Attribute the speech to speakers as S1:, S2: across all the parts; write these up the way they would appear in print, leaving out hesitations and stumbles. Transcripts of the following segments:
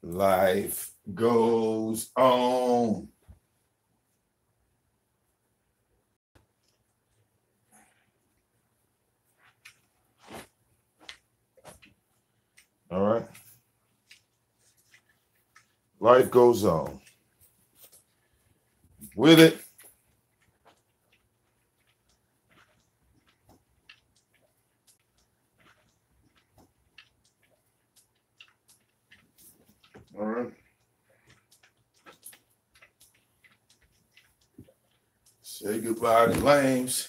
S1: Life goes on. All right. Life goes on. With it, all right. Say goodbye to lames.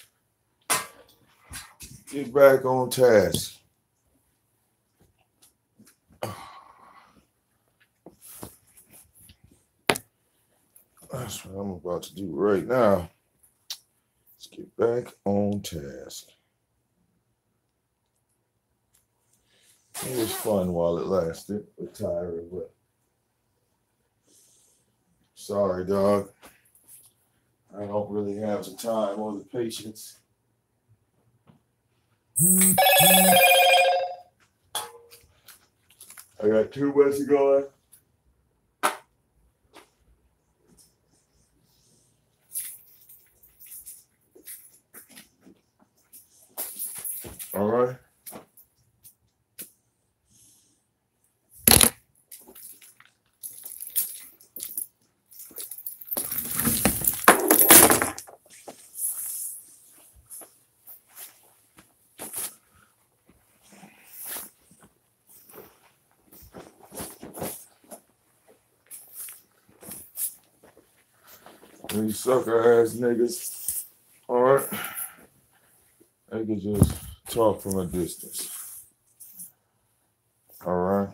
S1: Get back on task. That's what I'm about to do right now. Let's get back on task. It was fun while it lasted, but tiring, but sorry, dog. I don't really have the time or the patience. I got 2 months to go. All right. These sucker ass niggas. All right. They can just talk from a distance. All right.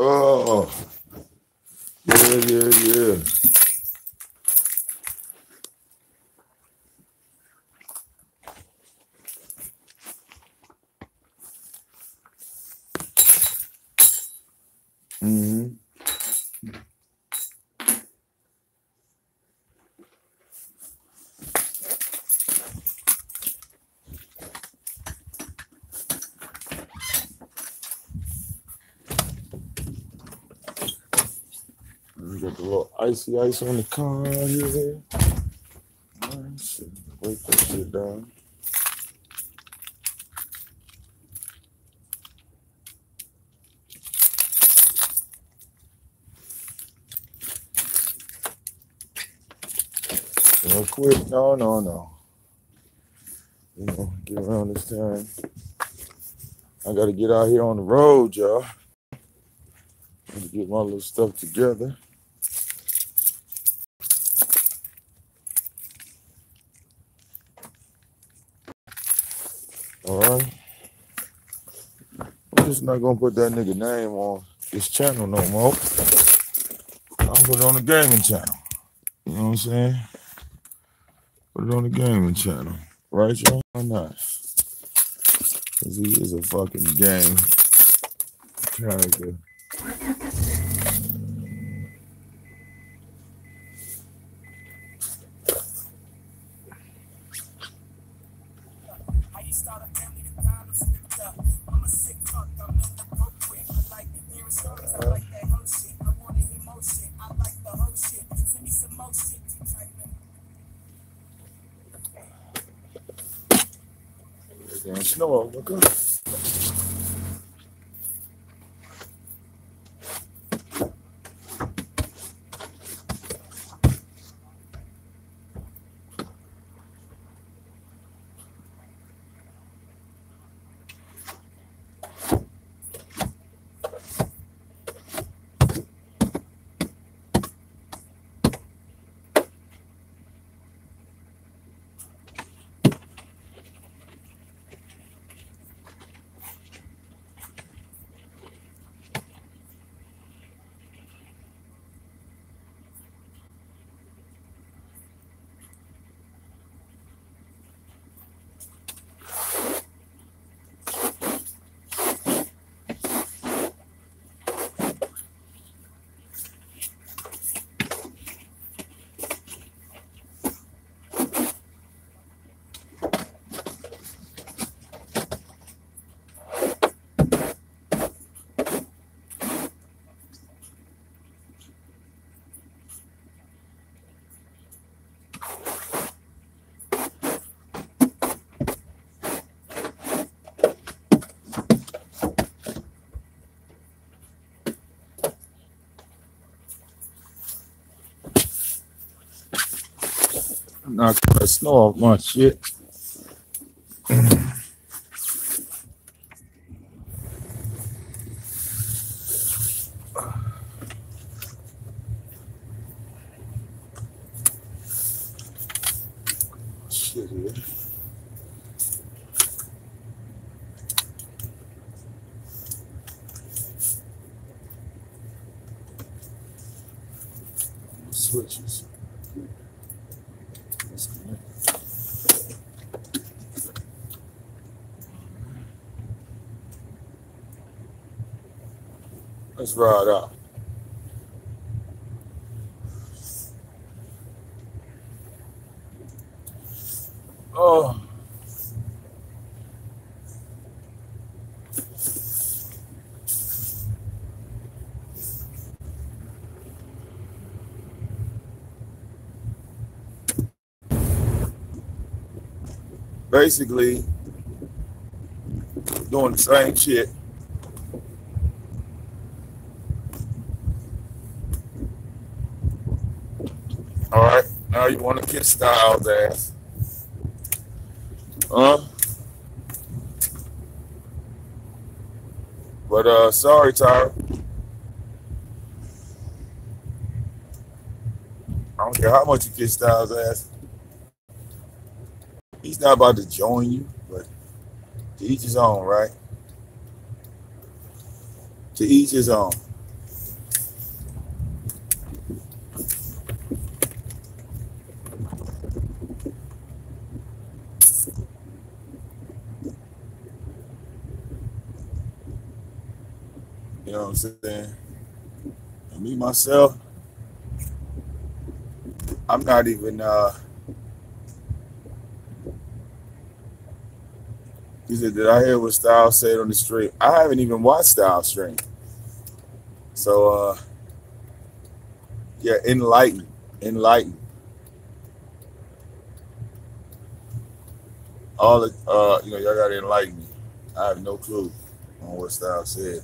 S1: Oh, yeah. Mm-hmm. We got the little icy ice on the car here. All right, so break that shit down. Real quick, no. You know, get around this time. I gotta get out here on the road, y'all. Gotta get my little stuff together. All right. I'm just not gonna put that nigga name on this channel no more. I'll put it on the gaming channel. You know what I'm saying? Put it on the gaming channel. Right, y'all? Why not? Because he is a fucking game character. Damn snow, look up. Knock that snow off my shit. Shit here. Switches. Let's ride out. Oh. Basically, doing the same shit. All right, now you want to kiss Styles' ass. But sorry, Tyra. I don't care how much you kiss Styles' ass. He's not about to join you, but to each his own, right? To each his own. You know what I'm saying? And me, myself, I'm not even, he said, did I hear what Styles said on the stream? I haven't even watched Styles stream. So, yeah, enlighten. All the, y'all got to enlighten me. I have no clue on what Styles said.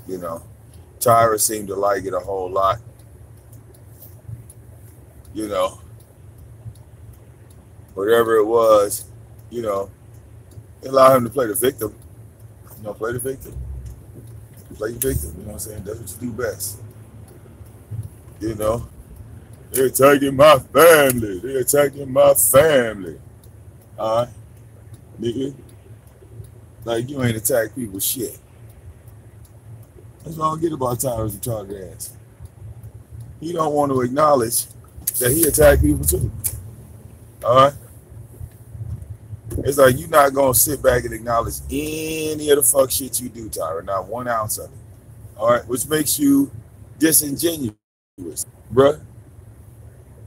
S1: You know, Tyra seemed to like it a whole lot. You know, whatever it was, you know, allow him to play the victim. You know, play the victim. Play the victim, you know what I'm saying? That's what you do best. You know, they're attacking my family. They're attacking my family. All right, nigga. Like, you ain't attack people shit. That's what I don't get about Tyra's retarded ass. He don't want to acknowledge that he attacked people too. All right? It's like you're not going to sit back and acknowledge any of the fuck shit you do, Tyra. Not 1 ounce of it. All right? Which makes you disingenuous, bruh.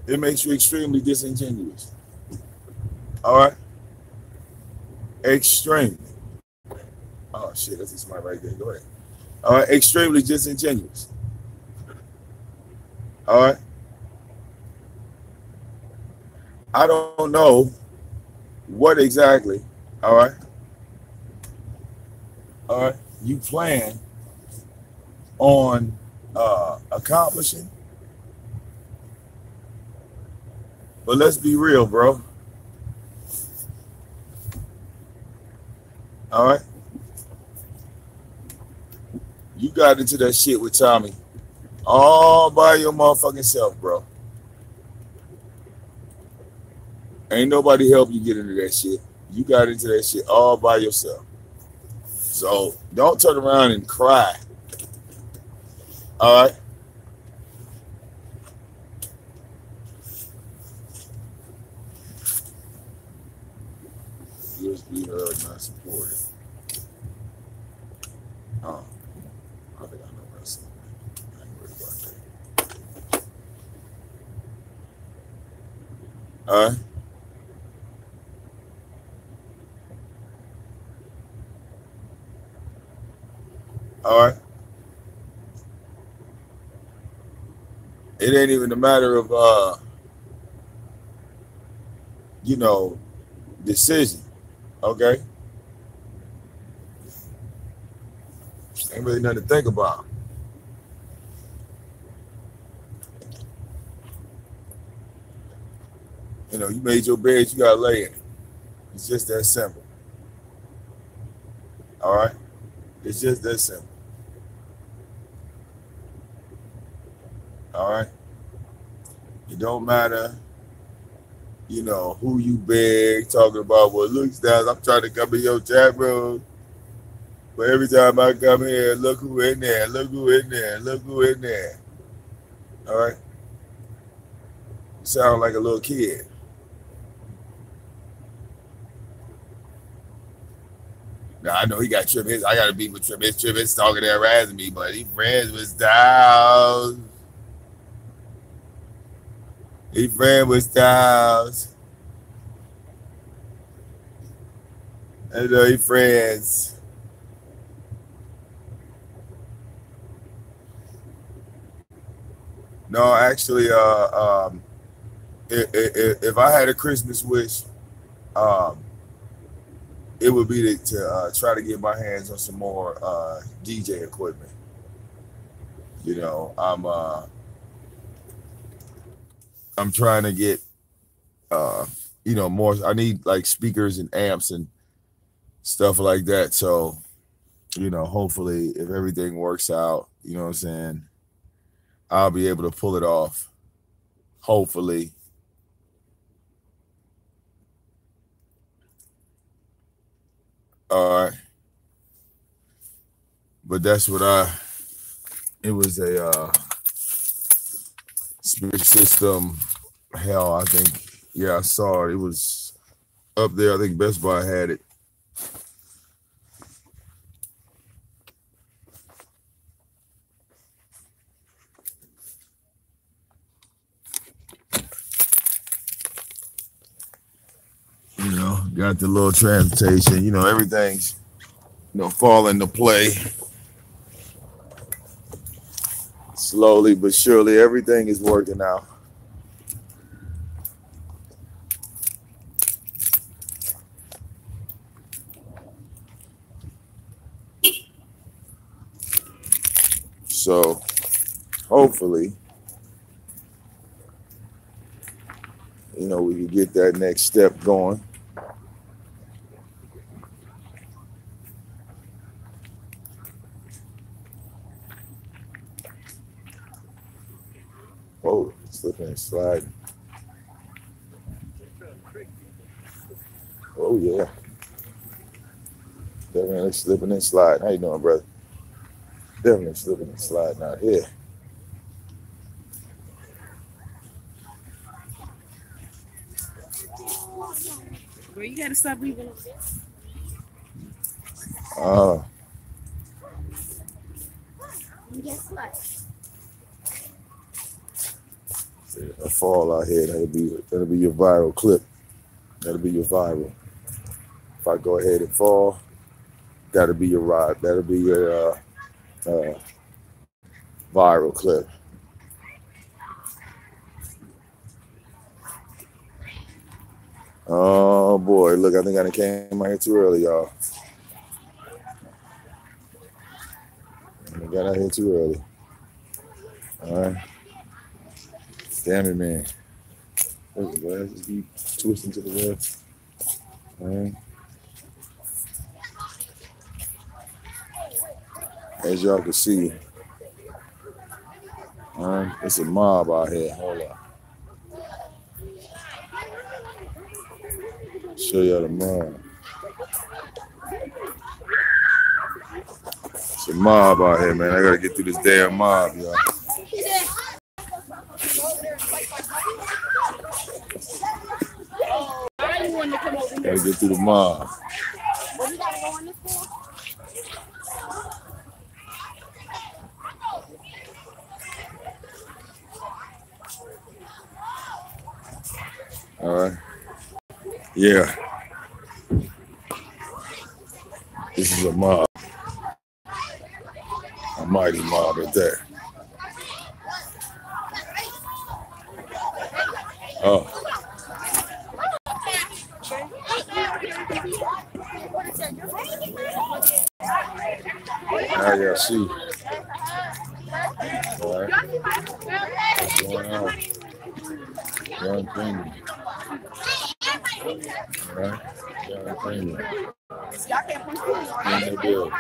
S1: It makes you extremely disingenuous. All right? Extremely. Oh, shit. That's somebody right there. Go ahead. All right? Extremely disingenuous. All right? I don't know what exactly, all right, you plan on accomplishing. But let's be real, bro. All right? You got into that shit with Tommy all by your motherfucking self, bro. Ain't nobody help you get into that shit. You got into that shit all by yourself. So don't turn around and cry. All right? USB hub not supported. Oh, I think I know what I said. I ain't worried about that. All right? All right. It ain't even a matter of, you know, decision. Okay? Ain't really nothing to think about. You know, you made your bed, you gotta lay in it. It's just that simple. All right? It's just that simple. All right? It don't matter, you know, who you beg, talking about what looks down. I'm trying to come in your chat room. But every time I come here, look who in there, look who in there, look who in there. All right? You sound like a little kid. Now, I know he got Trip Hits. I got to be with Trip Hits. Trip Hits talking there harassing me, but he friends with Styles. He friends with Styles. I know he friends. No, actually, if I had a Christmas wish, it would be to try to get my hands on some more DJ equipment. You know, I'm trying to get you know, more. I need like speakers and amps and stuff like that. So, you know, hopefully, if everything works out, you know what I'm saying, I'll be able to pull it off. Hopefully. All right. But that's what it was a Spirit System. Hell, I think, yeah, I saw it. It was up there. I think Best Buy had it. You know, got the little transportation. You know, everything's, you know, fall into play. Slowly but surely, everything is working out. So, hopefully, you know, we can get that next step going. Oh, slipping and sliding. Oh, yeah. Definitely slipping and sliding. How you doing, brother? Definitely slipping and sliding out here.
S2: Bro, you gotta stop leaving. Guess what?
S1: A fall out here. That'll be your viral clip. That'll be your viral. If I go ahead and fall, that'll be your ride. That'll be your viral clip. Oh boy, look, I think I came out here too early, y'all. I got out here too early. All right. Damn it, man. Those glasses be twisting to the left. All right. As y'all can see, all right, it's a mob out here. Hold on. Show y'all the mob. It's a mob out here, man. I gotta get through this damn mob, y'all. Gotta get through the mob. All right. Yeah. This is a mob. A mighty mob at that. Oh. Now y'all see. All right. What's going on? Young thing. Right? Yeah, thank you.
S2: Y'all can't push me.
S1: Yeah, they do.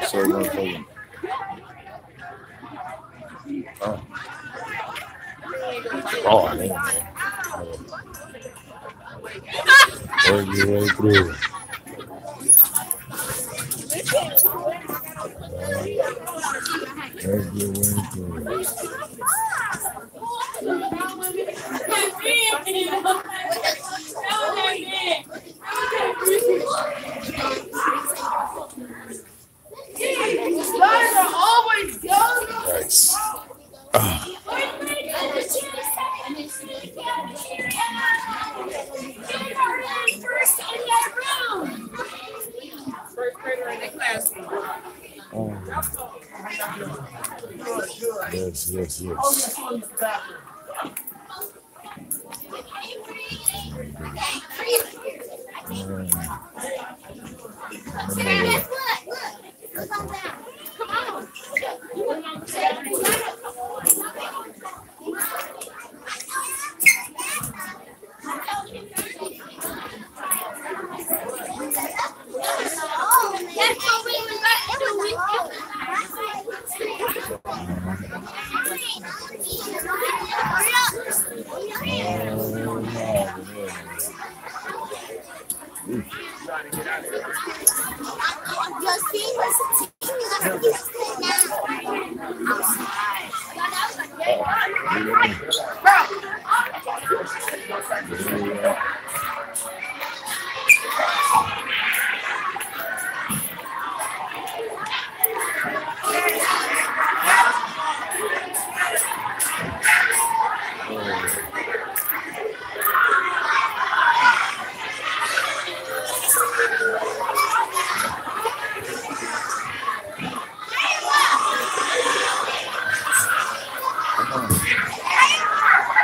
S1: So motherfucking. Oh, man. Work your way through. Work your way through. Nice.
S2: First grader in the class.
S1: Yes, yes, yes.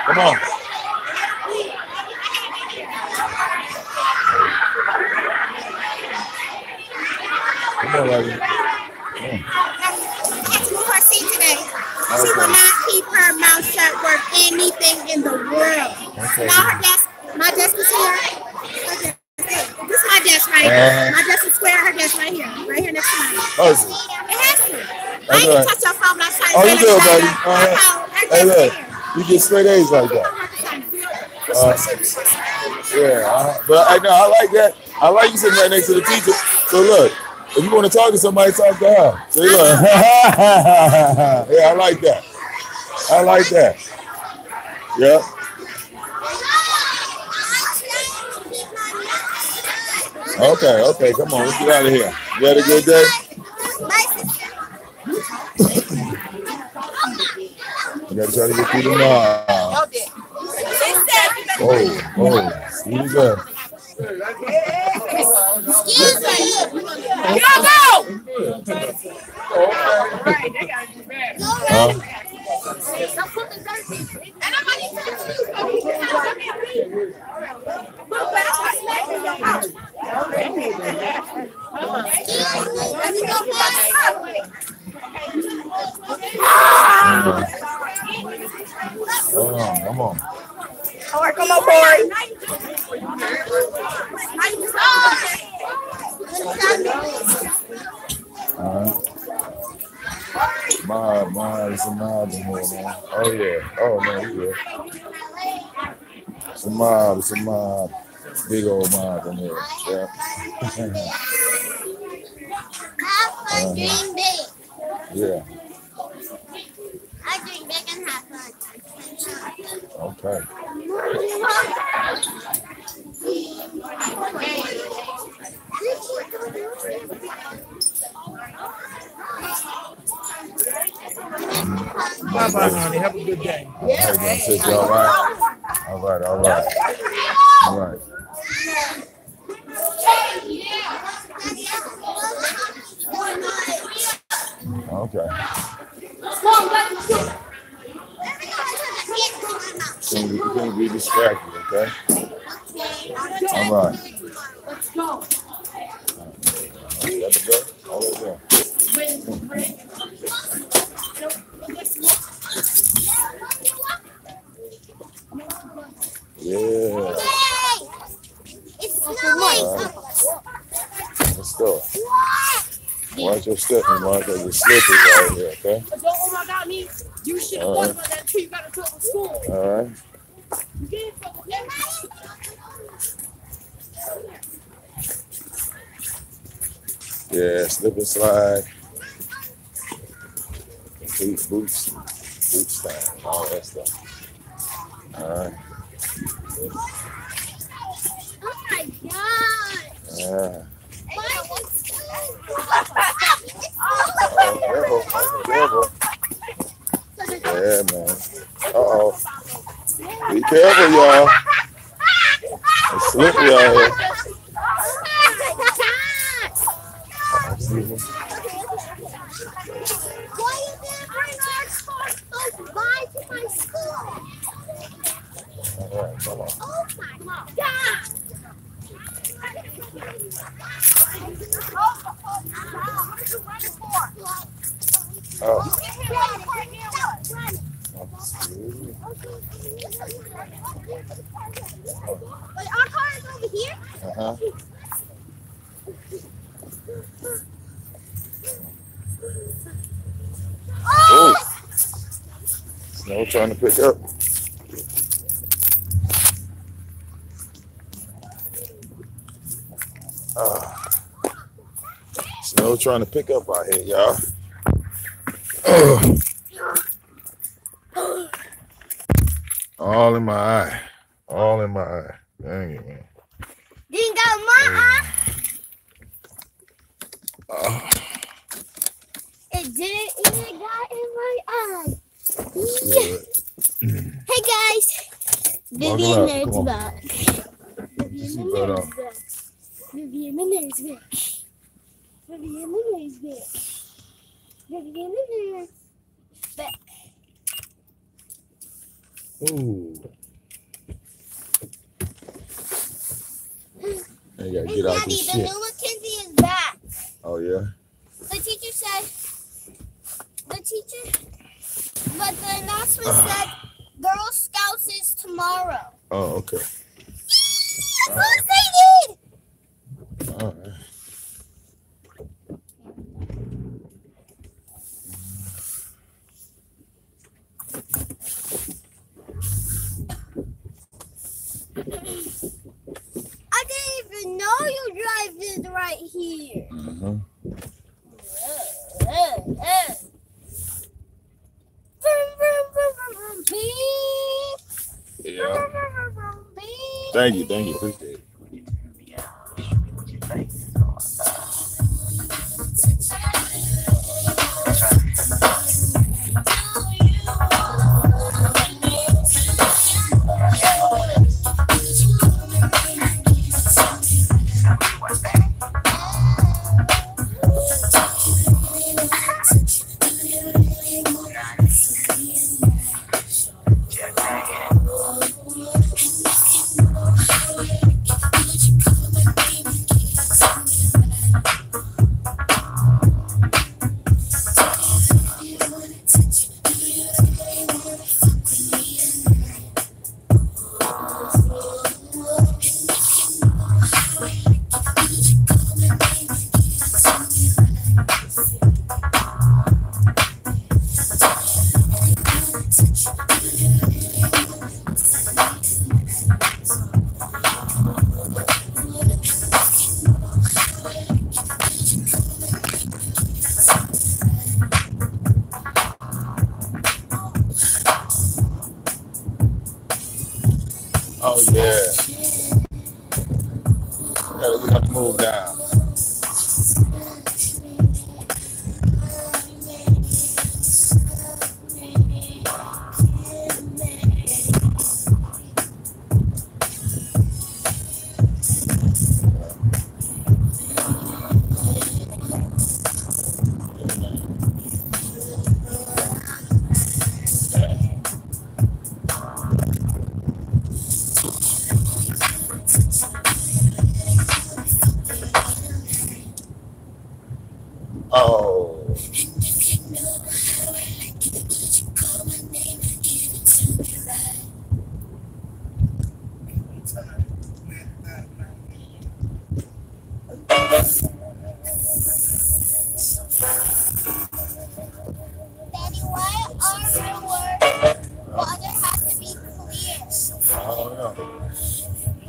S1: Come on. Come on, lady.
S3: To her seat today. She will not keep her mouth shut for anything in the world.
S1: Okay.
S3: Now her desk, my desk is here. This is my desk right here. My desk is square, her desk right here. Right here next to mine.
S1: Oh,
S3: It has to. I
S1: That's
S3: ain't
S1: right.
S3: touch your phone when I was trying to
S1: Oh,
S3: say
S1: you
S3: that
S1: good,
S3: shit.
S1: buddy. Hey, look.
S3: Here.
S1: You get straight A's like that. Yeah, but I know I like that. I like you sitting right next to the teacher. So look, if you want to talk to somebody, talk to her. Say look, yeah, I like that. I like that. Yeah. Okay, come on, let's get out of here. You had a good day? You gotta try to get through the mall. Oh, here you go.
S3: Excuse me.
S1: Huh? Come on.
S2: All right, come on, Corey.
S1: It's a mob in here, man. Oh yeah. Oh man, you good. It's a mob. Big old mob in here. Yeah.
S3: Dream big.
S1: Yeah.
S3: I dream big and have fun.
S1: Okay.
S4: Bye-bye, honey. Have a good day.
S1: How you doing, sis? You all right? All right. Okay. You can't be distracted, okay? All right.
S3: Let's go.
S1: You got to go? All right there. Watch your step, Mark, because it's slippery right here, okay?
S2: But don't, oh my God, me, you should have thought about that too. You got to talk to school.
S1: All right.
S2: You did talk with them.
S1: Yeah, slip and slide. Complete boots, boot style, all that stuff. All right.
S3: Oh my God.
S1: Yeah. Careful. Yeah, man. Uh-oh. Be careful, y'all. It's slippery out here. Excuse me.
S3: Why you didn't bring our car close by to my school?
S1: All right, come on.
S3: Oh my God.
S1: Oh.
S3: Wait, our car is over here?
S1: Uh-huh. Oh. Snow trying to pick up. Snow trying to pick up out here, y'all. All in my eye. All in my eye. Dang it, man.
S3: Didn't got my eye. It didn't even got in my eye. Yeah. Hey guys. Vivian Nerd's back. Vivian Nerd's back. Vivian Nerd's back. Vivian Nerd's back. Vivian Nerd's back.
S1: Ooh. You gotta get out this
S3: Daddy, the
S1: shit.
S3: new Mackenzie is back.
S1: Oh, yeah?
S3: The teacher said, but the announcement said Girl Scouts is tomorrow.
S1: Oh, okay.
S3: I'm so excited!
S1: All right.
S3: I didn't even know you drive this right here.
S1: Uh-huh. Yeah. Thank you. Appreciate it. Oh, yeah. We got to move down. Oh.
S3: Daddy, why our word water has to be clear?
S1: I don't know.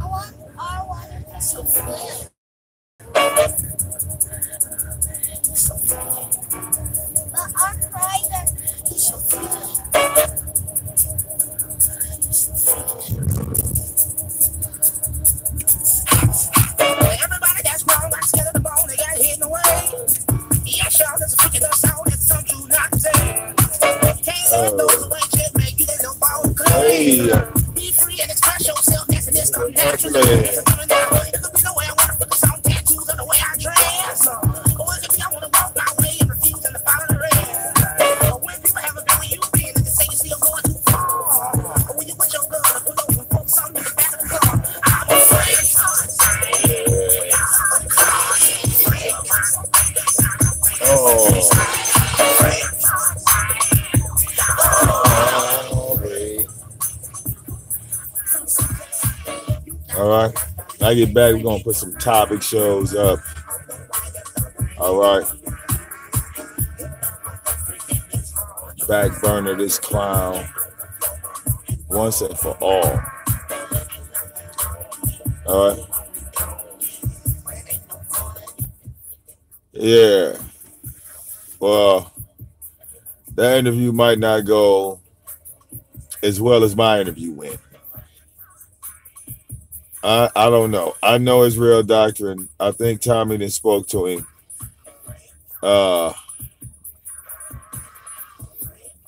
S3: I want our water to be clear. But our cries are so clear.
S2: Everybody that's wrong, I'm scared of the bone, they got hit in the way. Yeah, sure, there's a freaking sound that's some true not to say. Can't let those away, just make you little ball clear. Be free and express yourself, that's an instant naturally. It's coming down, it could be the way I want to put the song tattoos on the way I dress. Or it could be I want to walk my way and refuse to follow the rest. Or when people haven't been where you've been, and they say you still going too far. Or when you put your gun and pull over and poke something in the back of the car. I'm afraid.
S1: All right. When I get back, we're going to put some topic shows up. All right. Back burner this clown once and for all. All right. Yeah. Well, that interview might not go as well as my interview went. I don't know. I know it's real doctrine. I think Tommy then spoke to him.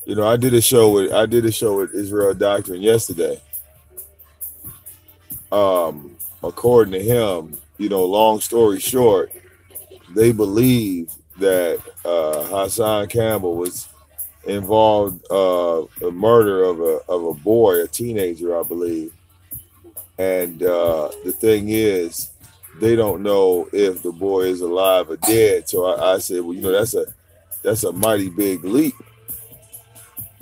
S1: You know, I did a show with Israel Doctrine yesterday. According to him, you know, long story short, they believe that Hassan Campbell was involved in murder of a boy, a teenager, I believe. And the thing is, they don't know if the boy is alive or dead. So I said, well, you know, that's a mighty big leap.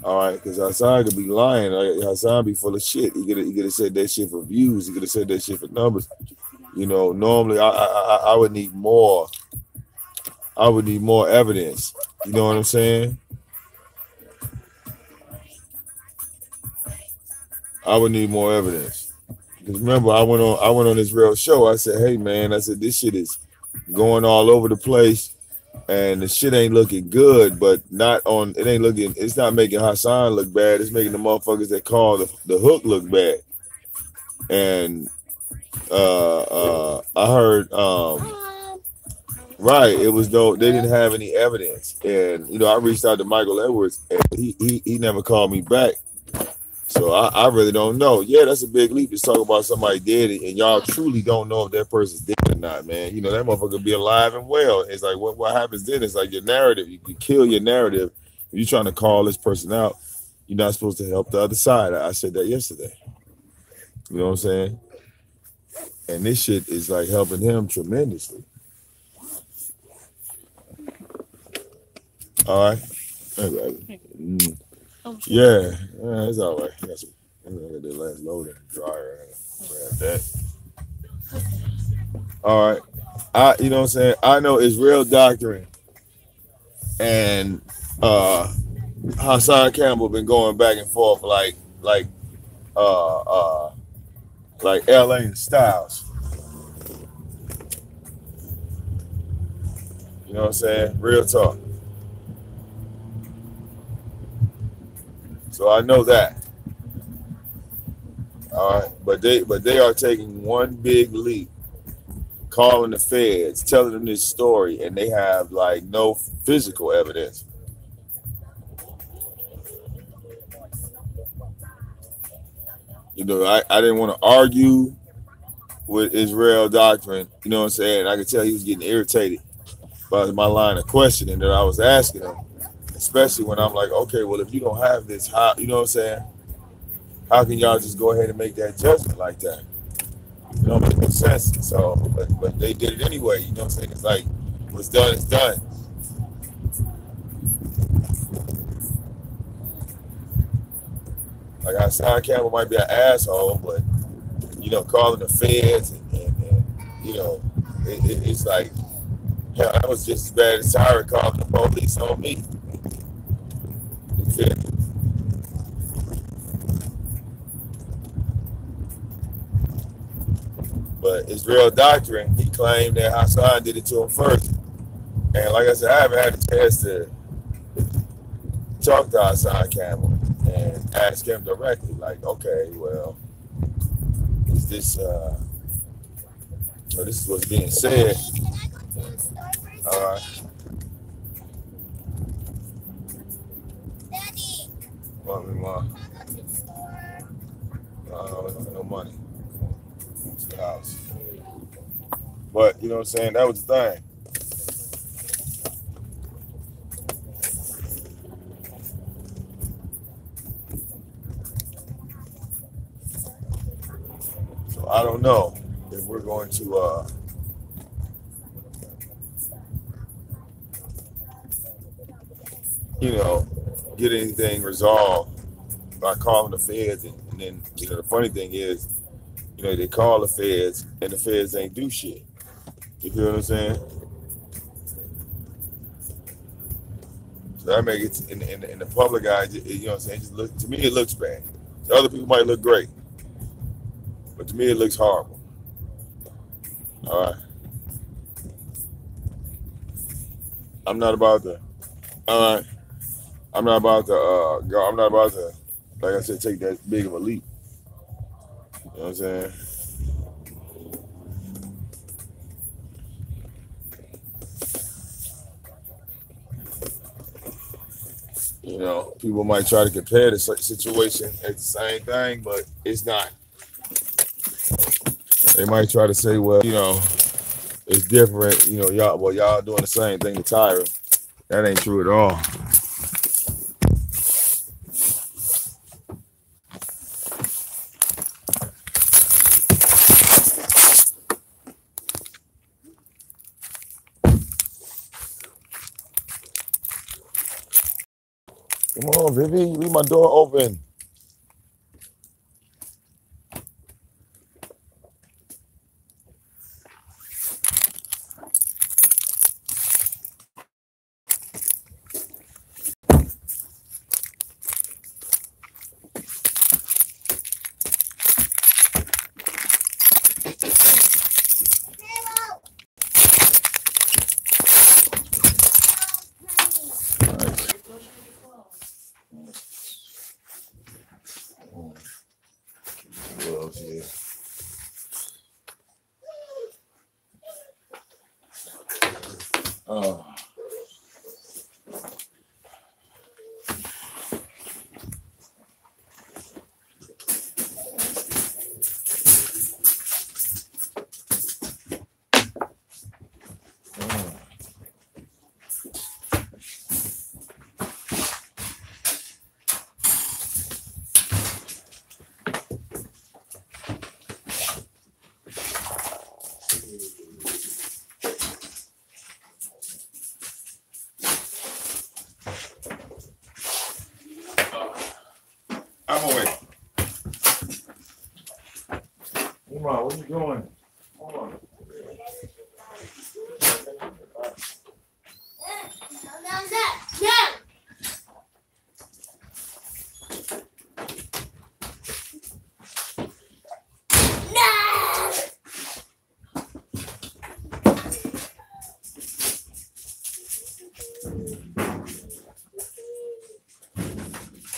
S1: All right, because Hassan could be lying. Hassan be full of shit. He could have said that shit for views. He could have said that shit for numbers. You know, normally I would need more. I would need more evidence. You know what I'm saying? I would need more evidence. Because remember, I went on this real show. I said, hey man, I said this shit is going all over the place. And the shit ain't looking good, but it's not making Hassan look bad. It's making the motherfuckers that call the hook look bad. And I heard, right, it was though they didn't have any evidence. And, you know, I reached out to Michael Edwards and he never called me back. So I really don't know. Yeah, that's a big leap to talk about somebody dead, and y'all truly don't know if that person's dead or not, man. You know, that motherfucker be alive and well. It's like what happens then is like your narrative. You kill your narrative. If you're trying to call this person out, you're not supposed to help the other side. I said that yesterday. You know what I'm saying? And this shit is like helping him tremendously. All right. Okay. Yeah, it's all right. I got the last load in the dryer. Grab that. All right. You know what I'm saying? I know it's real doctrine. And Hassan Campbell been going back and forth like LA and Styles. You know what I'm saying? Real talk. So I know that. All right, but they are taking one big leap, calling the feds, telling them this story, and they have like no physical evidence. You know, I didn't want to argue with Israel Doctrine. You know what I'm saying? I could tell he was getting irritated by my line of questioning that I was asking him. Especially when I'm like, okay, well, if you don't have this, how, you know what I'm saying? How can y'all just go ahead and make that judgment like that? It don't make no sense. So, but they did it anyway. You know what I'm saying? It's like, what's done is done. Like Hassan Campbell might be an asshole, but, you know, calling the feds and you know, it's like, Yeah, that was just as bad as Tyra calling the police on me. You feel me? But it's real doctrine. He claimed that Hassan did it to him first. And like I said, I haven't had a chance to talk to Hassan Campbell and ask him directly, like, okay, well, is this this is what's being said. All right.
S3: Daddy.
S1: Want me, Mom? No money. To the house. But you know what I'm saying? That was the thing. So I don't know if we're going to get anything resolved by calling the feds, and then the funny thing is, they call the feds and the feds ain't do shit. You feel what I'm saying? So that makes it in the public eye, you know what I'm saying? To me, it looks bad. To other people might look great, but to me, it looks horrible. All right. I'm not about to. All right. I'm not about to go. I'm not about to, like I said, take that big of a leap. You know what I'm saying? People might try to compare the situation as the same thing, but it's not. They might try to say, well, it's different. Y'all doing the same thing to Tyra. That ain't true at all. Come on, Vivi, leave my door open. I'm away. Come on, what are you doing? Hold on.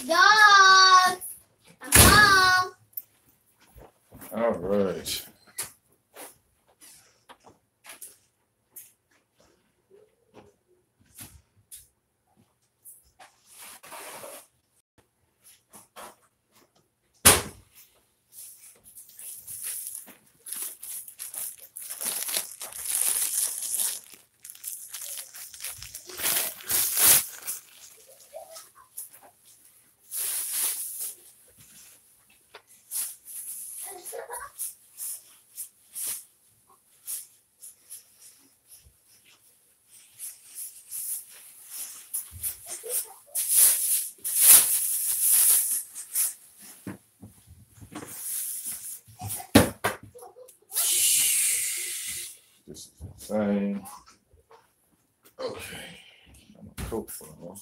S3: Dog. I'm home.
S1: All right. This is insane. Okay. I'm a coat for them.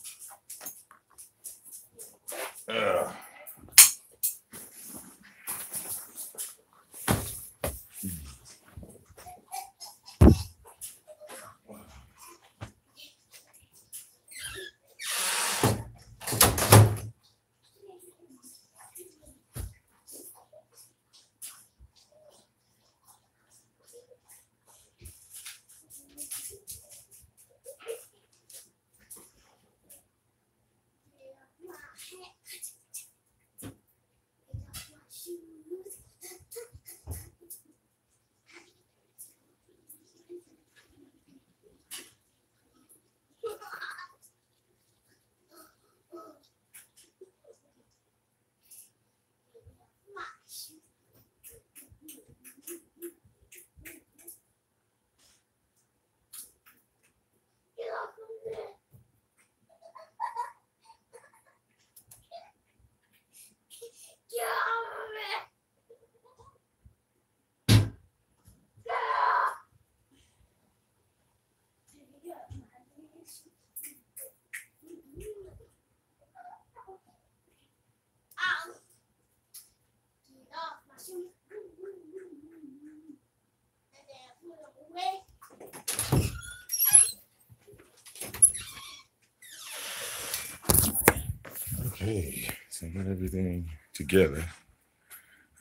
S1: Okay, so I got everything together.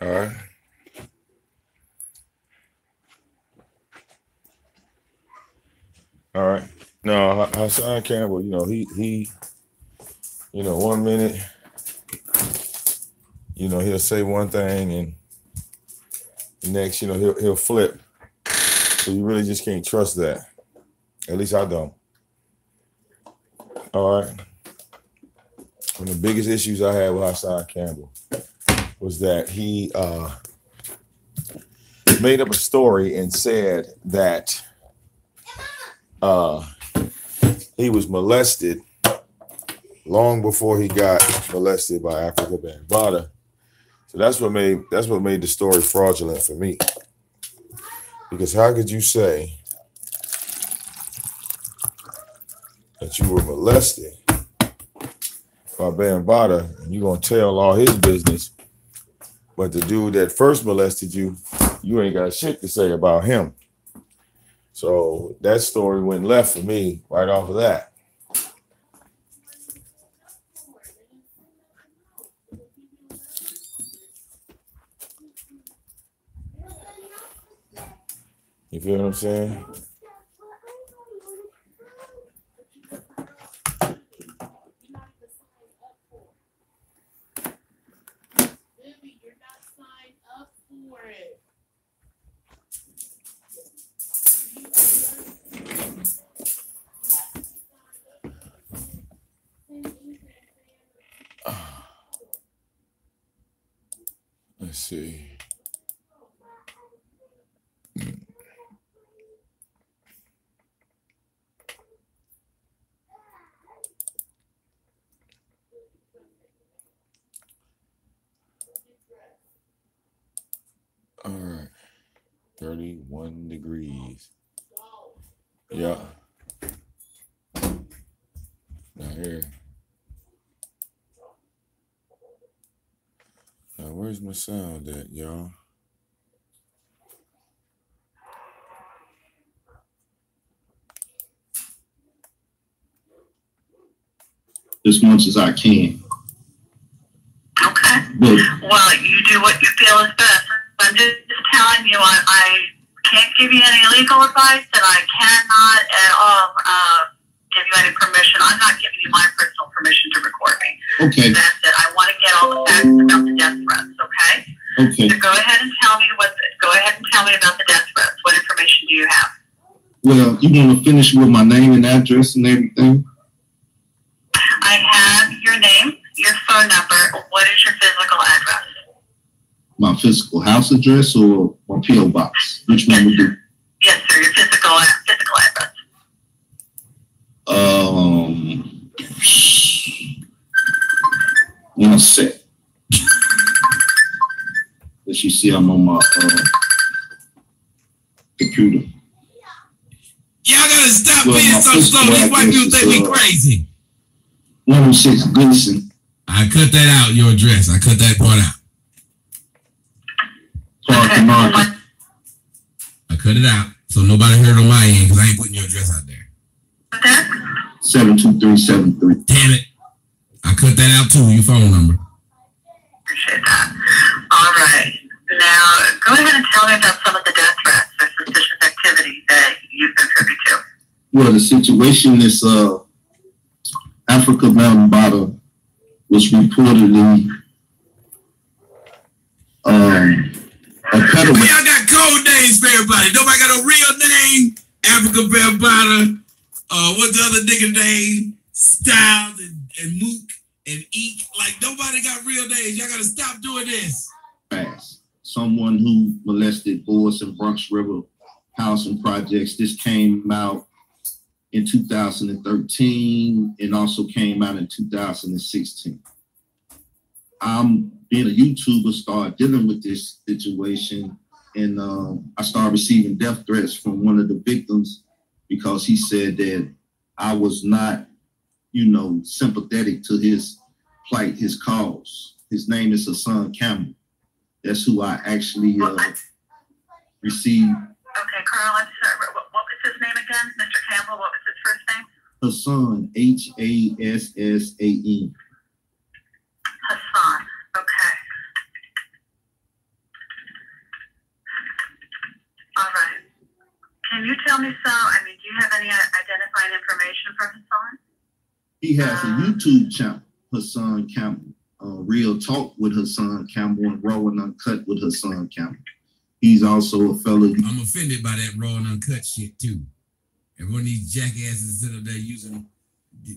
S1: All right. All right. No, Hassan Campbell, he 1 minute, he'll say one thing and the next, he'll flip. So you really just can't trust that. At least I don't. All right. One of the biggest issues I had with Hassan Campbell was that he made up a story and said that he was molested long before he got molested by Africa Bambaataa. So that's what made the story fraudulent for me. Because how could you say that you were molested by Bambaataa and you're gonna tell all his business, but the dude that first molested you, you ain't got shit to say about him. So that story went left for me right off of that. You feel what I'm saying? Let's see. All right. 31 degrees. Yeah. Now here. Now where's my sound at, y'all?
S4: As much as I can.
S5: Okay.
S4: But,
S5: well, you do what you feel is best. I'm just telling you, I can't give you any legal advice, and I cannot at all give you any permission. I'm not giving you my personal permission to record me.
S4: Okay.
S5: That's it. I want to get all the facts about the death threats. Okay.
S4: Okay.
S5: So go ahead and tell me about the death threats. What information do you have?
S4: Well, you want to finish with my name and address and everything?
S5: I have your name, your phone number. What is your physical address?
S4: My physical house address or my P.O. box? Which one we do?
S5: Yes, sir. Your physical address.
S4: One sec. As you see, I'm on my computer.
S2: Y'all gotta gotta stop being so slow. These white people think we crazy.
S4: 106 Goodson.
S2: I cut that out, your address. I cut that part out. I cut it out so nobody heard on my end because I ain't putting your address out there.
S4: 72373.
S2: Damn it. I cut that out too, your phone number.
S5: Appreciate that. All right. Now, go ahead and tell me about some of the death threats or suspicious activity that you've been privy to.
S4: Well, the situation is Africa Bambaataa was reportedly a pedophile.
S2: Y'all got code names for everybody. Nobody got a real name. Africa Bambaataa. What's the other nigga name? Styles and Mook and Eek. Like, nobody got real names. Y'all gotta stop doing this.
S4: Someone who molested boys in Bronx River housing projects. This came out in 2013 and also came out in 2016. I'm being a YouTuber, started dealing with this situation, and I started receiving death threats from one of the victims because he said that I was not, sympathetic to his plight, his cause. His name is Hassan Campbell. That's who I actually received.
S5: Okay, Carl, I'm sorry. What was his name again? Mr. Campbell, what was his first name?
S4: Hassan, Hassan.
S5: Hassan, okay. All right. Can you tell me do you have any identifying information for Hassan?
S4: He has a YouTube channel, Hassan Campbell. Real Talk with Hassan Campbell and Raw and Uncut with Hassan Campbell. He's also a fellow.
S2: I'm offended by that raw and uncut shit too. And when these jackasses sit up there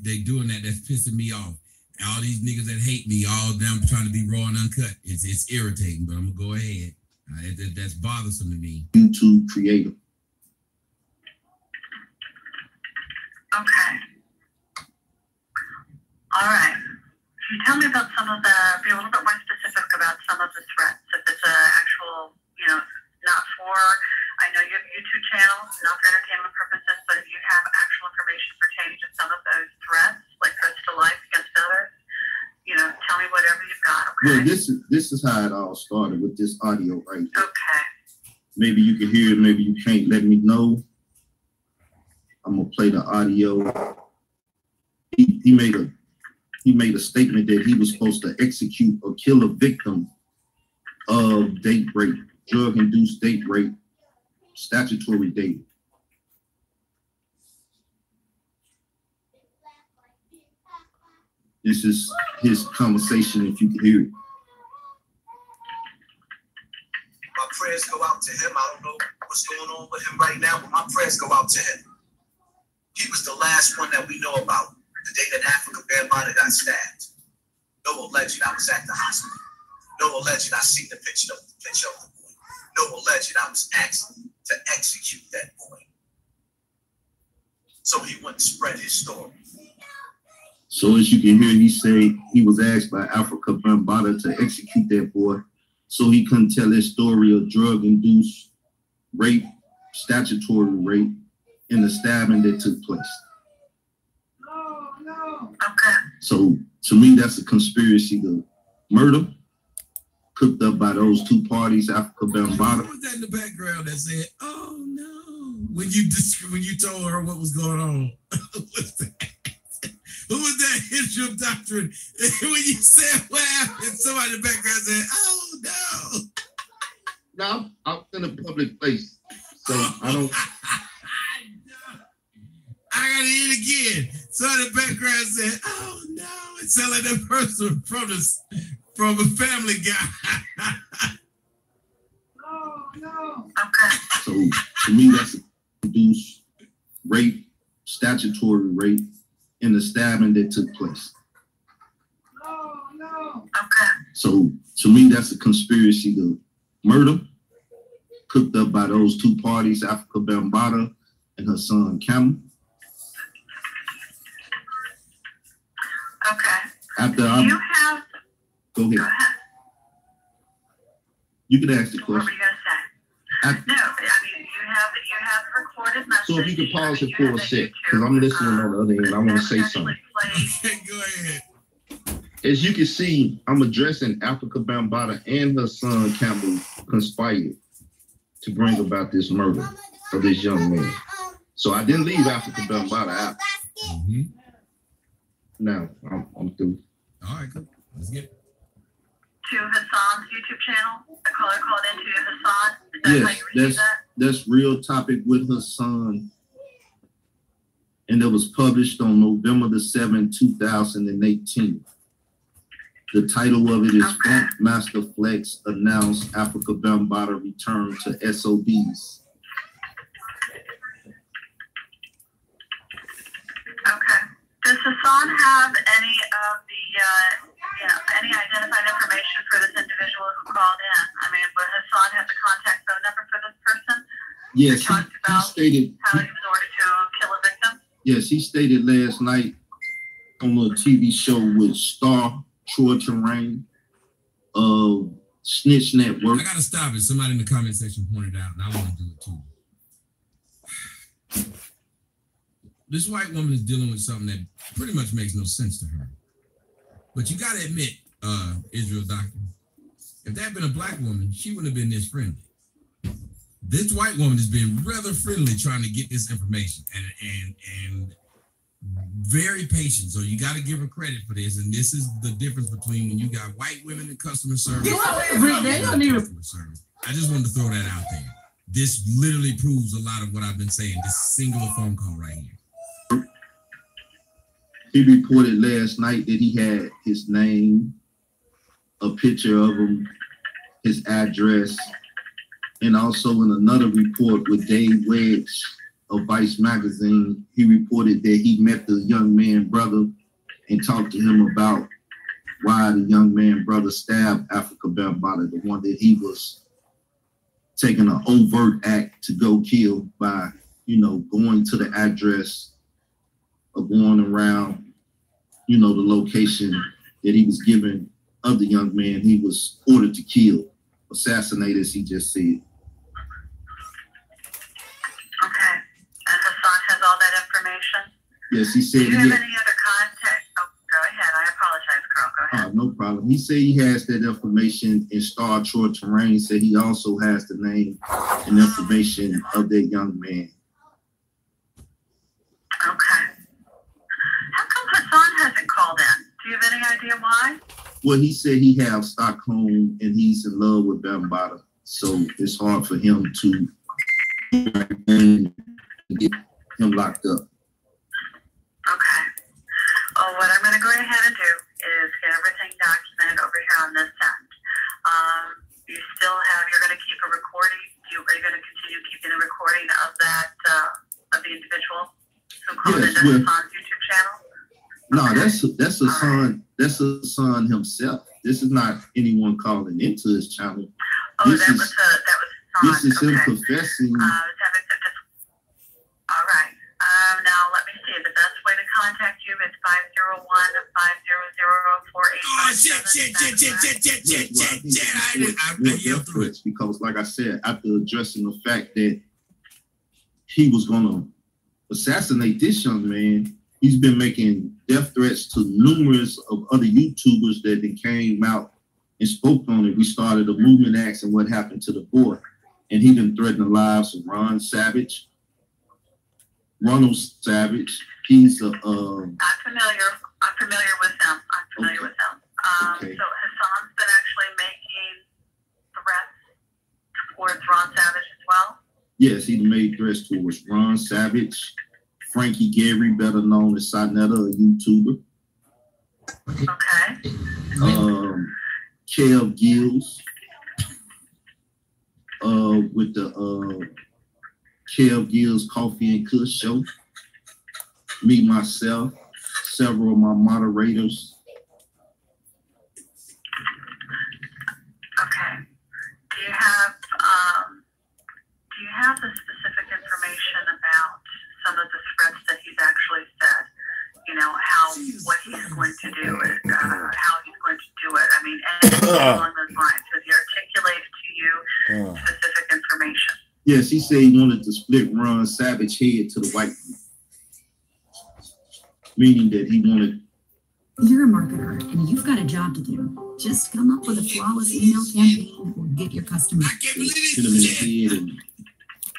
S2: they doing that, that's pissing me off. All these niggas that hate me, all them trying to be raw and uncut. It's irritating, but I'm gonna go ahead. That's bothersome to me.
S4: YouTube creator.
S5: Okay. All right. Can you tell me about be a little bit more specific about some of the threats? If it's actual, not for, I know you have a YouTube channel, not for entertainment purposes, but if you have actual information pertaining to some of those threats, like threats to life against others, tell me whatever you've got, okay?
S4: Well, this is how it all started with this audio right here.
S5: Okay.
S4: Maybe you can hear it, maybe you can't. Let me know. I'm gonna play the audio. He made a statement that he was supposed to execute or kill a victim of date rape, drug-induced date rape, statutory date. This is his conversation, if you can hear it.
S6: My prayers go out to him. I don't know what's going on with him right now, but my prayers go out to him. He was the last one that we know about. The day that Africa Bambaataa got stabbed. No alleged I was at the hospital. No alleged I seen the picture of the boy. No alleged I was asked to execute that boy. So he wouldn't spread his story.
S4: So as you can hear, he say he was asked by Africa Bambaataa to execute that boy so he couldn't tell his story of drug-induced rape, statutory rape, and the stabbing that took place.
S5: Okay.
S4: So to me, that's a conspiracy to murder, cooked up by those two parties, Africa Bambaataa.
S2: Who was that in the background that said, "Oh no," when you told her what was going on? Who was that Israel doctrine? When you said what happened, somebody in the background said, "Oh no."
S4: No, I'm in a public place, so I don't.
S2: I gotta hear it again. So in the background said, "Oh no," it sounded like that person from a Family Guy.
S5: No. Okay.
S4: So to me, that's a induced rape, statutory rape, and the stabbing that took place.
S5: No. Okay.
S4: So to me, that's a conspiracy to murder, cooked up by those two parties, Africa Bambaataa and her son Campbell.
S5: Okay.
S4: After
S5: Go ahead.
S4: Go ahead. You can ask the
S5: What were
S4: question.
S5: you gonna say? No, I mean you have recorded message.
S4: So if you could pause it for a sec, because I'm listening on the other end. I want to say something.
S2: Okay, go ahead.
S4: As you can see, I'm addressing Africa Bambaataa and her son Campbell conspired to bring about this murder of this young man. So I didn't leave Africa Bambaataa out.
S2: Mm-hmm.
S4: Now I'm through.
S2: All right, good. Let's get it.
S5: To Hassan's YouTube channel. The caller called into Hassan. Is that how
S4: Yes,
S5: you received that?
S4: that's Real Topic with her son. And it was published on November the 7th, 2018. The title of it is Funk Master Flex announced Africa Bambaataa return to SOBs.
S5: Okay. Does Hassan have any of the, any identified information for this individual who called in? I mean, would Hassan have the contact phone number for this person?
S4: Yes,
S5: Who talked about
S4: he stated.
S5: how he was ordered to kill a victim?
S4: Yes, he stated last night on a TV show with Star Troy Terrain of Snitch Network.
S2: I gotta stop it. Somebody in the comment section pointed out, and I want to do it too. This white woman is dealing with something that pretty much makes no sense to her. But you gotta admit, Israel Doctor, if that had been a black woman, she wouldn't have been this friendly. This white woman has been rather friendly trying to get this information and very patient. So you got to give her credit for this. And this is the difference between when you got white women in customer service. Customer service. I just wanted to throw that out there. This literally proves a lot of what I've been saying. This singular phone call right here.
S4: He reported last night that he had his name, a picture of him, his address, and also in another report with Dave Wedge of Vice Magazine, he reported that he met the young man brother and talked to him about why the young man brother stabbed Africa Bambaataa, the one that he was taking an overt act to go kill by, going to the address of going around, the location that he was given of the young man he was ordered to kill, assassinate, as he just said.
S5: Okay. And Hassan has all that information?
S4: Yes, he said.
S5: Do you have any other contact? Oh, go ahead. I apologize, Carl. Go ahead.
S4: No problem. He said he has that information, and Star Troy Terrain said he also has the name and information of that young man.
S5: Okay. How come Hassan hasn't called in? Do you have any idea why?
S4: Well, he said he has Stockholm and he's in love with Bambaataa, so it's hard for him to get him locked up.
S5: Okay. Well, what I'm going to go ahead and do is get everything documented over here on this end. You're going to keep a recording. Are you going to continue keeping a recording of that, of the individual who called into Hassan's YouTube channel?
S4: No, that's a son. That's a son himself. This is not anyone calling into his channel.
S5: Oh, that was his son.
S4: This is him professing.
S5: All right. Now let me see. The best way to contact you is 501-500-4857.
S4: Because, like I said, after addressing the fact that he was going to assassinate this young man, he's been making death threats to numerous of other YouTubers that they came out and spoke on it. We started a movement asking what happened to the boy. And he done threatened the lives of Ronald Savage. He's a
S5: I'm familiar with them. Okay. So Hassan's been actually making threats towards Ron Savage as well?
S4: Yes, he made threats towards Ron Savage, Frankie Gary, better known as Sinetta, a YouTuber.
S5: Okay.
S4: Kev Gills, with the Kev Gills Coffee and Kush show. Me, myself, several of my moderators.
S5: Okay. Do you have the specific information about some of the threats that he's actually said? What he's going to do, how he's going to do it. I mean, anything along those lines. Has he articulated to you specific information?
S4: Yes, he said he wanted to split Ron Savage head to the white people, meaning that he wanted.
S7: You're a marketer and you've got a job to do. Just come up with a flawless email campaign or get your customers.
S4: Hit him in the head and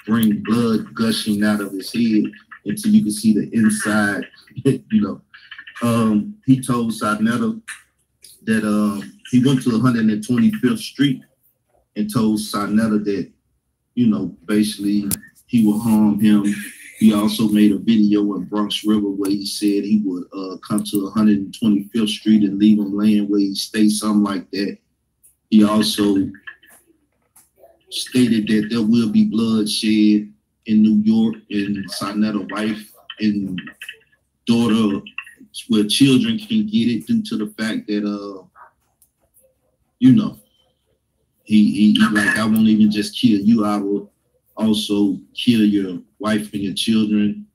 S4: bring blood gushing out of his head until you can see the inside. You know, he told Sarnetta that he went to 125th Street and told Sarnetta that, you know, basically he would harm him. He also made a video in Bronx River where he said he would come to 125th Street and leave him laying where he stay, something like that. He also stated that there will be bloodshed in New York, and Sarnetta's wife and daughter, where children can get it due to the fact that, you know, he like, I won't even just kill you, I will also kill your wife and your children.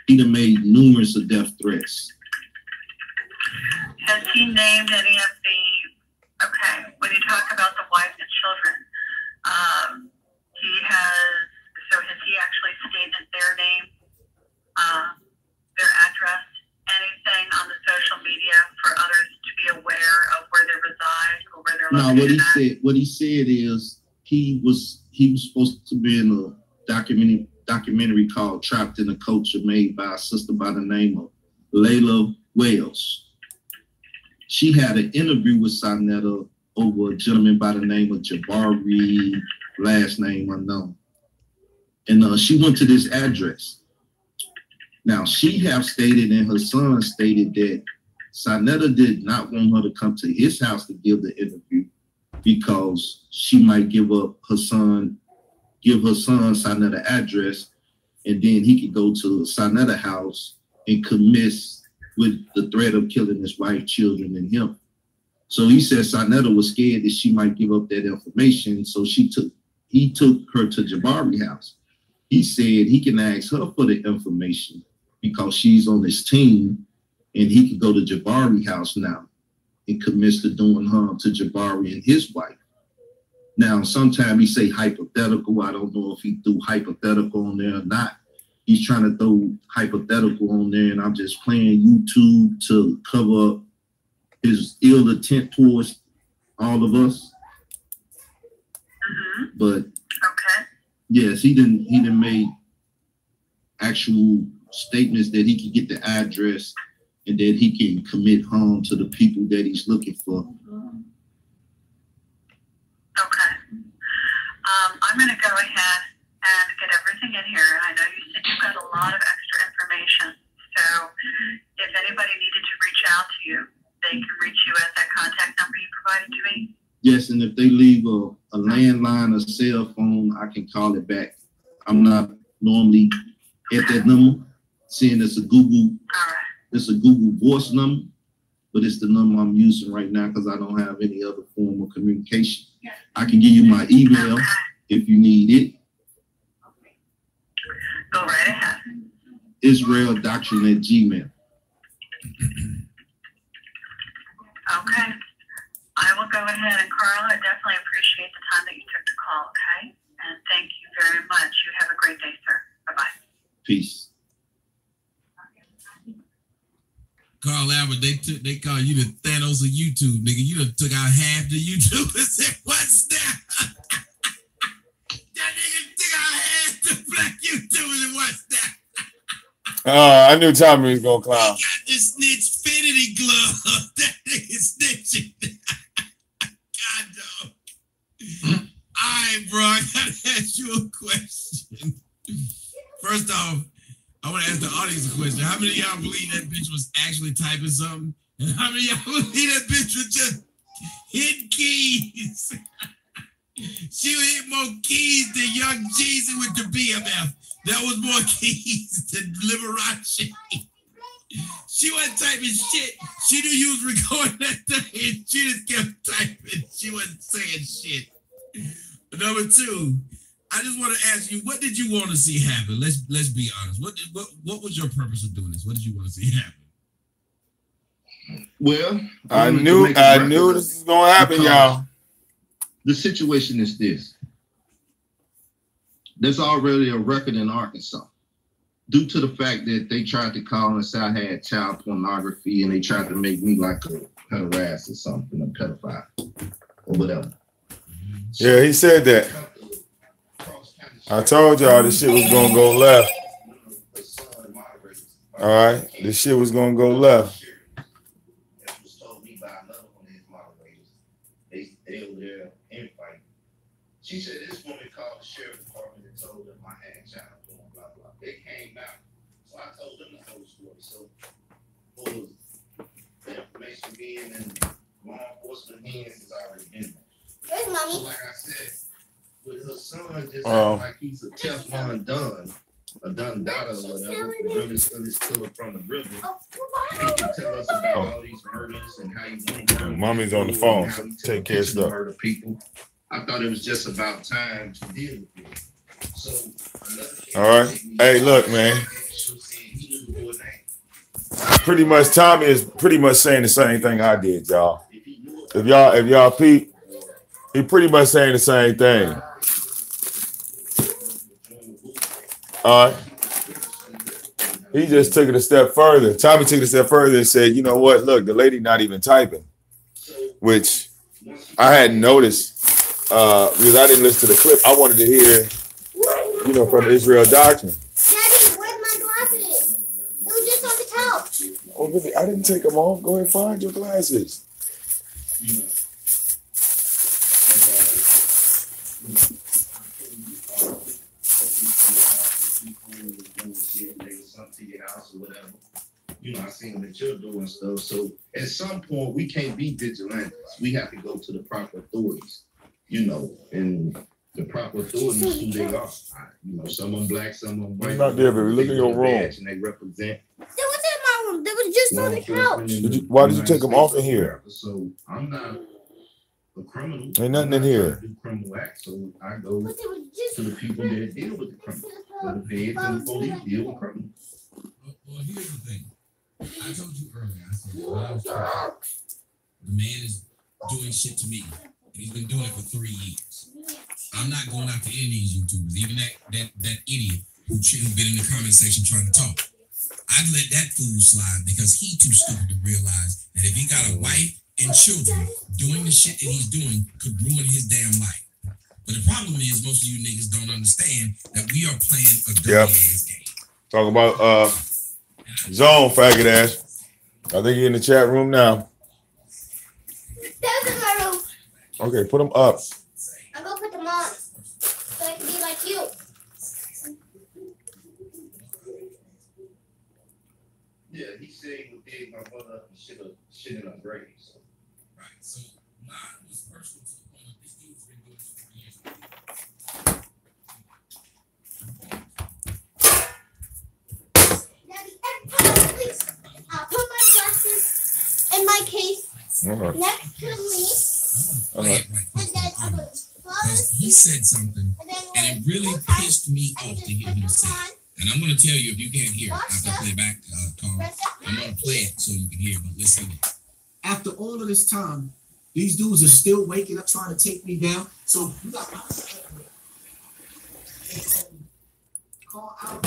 S4: He done made numerous of death threats.
S5: Has he named any of the, okay, when you talk about the wife and children, has he actually stated their name, their address, anything on the social media for others to be aware of where they reside or where they're located?
S4: No, what he said is he was supposed to be in a documentary called Trapped in a Culture, made by a sister by the name of Layla Wells. She had an interview with Sarnetta over a gentleman by the name of Jabari, last name unknown. And she went to this address. Now, she have stated and her son stated that Sarnetta did not want her to come to his house to give the interview because she might give her son Sarnetta address, and then he could go to Sarnetta house and commit with the threat of killing his wife, children, and him. So he said Sarnetta was scared that she might give up that information, so he took her to Jabari house. He said he can ask her for the information because she's on his team, and he could go to Jabari house now and commit to doing harm to Jabari and his wife. Now, sometimes he say hypothetical. I don't know if he threw hypothetical on there or not. He's trying to throw hypothetical on there, and I'm just playing YouTube to cover up his ill intent towards all of us.
S5: Mm-hmm.
S4: But
S5: okay.
S4: Yes, he didn't make actual statements that he can get the address and that he can commit harm to the people that he's looking for.
S5: Okay. I'm going to go ahead and get everything in here. And I know you said you've got a lot of extra information. So if anybody needed to reach out to you, they can reach you at that contact number you provided to me?
S4: Yes, and if they leave a landline or cell phone, I can call it back. I'm not normally at that number, seeing it's a Google voice number, but it's the number I'm using right now because I don't have any other form of communication. I can give you my email if you need it.
S5: Go right ahead.
S4: IsraelDoctrine@gmail.
S5: Okay. I will go ahead, and Carl, I definitely appreciate the time that you took to call, okay? And thank you very much. You have a great day, sir. Bye-bye.
S4: Peace.
S2: Carl Albert, they call you the Thanos of YouTube, nigga. You done took out half the YouTube and said, what's that? That nigga took out half the black YouTubers and what's that?
S1: I knew Tommy was gonna clown.
S2: He got the snitchfinity glove. That nigga snitching. God no. All right, bro. I gotta ask you a question. First off, I want to ask the audience a question. How many of y'all believe that bitch was actually typing something? And how many of y'all believe that bitch was just hitting keys? She would hit more keys than Young Jeezy with the BMF. That was more keys than Liberace. She wasn't typing shit. She knew you was recording that thing and she just kept typing. She wasn't saying shit. Number two, I just want to ask you, what did you want to see happen? Let's be honest. What was your purpose of doing this? What did you want to see happen?
S4: Well,
S1: I knew this was gonna happen, y'all.
S4: The situation is this. there's already a record in Arkansas due to the fact that they tried to call us I had child pornography and they tried to make me like a pederast or something, a pedophile or whatever.
S1: Yeah, he said that. I told y'all this shit was gonna go left. All right, this shit was gonna go left.
S4: That was told me by another one of his moderators. They were there in fight. She said this woman called the sheriff department and told them I had child porn, blah blah. They came out, so I told them the whole story. So what was the information being in law enforcement hands is already in there.
S3: Where's mommy?
S4: So like I said, with her son just like he's a Teflon Don. A done daughter or whatever, really still from the river. He can tell us about all these murders and how you want
S1: Mommy's on the phone, so take care of stuff.
S4: Murder people. I thought it was just about time to deal with it. So,
S1: all right. Hey, look, man. Pretty much, Tommy is pretty much saying the same thing I did, y'all. If y'all peep, he pretty much saying the same thing. All right. He just took it a step further. Tommy took it a step further and said, you know what? Look, the lady not even typing, which I hadn't noticed because I didn't listen to the clip. I wanted to hear, you know, from Israel Doctrine.
S3: Daddy, where's my glasses? They were just on the couch.
S1: Oh, really? I didn't take them off. Go ahead and find your glasses.
S4: To your house or whatever. You know, I seen that you're doing stuff. So at some point, we can't be vigilantes. We have to go to the proper authorities, you know, and the proper authorities who they are. You know, some of them black, some of them white.
S1: Not there, baby. Look at your room.
S4: And they represent.
S3: They was in my room. They was just on the couch.
S1: Why did you take them off in here?
S4: So I'm not a criminal.
S1: Ain't nothing in here.
S4: Do criminal acts, so I go to the people that deal with the criminal. The feds and the police deal with criminals.
S8: Well, here's the thing. I told you earlier, I said, the man is doing shit to me. And he's been doing it for 3 years. I'm not going after any of these YouTubers, even that idiot who's been in the comment section trying to talk. I'd let that fool slide because he's too stupid to realize that if he got a wife and children, doing the shit that he's doing could ruin his damn life. But the problem is most of you niggas don't understand that we are playing a dirty ass game.
S1: Talk about Zone, faggot ass. I think you're in the chat room now.
S3: That's in my room.
S1: Okay, put them up.
S3: I'm gonna put them on so I can be like you.
S4: Yeah, he said he would dig my butt up and shit in a grave. So.
S8: Right, so mine was personal to the point of this dude's been doing this for 4 years.
S3: Daddy, please. I'll put my glasses in my case next to me.
S8: Right.
S3: And then I'm gonna
S8: Because he said something, and it really pissed me off to hear him say it. And I'm going to tell you, if you can't hear it, after I play back, Carl, I'm going to play it so you can hear, but listen.
S9: After all of this time, these dudes are still waking up trying to take me down. So you got my call out.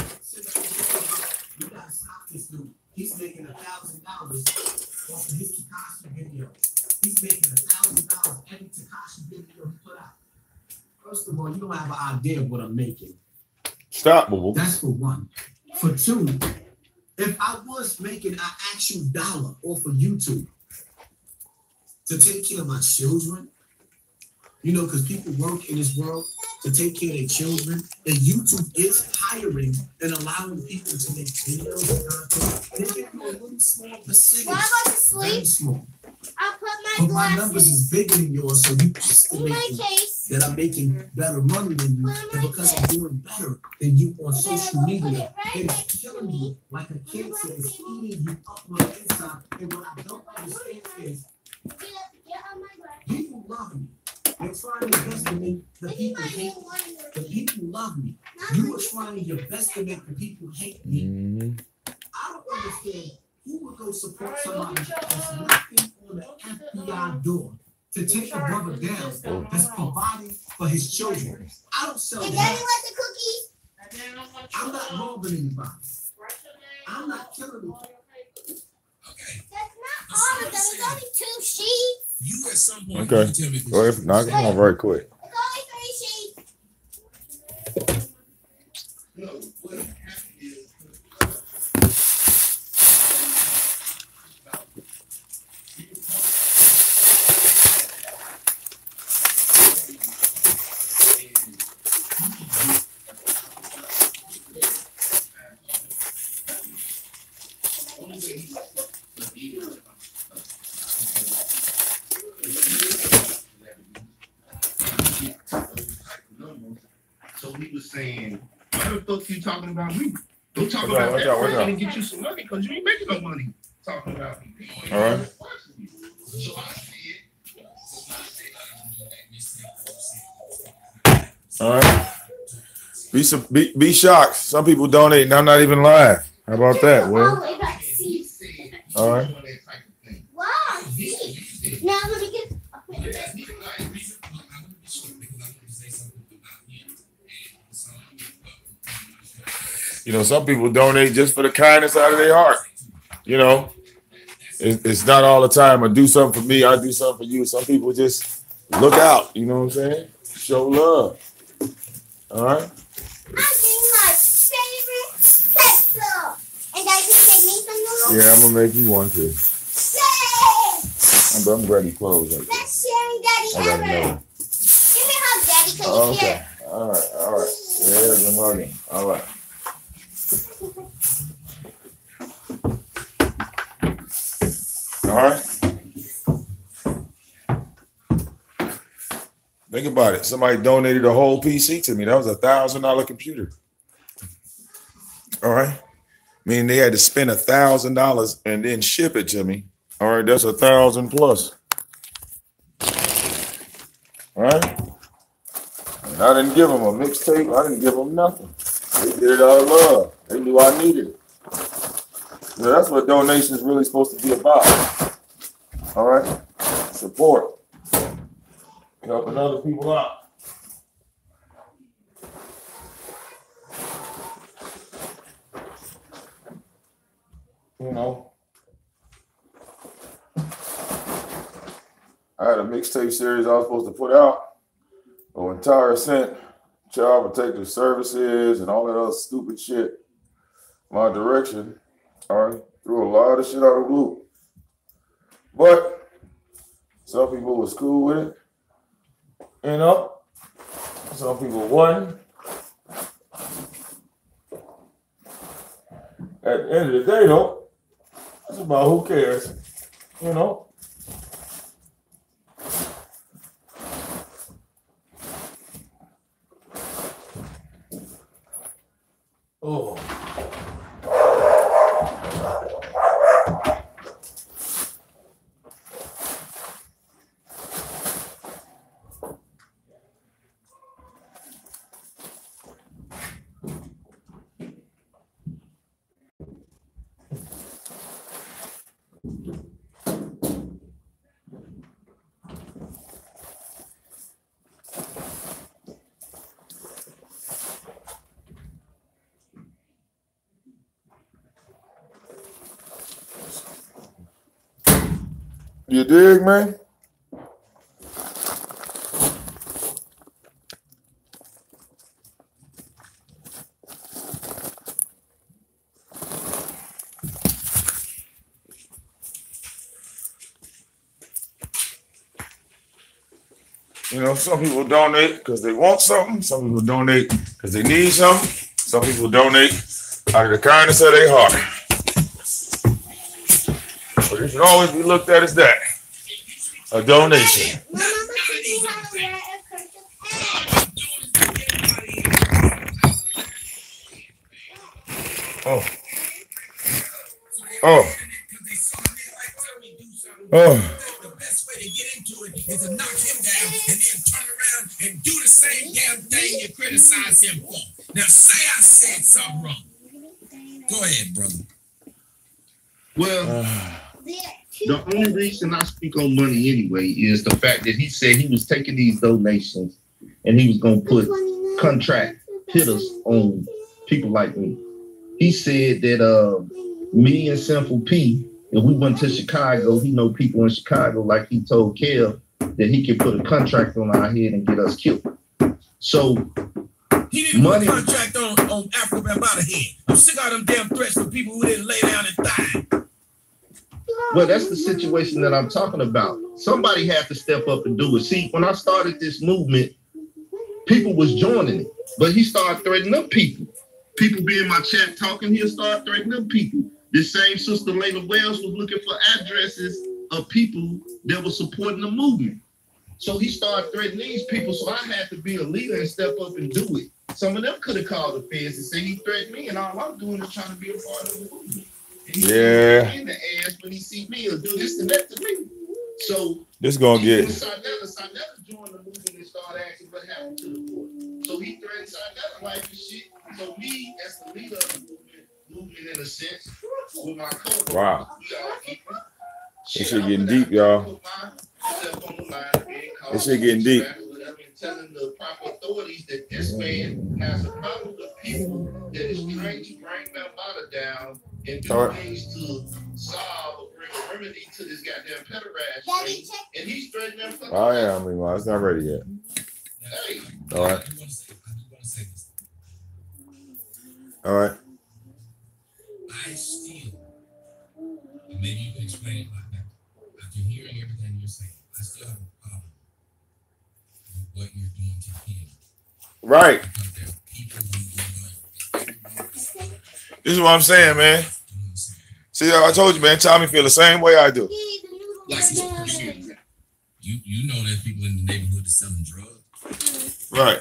S9: You got to stop this dude. He's making $1,000 off of his Takashi video. He's making $1,000 every Takashi video he put out. First of all, you don't have an idea of what I'm making.
S1: Stop, boo.
S9: That's for one. For two, if I was making an actual dollar off of YouTube to take care of my children, you know, because people work in this world to take care of their children, and YouTube is hiring and allowing people to make videos and content. And they give you a little small percentage.
S3: While I was asleep,
S9: very small.
S3: I'll put
S9: But my numbers is bigger than yours, so you estimate that I'm making better money than you, and because I'm doing better than you on social media, it is killing you like a cancer is eating you up on the inside. And what I don't understand is people love me. They're trying their best to make the people hate me. The people love me. You are trying your best to make the people hate me. I don't understand who would go support somebody that's knocking on the FBI door to take a brother down that's providing for his children. I don't sell
S3: And
S9: that.
S3: Daddy wants the cookies.
S9: I'm not robbing anybody. I'm not killing anybody.
S8: Okay.
S3: That's not all of them. It's only 2 sheets.
S8: You at some point
S1: Okay.
S8: you tell me
S1: Go ahead. Knock it on very quick.
S3: It's only 3 sheets.
S4: No, what happened is so he was saying, why the fuck you talking about me? Don't talk about that person and get you some money because you ain't making no money talking about me.
S1: All right.
S4: So I said,
S1: All right. Be shocked. Some people donate and I'm not even live. How about that, Will? All right.
S3: Wow. Now let me get.
S1: You know, some people donate just for the kindness out of their heart. You know, it's not all the time. I do something for me, I do something for you. Some people just look out. You know what I'm saying? Show love. All right.
S3: I'm getting my favorite pretzel. And Daddy, can you make me some noodles?
S1: Yeah, I'm gonna make you one too.
S3: Yay!
S1: I'm ready to close. Right.
S3: Best sharing Daddy
S1: I gotta
S3: ever.
S1: know.
S3: Give me a hug, Daddy, because
S1: Oh,
S3: you're
S1: okay.
S3: here.
S1: All right. All right. There's the money. All right. All right. Think about it. Somebody donated a whole PC to me. That was $1,000 computer. All right. Meaning they had to spend $1,000 and then ship it to me. All right. That's $1,000 plus. All right. And I didn't give them a mixtape. I didn't give them nothing. They did it out of love. They knew I needed it. You know, that's what donation is really supposed to be about. All right? Support. Helping other people out. You know, I had a mixtape series I was supposed to put out. But when Tyra sent Child Protective Services and all that other stupid shit my direction, all right, threw a lot of shit out of the loop. But some people was cool with it, you know. Some people wasn't. At the end of the day, though, it's about who cares, you know. Oh. You dig, man? You know, some people donate because they want something. Some people donate because they need something. Some people donate out of the kindness of their heart. But it should always be looked at as that, a donation. Oh. Oh. Oh.
S8: The best way to get into it is to knock him down and then turn around and do the same damn thing you criticize him for. Now say I said something wrong. Go ahead, brother.
S4: well, the only reason I speak on money anyway is the fact that he said he was taking these donations and he was going to put contract hitters on people like me. He said that me and Simple P, if we went to Chicago, he know people in Chicago, like he told Kev, that he could put a contract on our head and get us killed. So
S8: he didn't put a contract on Africa Bambaataa head. I'm sick of them damn threats for people who didn't lay down and die.
S4: Well, that's the situation that I'm talking about. Somebody had to step up and do it. See, when I started this movement, people was joining it, but he started threatening up people. People be in my chat talking, he'll start threatening up people. This same sister, Layla Wells, was looking for addresses of people that were supporting the movement. So he started threatening these people, so I had to be a leader and step up and do it. Some of them could have called the feds and said he threatened me, and all I'm doing is trying to be a part of the movement. And he in the ass when he see me, he'll do this and that to me. So
S1: this gonna get
S4: Sarnetta joined the movement and started asking what happened to the boy. So he threatened Sarnetta like this shit. So me, as the leader of the movement in a sense, with my co-host,
S1: wow. This shit getting deep, y'all. This shit getting deep.
S4: Telling the proper authorities that this man has a problem with people that is trying to bring Bambaataa down and do things to solve or bring a remedy to this goddamn pederast thing. And he's threatening them.
S1: Oh yeah, I mean, well, it's not ready yet.
S4: Hey.
S1: All right. All right.
S8: I still, and maybe you can explain it like that. After hearing everything you're saying, I still have a problem with what you're doing to him.
S1: Right.
S8: Because there are people who
S1: this is what I'm saying, man. See, I told you, man, Tommy feel the same way I do.
S8: Like you know there's people in the neighborhood that's selling drugs.
S1: Right.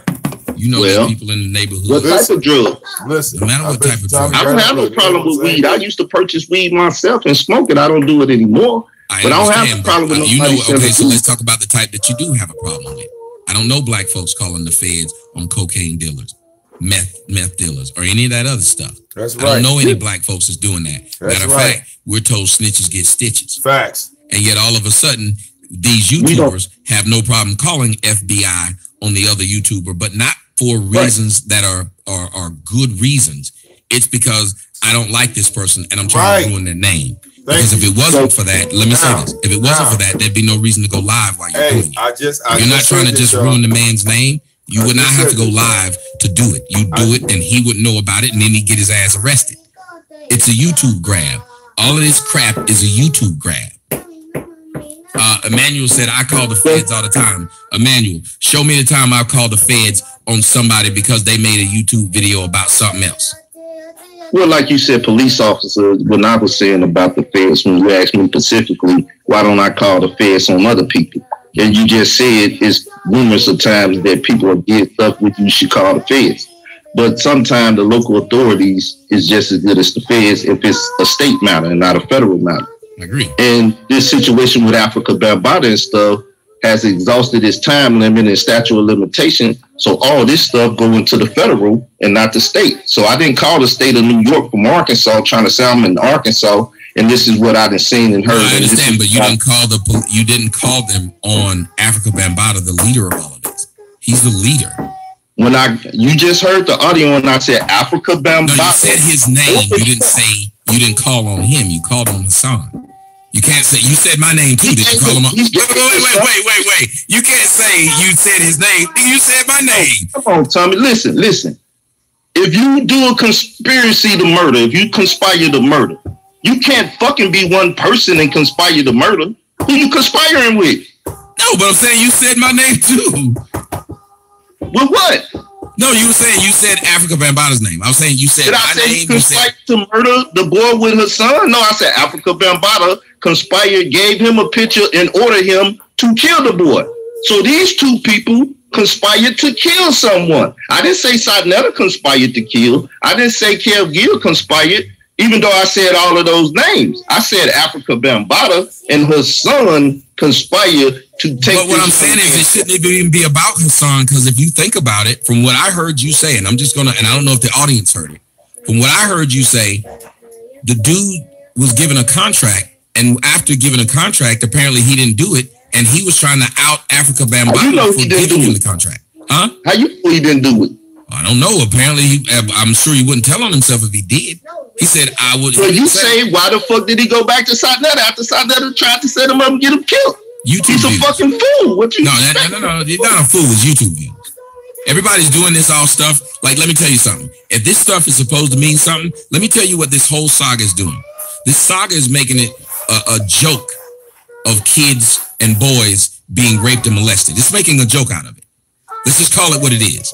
S8: You know there's people in the neighborhood.
S4: What type of drug?
S1: Listen,
S8: no matter what type of drug.
S4: I don't have no problem with weed. I used to purchase weed myself and smoke it. I don't do it anymore. But I don't have a problem with
S8: you know. Okay, so let's talk about the type that you do have a problem with. I don't know black folks calling the feds on cocaine dealers, meth dealers, or any of that other stuff.
S1: That's right.
S8: I don't know any black folks that's doing that.
S1: That's
S8: Matter of fact, we're told snitches get stitches.
S1: Facts.
S8: And yet all of a sudden, these YouTubers have no problem calling FBI on the other YouTuber, but not for reasons that are good reasons. It's because I don't like this person and I'm trying to ruin their name. Because if it wasn't for that, let me say this. If it wasn't for that, there'd be no reason to go live while you're doing it. You're not trying to just ruin the man's name. You would not have to go live to do it. You do it and he would know about it and then he'd get his ass arrested. It's a YouTube grab. All of this crap is a YouTube grab. Emmanuel said, I call the feds all the time. Emmanuel, show me the time I called the feds on somebody because they made a YouTube video about something else.
S4: Well, like you said, police officers, when I was saying about the feds, when you asked me specifically, why don't I call the feds on other people? And you just said it's numerous of times that people get stuff with you should call the feds. But sometimes the local authorities is just as good as the feds if it's a state matter and not a federal matter.
S8: I agree.
S4: And this situation with Africa Bambaataa and stuff has exhausted its time limit and statute of limitation. So all this stuff go into the federal and not the state. So I didn't call the state of New York from Arkansas trying to say I'm in Arkansas. And this is what I've been seen and heard.
S8: I understand, but you didn't call them on Africa Bambaataa, the leader of all of this. He's the leader.
S4: When you just heard the audio and I said Africa Bambaataa.
S8: No, you said his name. You didn't call on him. You called on Hassan. You can't say you said my name too. Did you call him on? Wait. You can't say you said his name. You said my name.
S4: Come on, Tommy. Listen. If you do a conspiracy to murder, if you conspire to murder, you can't fucking be one person and conspire to murder. Who you conspiring with?
S8: No, but I'm saying you said my name too.
S4: With what?
S8: No, you were saying you said Africa Bambaataa's name. I was saying you said
S4: Did I say you conspired to murder the boy with her son? No, I said Africa Bambaataa conspired, gave him a picture and ordered him to kill the boy. So these two people conspired to kill someone. I didn't say Sarnetta conspired to kill. I didn't say Kev Gill conspired, even though I said all of those names. I said Africa Bambaataa and her son conspired to take.
S8: But what I'm saying is it shouldn't even be about Hassan, because if you think about it, from what I heard you say, and I'm just gonna, and I don't know if the audience heard it, from what I heard you say, the dude was given a contract And after giving a contract, apparently he didn't do it, and he was trying to out Africa Bambaataa for giving him the contract. Huh?
S10: How you know he didn't do it?
S8: I don't know. Apparently, I'm sure he wouldn't tell on himself if he did. He said, I would.
S10: Well, you say, why the fuck did he go back to Sarnetta after Sarnetta tried to set him up and get him killed?
S8: YouTube
S10: He's a fucking fool. What you
S8: No, you're not a fool. It's YouTube views. Everybody's doing this all stuff. Like, let me tell you something. If this stuff is supposed to mean something, let me tell you what this whole saga is doing. This saga is making it a joke of kids and boys being raped and molested. It's making a joke out of it. Let's just call it what it is.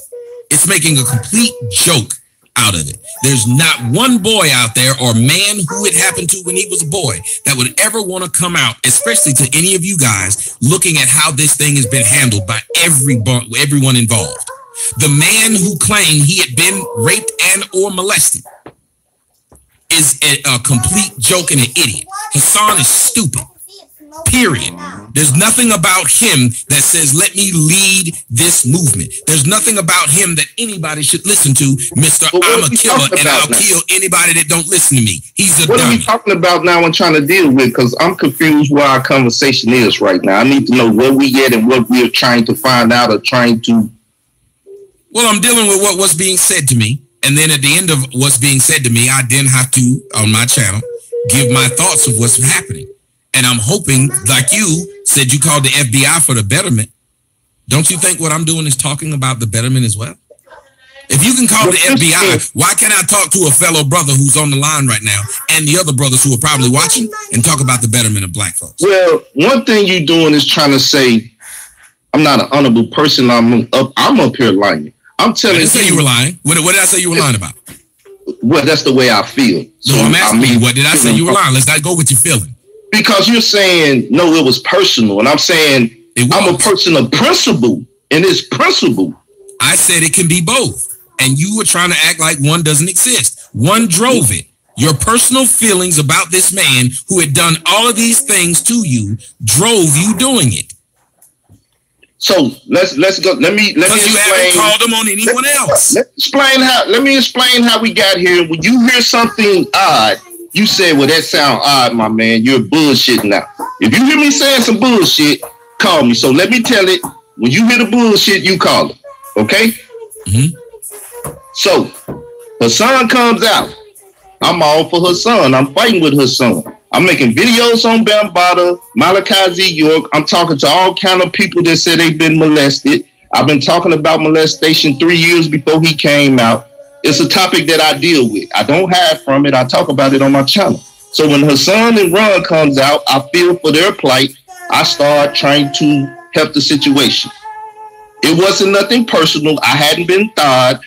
S8: It's making a complete joke out of it. There's not one boy out there or man who it happened to when he was a boy that would ever want to come out, especially to any of you guys, looking at how this thing has been handled by everyone involved. The man who claimed he had been raped and or molested is a complete joke and an idiot. Hassan is stupid. Period. There's nothing about him that says, let me lead this movement. There's nothing about him that anybody should listen to, Mr. I'm a killer and I'll kill anybody that don't listen to me. He's a dummy.
S10: What are we talking about now and trying to deal with? Because I'm confused where our conversation is right now. I need to know where we at and what we're trying to find out or trying to...
S8: Well, I'm dealing with what was being said to me. And then at the end of what's being said to me, I then have to, on my channel, give my thoughts of what's happening. And I'm hoping, like you said, you called the FBI for the betterment. Don't you think what I'm doing is talking about the betterment as well? If you can call the FBI, why can't I talk to a fellow brother who's on the line right now and the other brothers who are probably watching and talk about the betterment of black folks?
S10: Well, one thing you're doing is trying to say, I'm not an honorable person. I'm up here lying. I'm telling you.
S8: I didn't say you were lying. What did I say you were lying about?
S10: Well, that's the way I feel.
S8: So I'm asking you, what did I say you were lying? Let's not go with your feeling.
S10: Because you're saying, no, it was personal. And I'm saying, I'm a person of principle. And it's principle.
S8: I said it can be both. And you were trying to act like one doesn't exist. One drove it. Your personal feelings about this man who had done all of these things to you drove you doing it.
S10: So let's go. Let me
S8: explain. You haven't called them on anyone else.
S10: Let me explain how we got here. When you hear something odd, you say, well, that sound odd, my man. You're bullshitting now. If you hear me saying some bullshit, call me. So let me tell it. When you hear the bullshit, you call it. Okay? Mm-hmm. So her son comes out. I'm all for her son. I'm fighting with her son. I'm making videos on Bambaataa, Malachi Z. York. I'm talking to all kind of people that said they've been molested. I've been talking about molestation 3 years before he came out. It's a topic that I deal with. I don't hide from it. I talk about it on my channel. So when her son and Ron comes out, I feel for their plight. I start trying to help the situation. It wasn't nothing personal. I hadn't been thawed.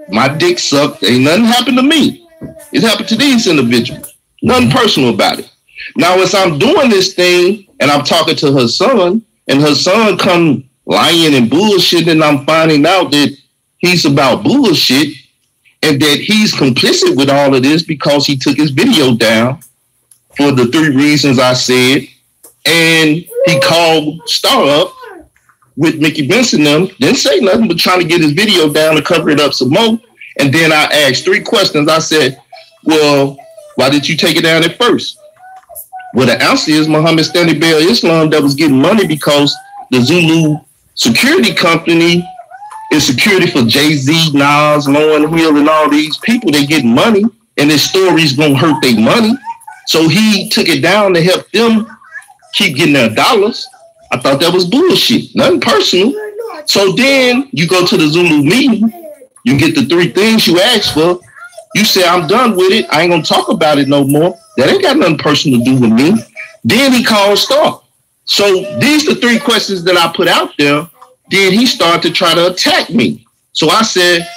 S10: My dick sucked. Ain't nothing happened to me. It happened to these individuals. Nothing personal about it. Now, as I'm doing this thing and I'm talking to her son and her son come lying and bullshit, and I'm finding out that he's about bullshit and that he's complicit with all of this because he took his video down for the 3 reasons I said. And he called Star up with Mickey Benson them, didn't say nothing but trying to get his video down to cover it up some more. And then I asked 3 questions. I said, well, why did you take it down at first? Well, the answer is Muhammad Stanley Bell Islam that was getting money because the Zulu security company is security for Jay-Z, Nas, Lauryn Hill, and all these people. They get money, and this story's going to hurt their money. So he took it down to help them keep getting their dollars. I thought that was bullshit. Nothing personal. So then you go to the Zulu meeting. You get the 3 things you asked for. You say, I'm done with it. I ain't going to talk about it no more. That ain't got nothing personal to do with me. Then he called Star. So these are the 3 questions that I put out there. Then he started to try to attack me. So I said,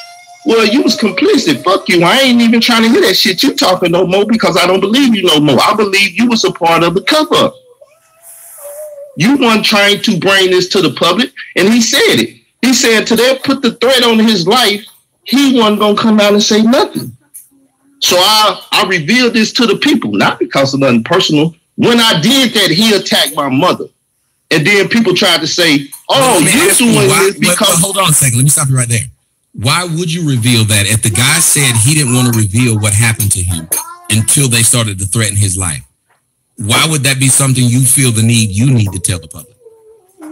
S10: well, you was complicit. Fuck you. I ain't even trying to hear that shit you talking no more because I don't believe you no more. I believe you was a part of the cover-up. You weren't trying to bring this to the public. And he said it. He said to them, put the threat on his life, he wasn't going to come out and say nothing. So I revealed this to the people, not because of nothing personal. When I did that, he attacked my mother. And then people tried to say, oh, you're doing this because...
S8: Hold on a second. Let me stop you right there. Why would you reveal that if the guy said he didn't want to reveal what happened to him until they started to threaten his life? Why would that be something you feel the need you need to tell the public?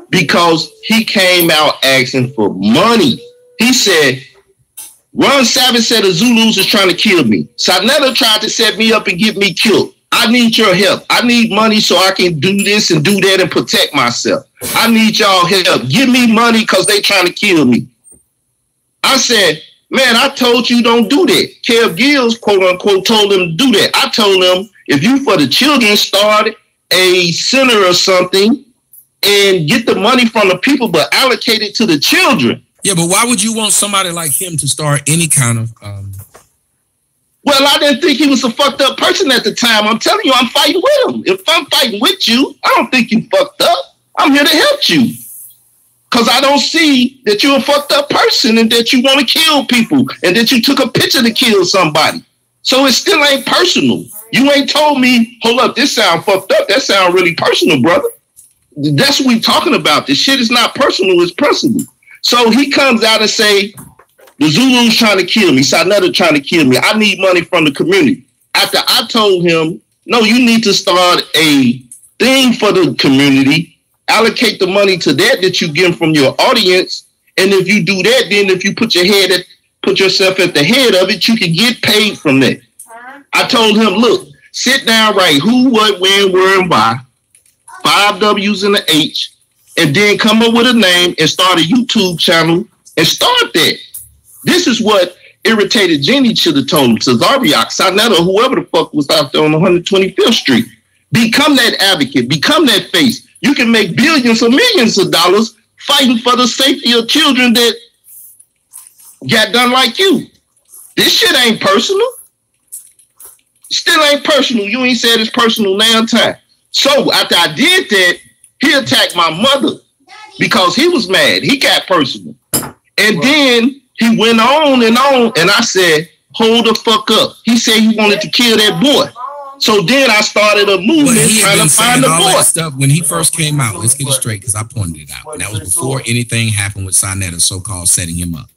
S10: Because he came out asking for money. He said, Ron Savage said the Zulus is trying to kill me. Sarnetta tried to set me up and get me killed. I need your help. I need money so I can do this and do that and protect myself. I need y'all help. Give me money because they trying to kill me. I said, man, I told you don't do that. Kev Gills, quote unquote, told him to do that. I told him, if you for the children, start a center or something and get the money from the people, but allocate it to the children.
S8: Yeah, but why would you want somebody like him to start any kind of...
S10: Well, I didn't think he was a fucked up person at the time. I'm telling you, I'm fighting with him. If I'm fighting with you, I don't think you fucked up. I'm here to help you. Because I don't see that you're a fucked up person and that you want to kill people and that you took a picture to kill somebody. So it still ain't personal. You ain't told me, hold up, this sound fucked up. That sound really personal, brother. That's what we talking about. This shit is not personal, it's personal. So he comes out and say, the Zulus trying to kill me. Sarnetta trying to kill me. I need money from the community. After I told him, no, you need to start a thing for the community, allocate the money to that you get from your audience. And if you do that, then if you put yourself at the head of it, you can get paid from that. I told him, look, sit down, write who, what, when, where, and why. 5 W's and an H. And then come up with a name and start a YouTube channel and start that. This is what irritated Jenny should have told him. Cesariak, Sarnetta, whoever the fuck was out there on 125th Street. Become that advocate. Become that face. You can make billions or millions of dollars fighting for the safety of children that got done like you. This shit ain't personal. Still ain't personal. You ain't said it's personal now time. So after I did that, he attacked my mother because he was mad. He got personal. And then he went on, and I said, hold the fuck up. He said he wanted to kill that boy. So then I started a movement trying to find the boy.
S8: Stuff when he first came out, let's get it straight because I pointed it out. And that was before anything happened with Sarnetta, so-called setting him up.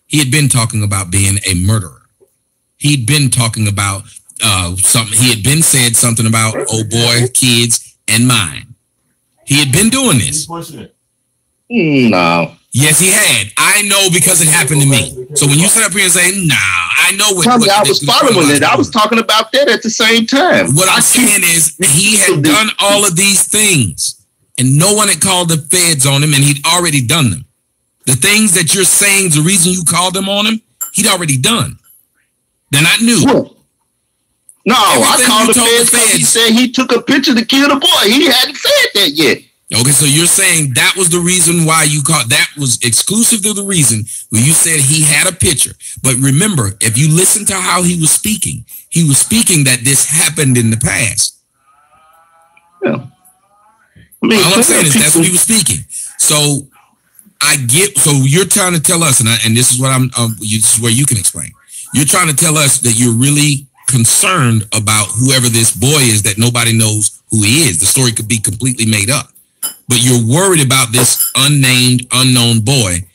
S8: He had been talking about being a murderer. He'd been talking about something. He had been said something about, oh boy, kids, and mine. He had been doing this.
S10: No.
S8: Yes, he had. I know because it happened to me. So when you sit up here and say, nah, I know what
S10: I was following it. I was talking about that at the same time.
S8: What I'm saying is he had done all of these things and no one had called the feds on him and he'd already done them. The things that you're saying, the reason you called them on him, he'd already done. They're not new.
S10: What? No, I called the feds because he said he took a picture to kill the boy. He hadn't said that yet.
S8: Okay, so you're saying that was the reason why you called, that was exclusive to the reason when you said he had a picture. But remember, if you listen to how he was speaking that this happened in the past.
S10: Yeah. I mean,
S8: all I'm saying is that's what he was speaking. So so you're trying to tell us, and this is what this is where you can explain. You're trying to tell us that you're really concerned about whoever this boy is that nobody knows who he is. The story could be completely made up. But you're worried about this unnamed, unknown boy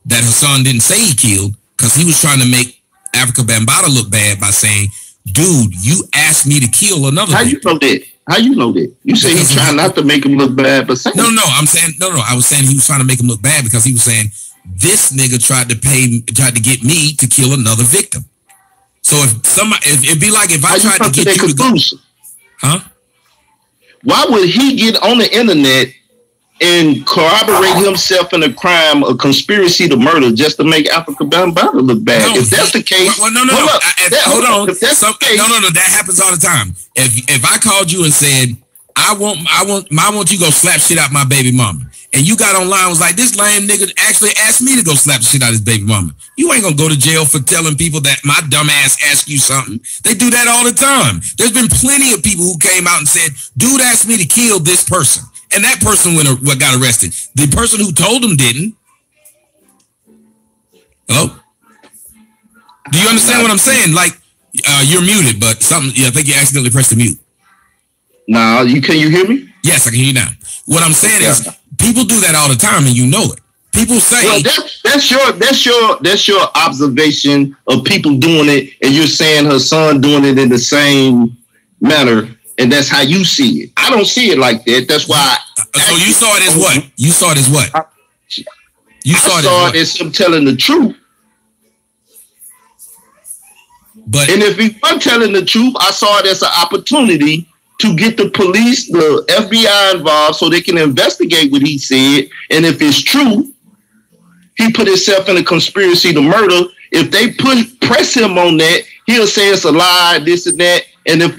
S8: that Hassan didn't say he killed because he was trying to make Africa Bambaataa look bad by saying, dude, you asked me to kill another
S10: How you know that? How you know that? You say he's trying not to make him look bad, but saying...
S8: No, I'm saying, I was saying he was trying to make him look bad because he was saying, this nigga tried to get me to kill another victim. So it'd be like if I tried to get you to go... Huh?
S10: Why would he get on the internet and corroborate himself in a crime, a conspiracy to murder, just to make Africa Bambaataa look bad?
S8: No,
S10: if that's the case,
S8: hold on. That happens all the time. If I called you and said, I want you to go slap shit out my baby mama, and you got online was like, this lame nigga actually asked me to go slap shit out his baby mama. You ain't gonna go to jail for telling people that my dumb ass asked you something. They do that all the time. There's been plenty of people who came out and said, dude asked me to kill this person. And that person got arrested. The person who told him didn't. Hello? Do you understand what I'm saying? Like, you're muted, but I think you accidentally pressed the mute.
S10: No, can you hear me?
S8: Yes, I can hear you now. What I'm saying is, people do that all the time, and you know it. People say,
S10: well, that's your observation of people doing it, and you're saying her son doing it in the same manner And that's how you see it. I don't see it like that. That's why.
S8: So you saw it as what? You saw it as what?
S10: I saw it as him telling the truth. And if he wasn't telling the truth, I saw it as an opportunity to get the police, the FBI involved so they can investigate what he said. And if it's true, he put himself in a conspiracy to murder. If they press him on that, he'll say it's a lie, this and that. And if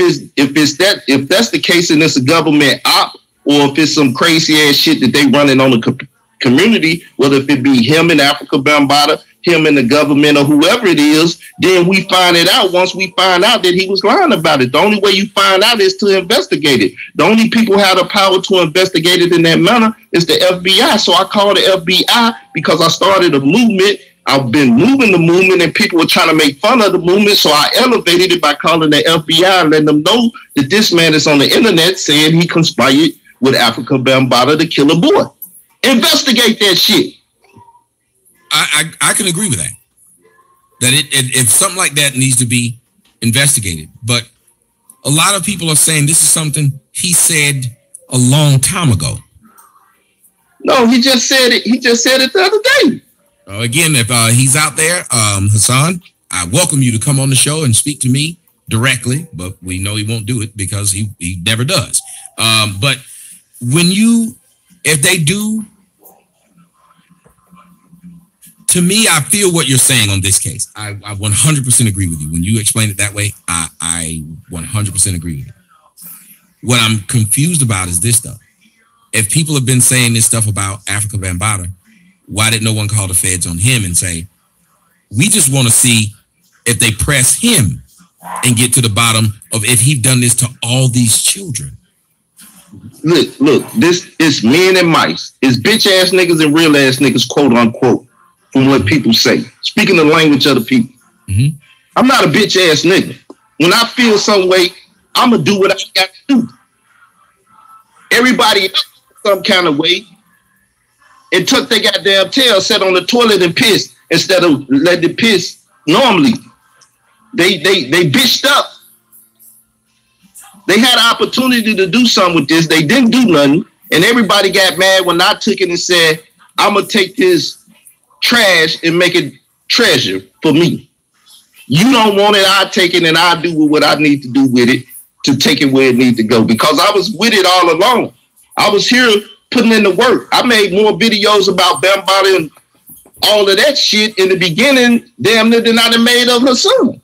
S10: that's the case and it's a government op, or if it's some crazy ass shit that they running on the community, whether if it be him in Africa Bambaataa, him in the government, or whoever it is, then we find it out once we find out that he was lying about it. The only way you find out is to investigate it. The only people who have the power to investigate it in that manner is the FBI. So I call the FBI because I started a movement. I've been moving the movement and people were trying to make fun of the movement. So I elevated it by calling the FBI and letting them know that this man is on the internet saying he conspired with Africa Bambaataa to kill a boy. Investigate that shit.
S8: I can agree with that. That if something like that needs to be investigated. But a lot of people are saying this is something he said a long time ago.
S10: No, he just said it. He just said it the other day.
S8: Again, if he's out there, Hassan, I welcome you to come on the show and speak to me directly, but we know he won't do it because he never does. But if they do, to me, I feel what you're saying on this case. I 100% agree with you. When you explain it that way, I 100% agree with you. What I'm confused about is this, though. If people have been saying this stuff about Africa Bambaataa, why did no one call the feds on him and say, we just want to see if they press him and get to the bottom of if he's done this to all these children?
S10: Look, this is men and mice. It's bitch ass niggas and real ass niggas, quote unquote, from what people say. Speaking the language of the people. Mm-hmm. I'm not a bitch ass nigga. When I feel some way, I'm going to do what I got to do. Everybody some kind of way and took their goddamn tail, sat on the toilet and pissed instead of letting it piss normally. They bitched up. They had an opportunity to do something with this. They didn't do nothing. And everybody got mad when I took it and said, I'm going to take this trash and make it treasure for me. You don't want it, I take it and I do what I need to do with it to take it where it needs to go. Because I was with it all along. I was here putting in the work. I made more videos about Bambaataa and all of that shit in the beginning, damn near than I'd have made of Hassan.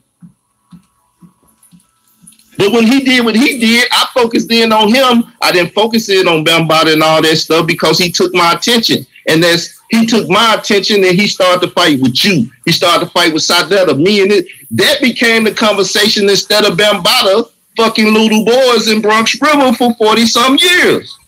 S10: But when he did what he did, I focused in on him. I didn't focus in on Bambaataa and all that stuff because he took my attention. And he took my attention and he started to fight with you. He started to fight with Sadetta, me and it. That became the conversation instead of Bambaataa fucking little boys in Bronx River for 40-some years.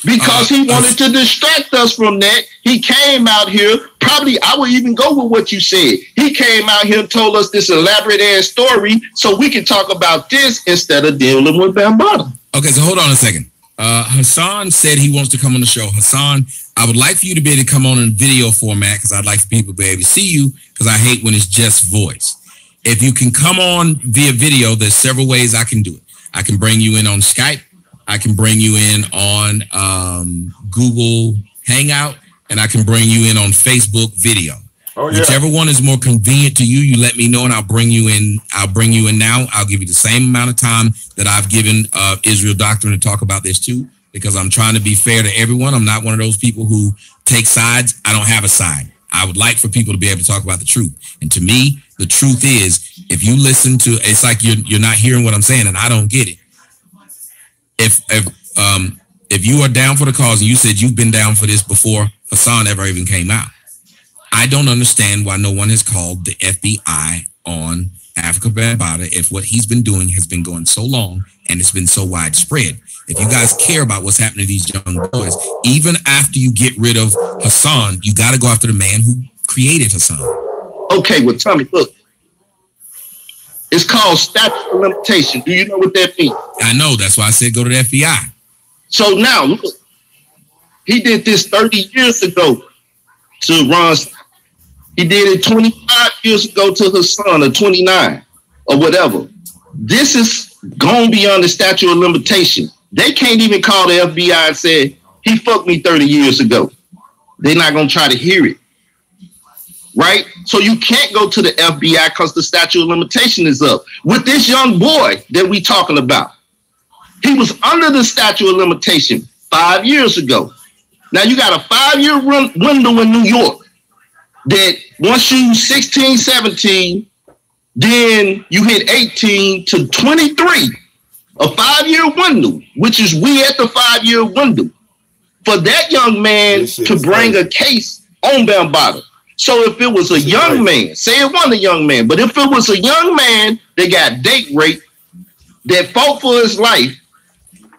S10: Because he wanted to distract us from that. He came out here, probably, I would even go with what you said. He came out here and told us this elaborate ass story so we can talk about this instead of dealing with Bambaataa.
S8: Okay, so hold on a second. Hassan said he wants to come on the show. Hassan, I would like for you to be able to come on in video format because I'd like for people to be able to see you because I hate when it's just voice. If you can come on via video, there's several ways I can do it. I can bring you in on Skype. I can bring you in on Google Hangout, and I can bring you in on Facebook video. Oh, yeah. Whichever one is more convenient to you, you let me know, and I'll bring you in. I'll bring you in now. I'll give you the same amount of time that I've given Israel Doctrine to talk about this too, because I'm trying to be fair to everyone. I'm not one of those people who take sides. I don't have a side. I would like for people to be able to talk about the truth. And to me, the truth is, if you listen to, it's like you're not hearing what I'm saying, and I don't get it. If you are down for the cause and you said you've been down for this before Hassan ever even came out, I don't understand why no one has called the FBI on Africa Bambaataa if what he's been doing has been going so long and it's been so widespread. If you guys care about what's happening to these young boys, even after you get rid of Hassan, you got to go after the man who created Hassan.
S10: Okay, well, Tommy, look. It's called statute of limitation. Do you know what that means?
S8: I know. That's why I said go to the FBI.
S10: So now, look, he did this 30 years ago to Ron. He did it 25 years ago to his son, or 29, or whatever. This is gone beyond the statute of limitation. They can't even call the FBI and say, he fucked me 30 years ago. They're not going to try to hear it. Right? So you can't go to the FBI because the statute of limitation is up. With this young boy that we talking about, he was under the statute of limitation 5 years ago. Now you got a 5-year window in New York that once you 16, 17, then you hit 18 to 23, a 5-year window, which is we at the 5-year window for that young man to bring a case on Bambaataa. So if it was a young man, say it wasn't a young man, but if it was a young man that got date raped, that fought for his life,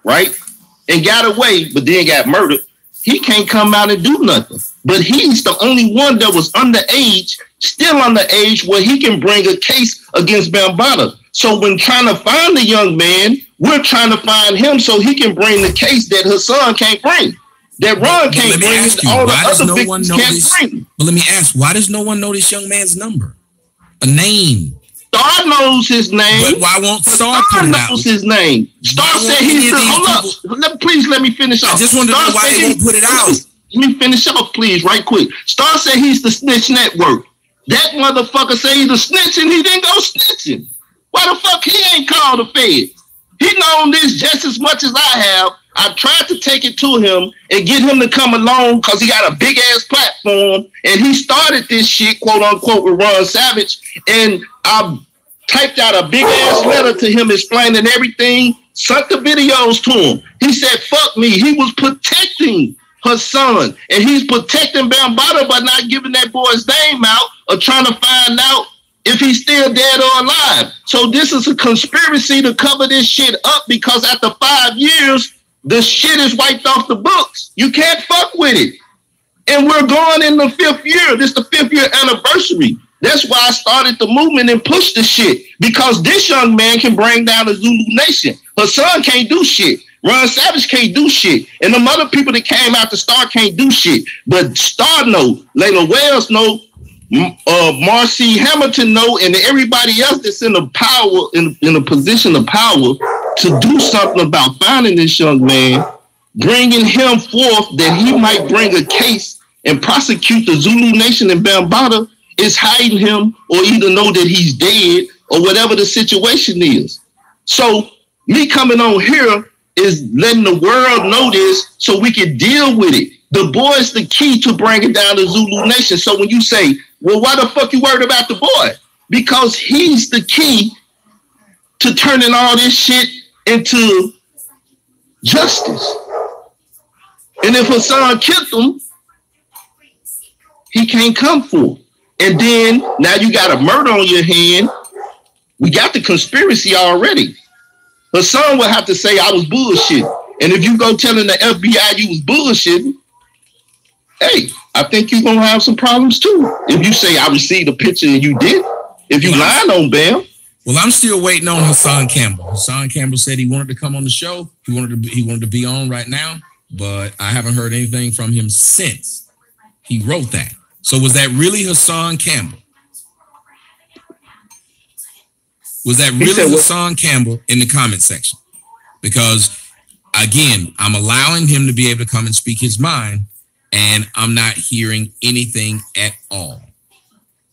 S10: right, and got away, but then got murdered, he can't come out and do nothing. But he's the only one that was underage, still underage, where he can bring a case against Bambaataa. So when trying to find the young man, we're trying to find him so he can bring the case that Hassan can't bring. That Ron can't bring. All the other victims can't bring.
S8: But let me ask, why does no one know this young man's number? A name.
S10: Star knows his name.
S8: But why won't Star
S10: knows his name? Star said he's the... Hold up. Please let me finish off.
S8: I just want to know why they won't put it out.
S10: Let me finish off, please, right quick. Star said he's the snitch network. That motherfucker say he's the snitch and he didn't go snitching. Why the fuck he ain't called the Fed? He known this just as much as I have. I tried to take it to him and get him to come along because he got a big ass platform and he started this shit, quote unquote, with Ron Savage. And I typed out a big ass letter to him explaining everything, sent the videos to him. He said, fuck me. He was protecting her son and he's protecting Bambaataa by not giving that boy's name out or trying to find out if he's still dead or alive. So this is a conspiracy to cover this shit up because after 5 years, the shit is wiped off the books. You can't fuck with it. And we're going in the 5th year. This is the 5th year anniversary. That's why I started the movement and pushed the shit. Because this young man can bring down the Zulu Nation. Her son can't do shit. Ron Savage can't do shit. And them other people that came out to Star can't do shit. But Star know, Layla Wells know, Marcy Hamilton know, and everybody else that's in the power, in a position of power to do something about finding this young man, bringing him forth that he might bring a case and prosecute the Zulu Nation and Bambaataa is hiding him or either know that he's dead or whatever the situation is. So me coming on here is letting the world know this so we can deal with it. The boy is the key to bringing down the Zulu Nation. So when you say, well, why the fuck you worried about the boy? Because he's the key to turning all this shit into justice. And if Hassan killed him, he can't come for it. And then now you got a murder on your hand. We got the conspiracy already. Hassan will have to say I was bullshitting. And if you go telling the FBI you was bullshitting, hey, I think you're going to have some problems too. If you say I received a picture and you did, if you lying on Bam.
S8: Well, I'm still waiting on Hassan Campbell. Hassan Campbell said he wanted to come on the show. He wanted to be on right now, but I haven't heard anything from him since he wrote that. So was that really Hassan Campbell? Was that really Hassan Campbell in the comment section? Because again, I'm allowing him to be able to come and speak his mind, and I'm not hearing anything at all.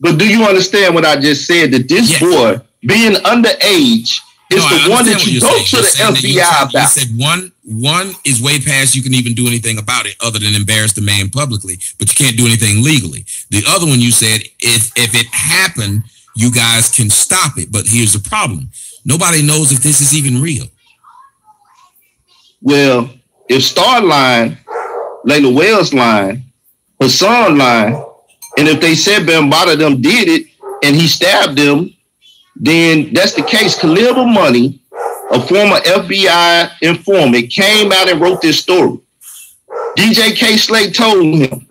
S10: But do you understand what I just said? That this boy, being underage, is the one that you go to the FBI about.
S8: You said one is way past you can even do anything about it other than embarrass the man publicly, but you can't do anything legally. The other one you said, if it happened, you guys can stop it. But here's the problem. Nobody knows if this is even real.
S10: Well, if Star lying, Layla Wells lying, Hassan lying, and if they said Bambaataa them did it and he stabbed them, then that's the case. Khalil Money, a former FBI informant, came out and wrote this story. DJ K. Slade told him,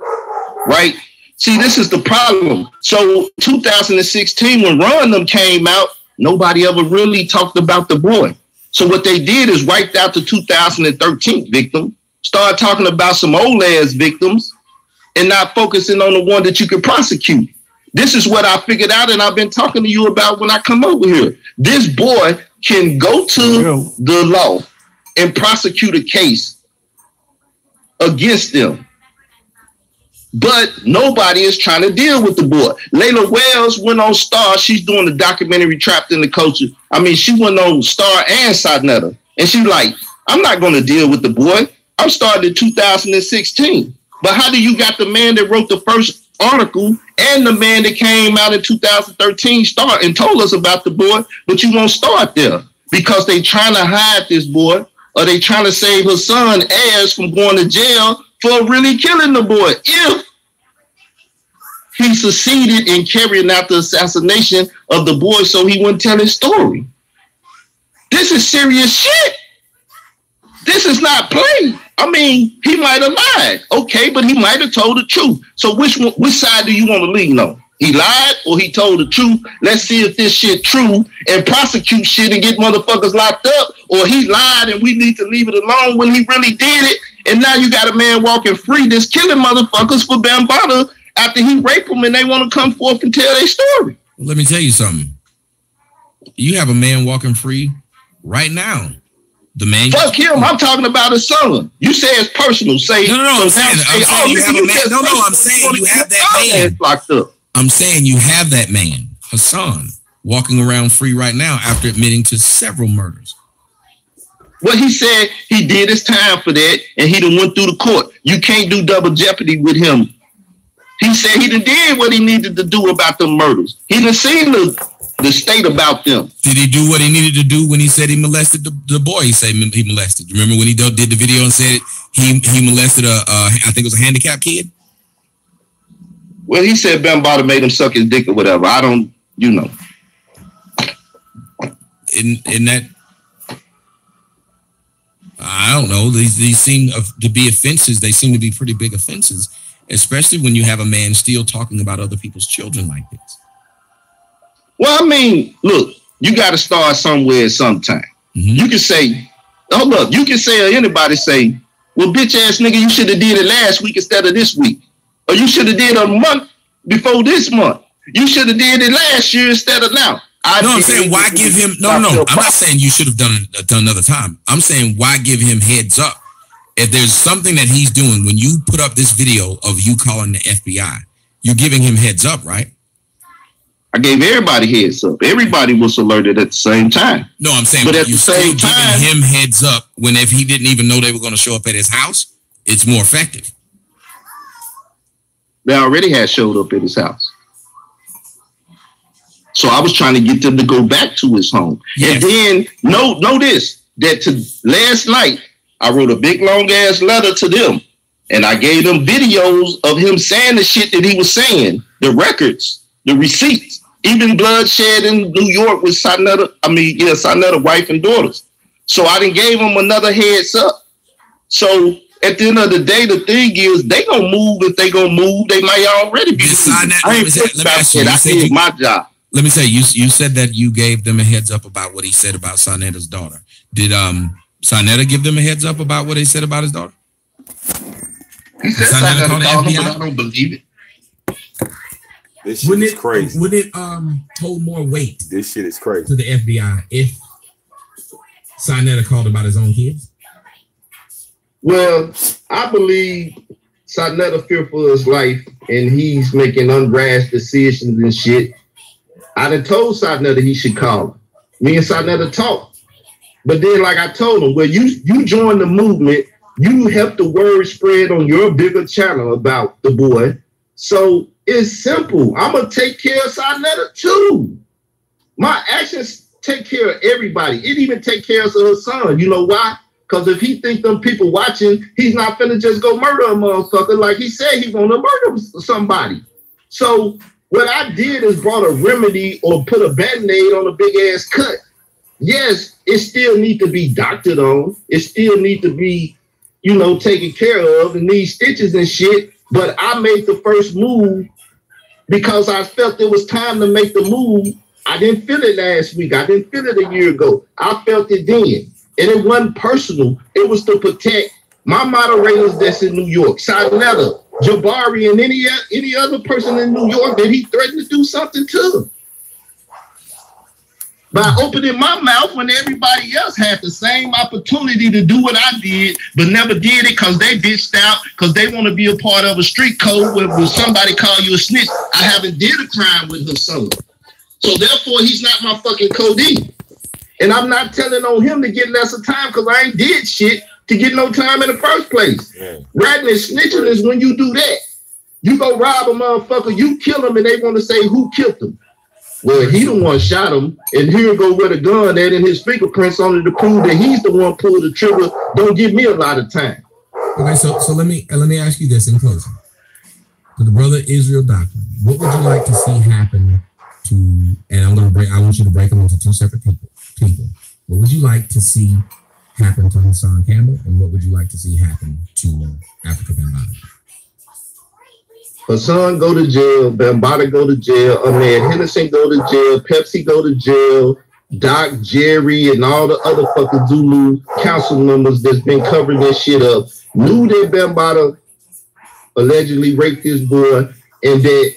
S10: right? See, this is the problem. So 2016, when Ron them came out, nobody ever really talked about the boy. So what they did is wiped out the 2013 victim, started talking about some old ass victims and not focusing on the one that you could prosecute. This is what I figured out, and I've been talking to you about when I come over here. This boy can go to the law and prosecute a case against them. But nobody is trying to deal with the boy. Layla Wells went on Star. She's doing the documentary Trapped in the Culture. I mean, she went on Star and Sonetta. And she's like, I'm not going to deal with the boy. I'm starting in 2016. But how do you got the man that wrote the first article and the man that came out in 2013 Star and told us about the boy, but you won't start there? Because they trying to hide this boy, or they trying to save her son, Ayers, from going to jail for really killing the boy if he succeeded in carrying out the assassination of the boy so he wouldn't tell his story. This is serious shit. This is not play. I mean, he might have lied. Okay, but he might have told the truth. So which side do you want to lean on? He lied or he told the truth? Let's see if this shit true and prosecute shit and get motherfuckers locked up, or he lied and we need to leave it alone when he really did it. And now you got a man walking free that's killing motherfuckers for Bambaataa after he raped them and they want to come forth and tell their story.
S8: Well, let me tell you something. You have a man walking free right now. The man.
S10: Fuck him. I'm talking about his son. You say it's personal. Say
S8: no. I'm saying you have a man. No. I'm saying you have that man
S10: locked up.
S8: I'm saying you have that man, Hassan, walking around free right now after admitting to several murders.
S10: Well, he said he did his time for that, and he done went through the court. You can't do double jeopardy with him. He said he done did what he needed to do about the murders. He done seen the state about them.
S8: Did he do what he needed to do when he said he molested the boy? He said he molested. You remember when he did the video and said he molested I think it was a handicapped kid?
S10: Well, he said Bambaataa made him suck his dick or whatever. I don't,
S8: In that, I don't know. These seem to be offenses. They seem to be pretty big offenses, especially when you have a man still talking about other people's children like this.
S10: Well, I mean, look, you got to start somewhere sometime. Mm-hmm. You can say, oh, look, you can say, or anybody say, well, bitch ass nigga, you should have did it last week instead of this week. Or you should have did a month before this month. You should have did it last year instead of now.
S8: I'm saying why give him, no. I'm not saying you should have done it another time. I'm saying why give him heads up? If there's something that he's doing, when you put up this video of you calling the FBI, you're giving him heads up, right?
S10: I gave everybody heads up. Everybody was alerted at the same time.
S8: No, I'm saying, but at the same time, giving him heads up when if he didn't even know they were going to show up at his house, it's more effective.
S10: They already had showed up at his house. So I was trying to get them to go back to his home. Yes. And then know this, that last night, I wrote a big long ass letter to them. And I gave them videos of him saying the shit that he was saying, the records, the receipts, even bloodshed in New York with Sonetta, wife and daughters. So I done gave them another heads up. So at the end of the day, the thing is, they gonna move if they gonna move. They might already be. I did my job.
S8: Let me say, you said that you gave them a heads up about what he said about Sonetta's daughter. Did Sonetta give them a heads up about what he said about his daughter?
S10: He said Sonetta called the FBI? But I don't believe it.
S1: This shit is crazy.
S8: Would it hold more weight?
S1: This shit is crazy
S8: to the FBI if Sonetta called about his own kids?
S10: Well, I believe Sonetta fearful of his life and he's making unrash decisions and shit. I done told Sonetta he should call him. Me and Sonetta talked. But then, like I told him, well, you joined the movement. You helped the word spread on your bigger channel about the boy. So it's simple. I'm going to take care of Sonetta too. My actions take care of everybody. It even take care of her son. You know why? Because if he think them people watching, he's not finna just go murder a motherfucker like he said he gonna murder somebody. So what I did is brought a remedy or put a Band-Aid on a big ass cut. Yes, it still need to be doctored on. It still need to be, taken care of and need stitches and shit. But I made the first move because I felt it was time to make the move. I didn't feel it last week. I didn't feel it a year ago. I felt it then. And it wasn't personal. It was to protect my moderators that's in New York. Sonetta, Jabari and any other person in New York that he threatened to do something to. By opening my mouth when everybody else had the same opportunity to do what I did, but never did it because they bitched out, because they want to be a part of a street code where somebody call you a snitch. I haven't did a crime with her son. So therefore, he's not my fucking Cody. And I'm not telling on him to get lesser time because I ain't did shit to get no time in the first place. Yeah. Ratting and snitching is when you do that. You go rob a motherfucker, you kill him, and they want to say who killed him. Well, he the one shot him, and here go with a gun that and his fingerprints on it to prove that he's the one pulled the trigger. Don't give me a lot of time.
S8: Okay, so let me ask you this in closing. To the brother Israel Doctor, what would you like to see happen to? And I want you to break them into two separate people. What would you like to see happen to Hassan Campbell, and what would you like to see happen to Africa Bambaataa?
S10: Hassan go to jail, Bambaataa go to jail, Ahmed Henderson go to jail, Pepsi go to jail, Doc, Jerry, and all the other fucking Zulu council members that's been covering this shit up knew that Bambaataa allegedly raped this boy, and that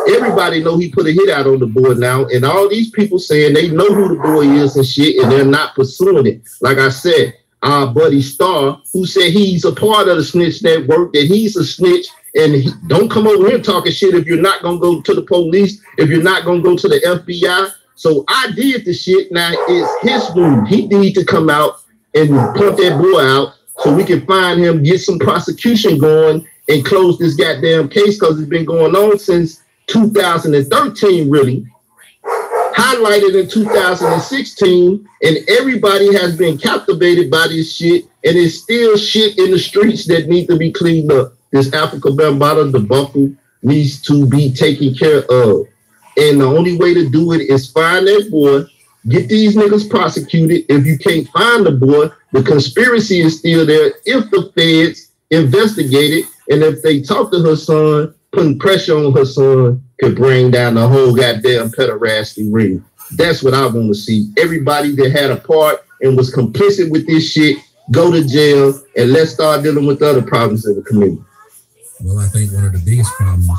S10: everybody know he put a hit out on the boy now, and all these people saying they know who the boy is and shit, and they're not pursuing it. Like I said, our buddy Star, who said he's a part of the snitch network, that he's a snitch, and don't come over here talking shit if you're not going to go to the police, if you're not going to go to the FBI. So I did the shit. Now it's his move. He need to come out and pump that boy out so we can find him, get some prosecution going, and close this goddamn case because it's been going on since 2013, really. Highlighted in 2016, and everybody has been captivated by this shit, and it's still shit in the streets that need to be cleaned up. This Africa Bambaataa debacle needs to be taken care of. And the only way to do it is find that boy, get these niggas prosecuted. If you can't find the boy, the conspiracy is still there if the feds investigate it, and if they talk to her son, putting pressure on her son could bring down the whole goddamn pederasty ring. That's what I want to see. Everybody that had a part and was complicit with this shit, go to jail, and let's start dealing with the other problems in the community.
S8: Well, I think one of the biggest problems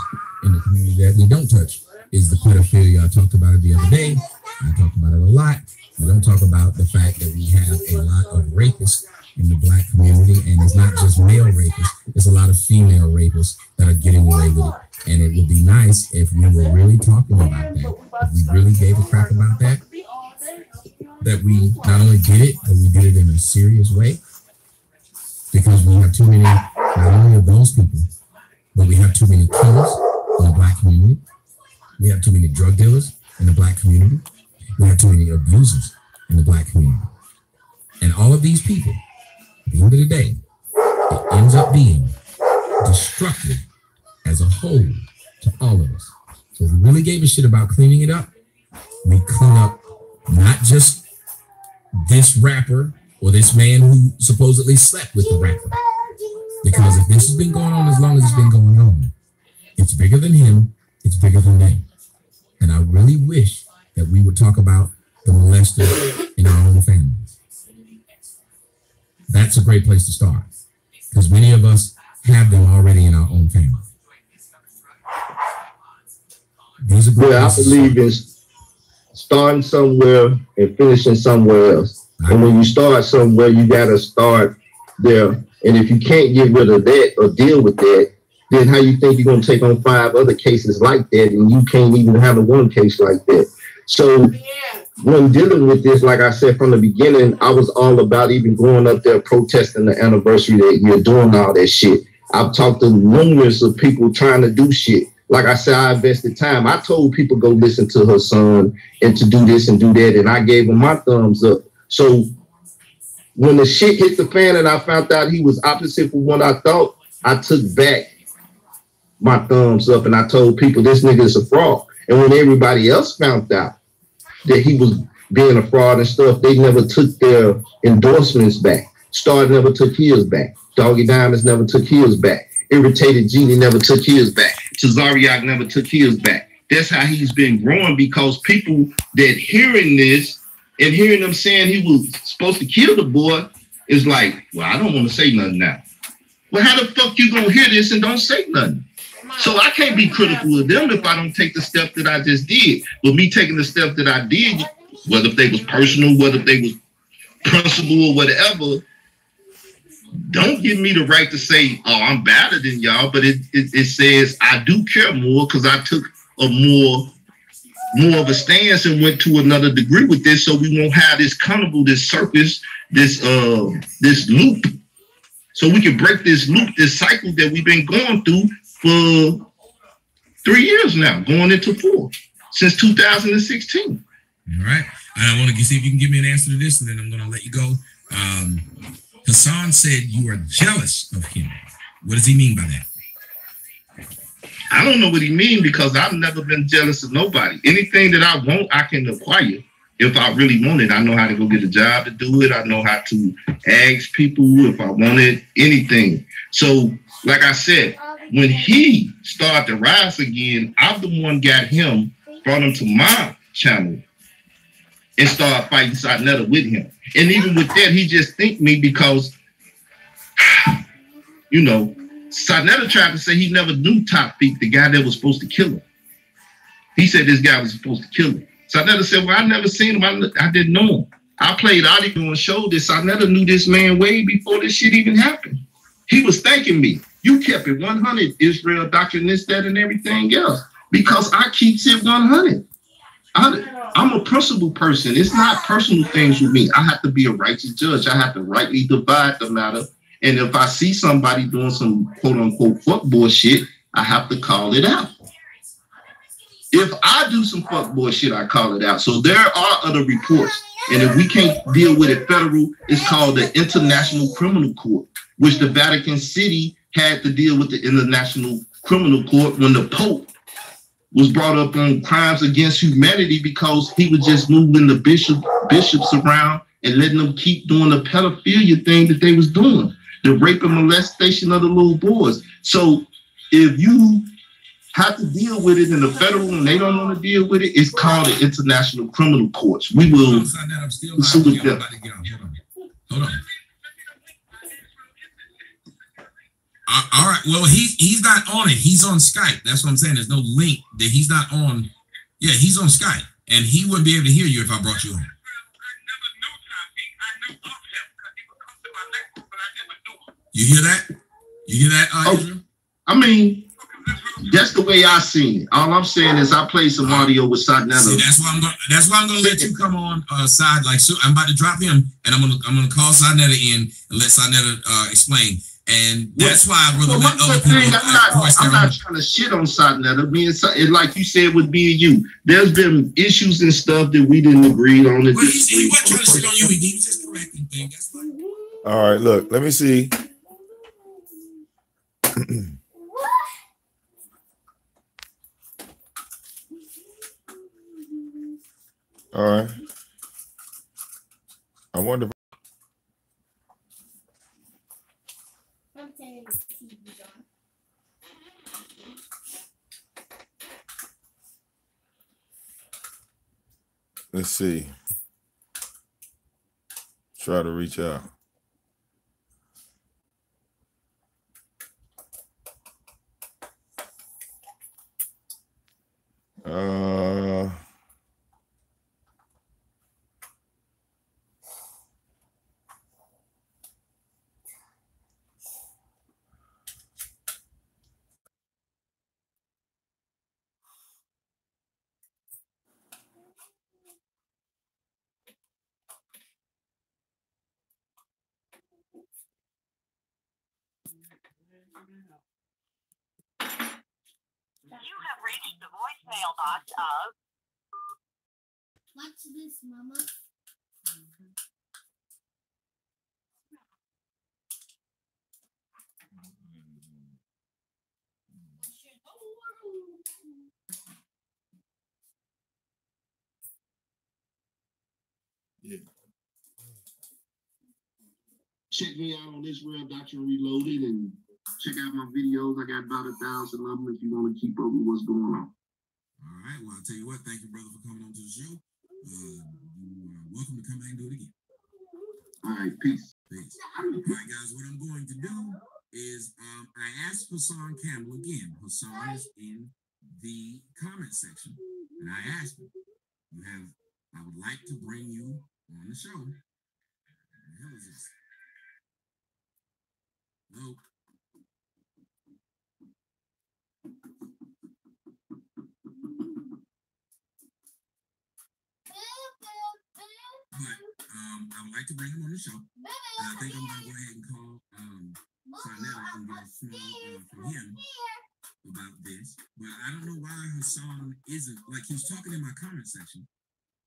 S8: in the community that we don't touch is the pedophilia. I talked about it the other day. I talked about it a lot. We don't talk about the fact that we have a lot of rapists in the Black community, and it's not just male rapists. It's a lot of female rapists that are getting away with it. And it would be nice if we were really talking about that, if we really gave a crap about that, that we not only did it, but we did it in a serious way, because we have too many, not only of those people, but we have too many killers in the Black community. We have too many drug dealers in the Black community. We have too many abusers in the Black community. And all of these people, at the end of the day, it ends up being destructive as a whole to all of us. So if we really gave a shit about cleaning it up, we clean up not just this rapper or this man who supposedly slept with the rapper. Because if this has been going on as long as it's been going on, it's bigger than him, it's bigger than them. And I really wish that we would talk about the molester in our own families. That's a great place to start, because many of us have them already in our own family.
S10: I believe in starting somewhere and finishing somewhere else. And when you start somewhere, you got to start there. And if you can't get rid of that or deal with that, then how you think you're going to take on 5 other cases like that, and you can't even handle one case like that? So when dealing with this, like I said from the beginning, I was all about even going up there protesting the anniversary that you're doing all that shit. I've talked to numerous of people trying to do shit. Like I said, I invested time. I told people go listen to her son and to do this and do that, and I gave him my thumbs up. So when the shit hit the fan and I found out he was opposite from what I thought, I took back my thumbs up and I told people this nigga is a fraud. And when everybody else found out that he was being a fraud and stuff, they never took their endorsements back. Star never took his back. Doggy Diamonds never took his back. Irritated Genie never took his back. Tazariak never took his back. That's how he's been growing, because people that hearing this and hearing them saying he was supposed to kill the boy is like, well, I don't want to say nothing now. Well, how the fuck you gonna hear this and don't say nothing? So I can't be critical of them if I don't take the step that I just did. But me taking the step that I did, whether if they was personal, whether if they was principle or whatever, don't give me the right to say, oh, I'm better than y'all. But it says I do care more because I took a more of a stance and went to another degree with this, so we won't have this carnival, this circus, this loop. So we can break this loop, this cycle that we've been going through for 3 years now, going into 4, since 2016.
S8: All right. I want to see if you can give me an answer to this, and then I'm going to let you go. Hassan said you are jealous of him. What does he mean by that?
S10: I don't know what he means because I've never been jealous of nobody. Anything that I want, I can acquire. If I really want it, I know how to go get a job to do it. I know how to ask people if I wanted anything. So, like I said, when he started to rise again, I'm the one got him, brought him to my channel, and started fighting Sarnetta with him. And even with that, he just thanked me because, you know, Sarnetta tried to say he never knew Top Feet, the guy that was supposed to kill him. He said this guy was supposed to kill him. Sarnetta said, well, I never seen him. I didn't know him. I played audio and showed this. Sarnetta knew this man way before this shit even happened. He was thanking me. You kept it 100, Israel, doctrine, this, that, and everything else. Because I keeps it 100. I'm a principled person. It's not personal things with me. I have to be a righteous judge. I have to rightly divide the matter. And if I see somebody doing some quote unquote fuck bullshit, I have to call it out. If I do some fuck bullshit, I call it out. So there are other reports. And if we can't deal with it federal, it's called the International Criminal Court, which the Vatican City had to deal with the International Criminal Court when the Pope was brought up on crimes against humanity because he was just moving the bishops around and letting them keep doing the pedophilia thing that they was doing, the rape and molestation of the little boys. So if you have to deal with it in the federal and they don't want to deal with it, it's called the International Criminal Courts. We will sue with them.
S8: Hold on. All right. Well, he's not on it. He's on Skype. That's what I'm saying. There's no link that he's not on. Yeah, he's on Skype, and he wouldn't be able to hear you if I brought you on. You hear that? You hear that, Israel?
S10: I mean, that's the way I seen it. All I'm saying is I played some audio with Sarnetta.
S8: See, that's why I'm gonna let you come on side. Like, so I'm about to drop him, and I'm gonna call Sarnetta in and let Sarnetta explain. And that's why I'd rather let other people.
S10: I'm not trying to shit on Sarnetta. It, like you said, would be you. There's been issues and stuff that we didn't agree on.
S8: Well, he wasn't trying to shit on you. He was just correcting things.
S1: All right, look. Let me see. All right. I wonder. Let's see. Try to reach out.
S5: You have reached the voicemail box of.
S3: What's this, Mama?
S10: Yeah. Check me out on Israel Doctrine Reloaded and check out my videos. I got about 1,000 of them if you want to keep up with what's going on.
S8: All right. Well, I'll tell you what. Thank you, brother, for coming on to the show. You are welcome to come back and do it again.
S10: All right. Peace.
S8: Peace. All right, guys. What I'm going to do is I asked Hassan Campbell again. Hassan is in the comment section, and I asked him, I would like to bring you on the show. What the hell is this? Nope. But I would like to bring him on the show. I think I'm going to go ahead and call Sarnetta and get a small from him about this. But I don't know why Hassan isn't, like, he's talking in my comment section,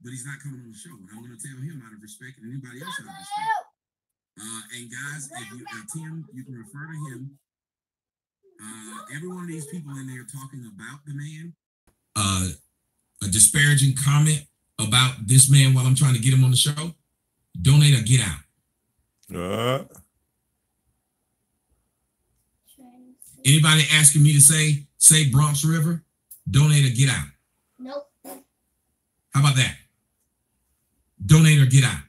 S8: but he's not coming on the show. And I'm going to tell him out of respect and anybody else out of respect. And guys, if you, Tim, you can refer to him. Every one of these people in there talking about the man, a disparaging comment about this man while I'm trying to get him on the show, donate or get out. Anybody asking me to say Bronx River, donate or get out?
S3: Nope.
S8: How about that? Donate or get out.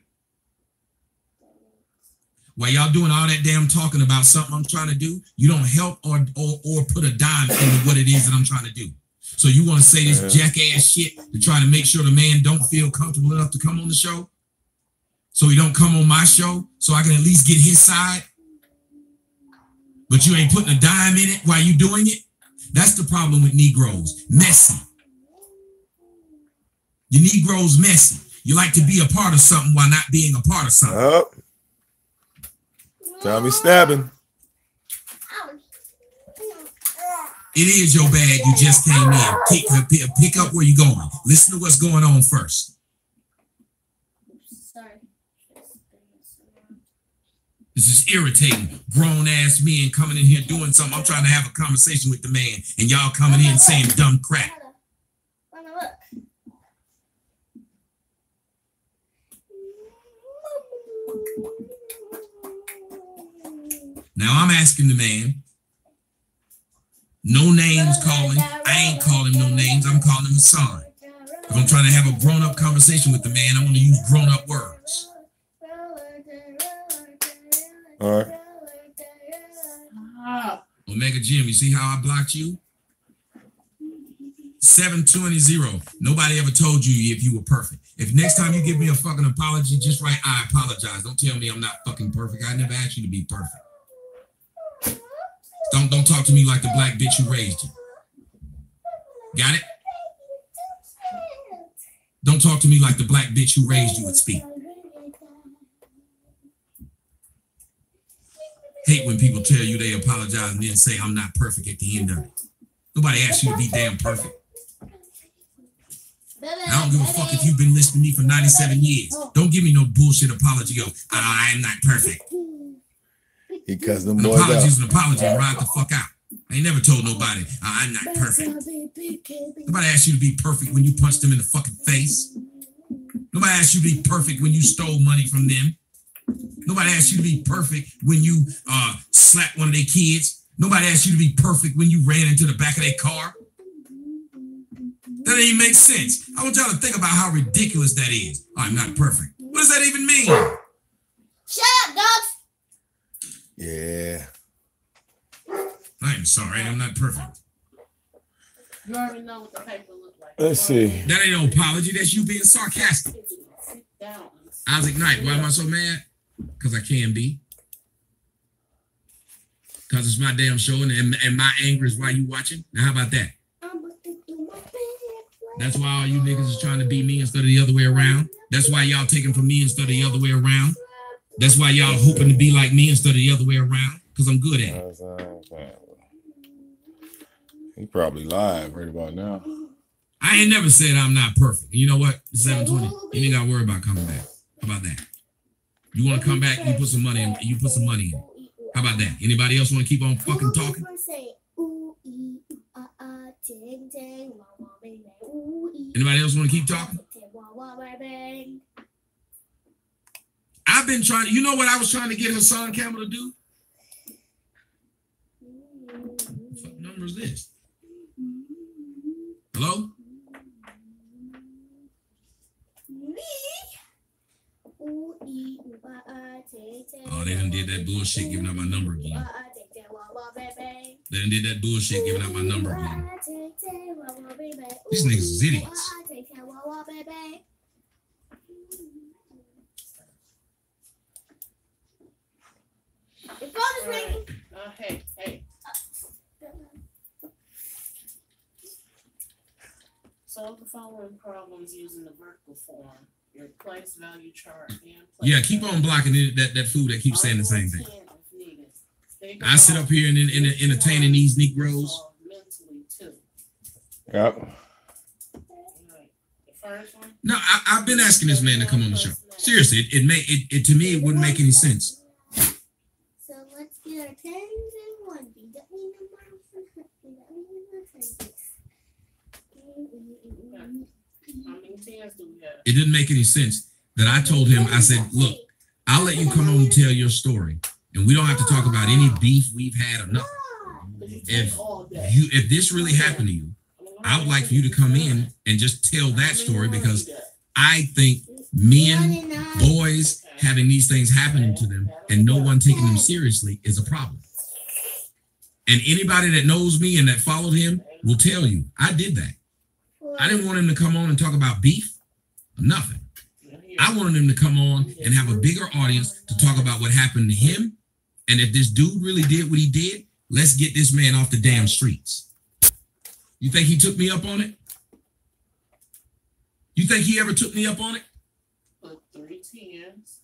S8: While y'all doing all that damn talking about something I'm trying to do, you don't help or put a dime into what it is that I'm trying to do. So you want to say this jackass shit to try to make sure the man don't feel comfortable enough to come on the show? So he don't come on my show so I can at least get his side? But you ain't putting a dime in it while you doing it? That's the problem with Negroes. Messy. You Negroes messy. You like to be a part of something while not being a part of something.
S1: Yep. Tommy stabbing.
S8: It is your bag. You just came in. Pick up where you're going. Listen to what's going on first.
S3: Sorry.
S8: This is irritating. Grown ass men coming in here doing something. I'm trying to have a conversation with the man, and y'all coming in saying dumb crap. Now I'm asking the man. No names calling. I ain't calling no names. I'm calling him Hassan. If I'm trying to have a grown-up conversation with the man, I want to use grown-up words.
S1: All right.
S8: Omega Jim, you see how I blocked you? 720. Nobody ever told you if you were perfect. If next time you give me a fucking apology, just write, I apologize. Don't tell me I'm not fucking perfect. I never asked you to be perfect. Don't talk to me like the black bitch who raised you. Got it? Don't talk to me like the black bitch who raised you would speak. Hate when people tell you they apologize and then say I'm not perfect at the end of it. Nobody asked you to be damn perfect. I don't give a fuck if you've been listening to me for 97 years. Don't give me no bullshit apology. Yo, I am not perfect.
S1: He cussed them
S8: An
S1: boys
S8: apology
S1: out.
S8: is an apology and ride the fuck out. I ain't never told nobody I'm not perfect. Nobody asked you to be perfect when you punched them in the fucking face. Nobody asked you to be perfect when you stole money from them. Nobody asked you to be perfect when you slapped one of their kids. Nobody asked you to be perfect when you ran into the back of their car. That ain't make sense. I want y'all to think about how ridiculous that is. I'm not perfect. What does that even mean?
S3: Shut up, dogs.
S1: Yeah.
S8: I'm sorry, I'm not perfect.
S11: You already know what the paper look like.
S1: Let's see.
S8: That ain't no apology. That's you being sarcastic.
S11: Sit down.
S8: Isaac Knight, why am I so mad? Because I can be. Because it's my damn show and my anger is why you watching. Now, how about that? That's why all you niggas is trying to be me instead of the other way around. That's why y'all taking from me instead of the other way around. That's why y'all hoping to be like me instead of the other way around. Because I'm good at it.
S1: He probably live right about now.
S8: I ain't never said I'm not perfect. You know what? It's 720. You ain't got to worry about coming back. How about that? You want to come back, you put some money in. You put some money in. How about that? Anybody else want to keep on fucking talking? Anybody else want to keep talking? I've been trying to, you know what I was trying to get Hassan Campbell to do? What number is this? Hello? Oh, they done did that bullshit giving out my number again. Then did that bullshit giving out my number again. These niggas is idiots.
S11: Hey. Solve the following problems using the vertical form. Your place value chart.
S8: Yeah, keep on blocking it, that food that keeps saying the same thing. I sit up here and entertaining these Negroes.
S1: Yep.
S8: No, I've been asking this man to come on the show. Seriously, it to me it wouldn't make any sense.
S3: So let's get our 10s and 1.
S8: It didn't make any sense that I told him, I said, look, I'll let you come on and tell your story. And we don't have to talk about any beef we've had or nothing. If this really happened to you, I would like for you to come in and just tell that story, because I think men, boys having these things happening to them and no one taking them seriously is a problem. And anybody that knows me and that followed him will tell you, I did that. I didn't want him to come on and talk about beef, nothing. I wanted him to come on and have a bigger audience to talk about what happened to him. And if this dude really did what he did, let's get this man off the damn streets. You think he took me up on it? You think he ever took me up on it?
S11: Put 3 10s.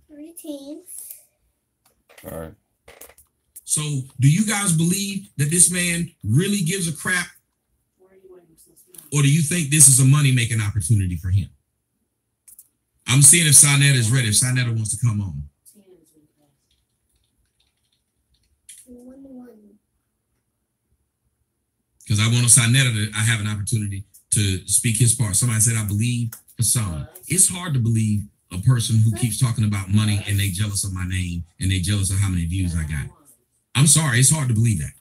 S3: 3 10s.
S1: All right.
S8: So do you guys believe that this man really gives a crap? Or do you think this is a money-making opportunity for him? I'm seeing if Sinetta is ready. If Sinetta wants to come on. Because I want Sinetta I have an opportunity to speak his part. Somebody said, I believe Hassan. It's hard to believe a person who keeps talking about money and they jealous of my name and they jealous of how many views I got. I'm sorry. It's hard to believe that.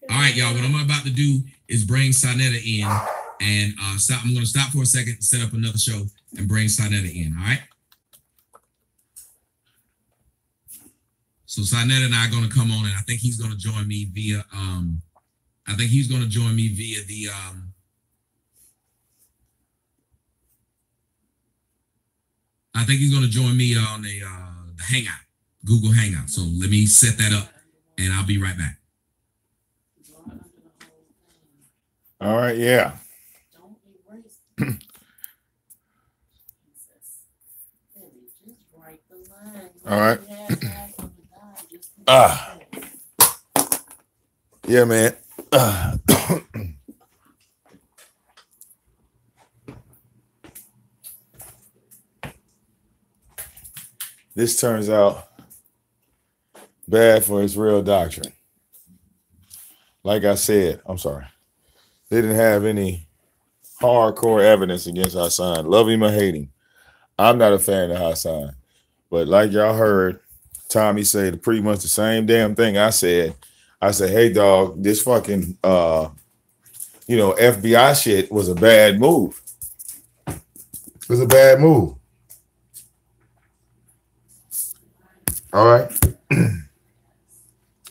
S8: All right, y'all. What I'm about to do is bring Sinetta in and stop. I'm going to stop for a second, set up another show, and bring Sinetta in. All right. So Sinetta and I are going to come on, and I think he's going to join me via. I think he's going to join me via the. I think he's going to join me on the Hangout, Google Hangout. So let me set that up, and I'll be right back.
S1: All right, yeah. All right. Yeah, man. This turns out bad for his real doctrine. Like I said, I'm sorry. They didn't have any hardcore evidence against Hassan. Love him or hate him. I'm not a fan of Hassan. But like y'all heard Tommy say pretty much the same damn thing I said. I said, hey, dog, this fucking, FBI shit was a bad move. It was a bad move. All right.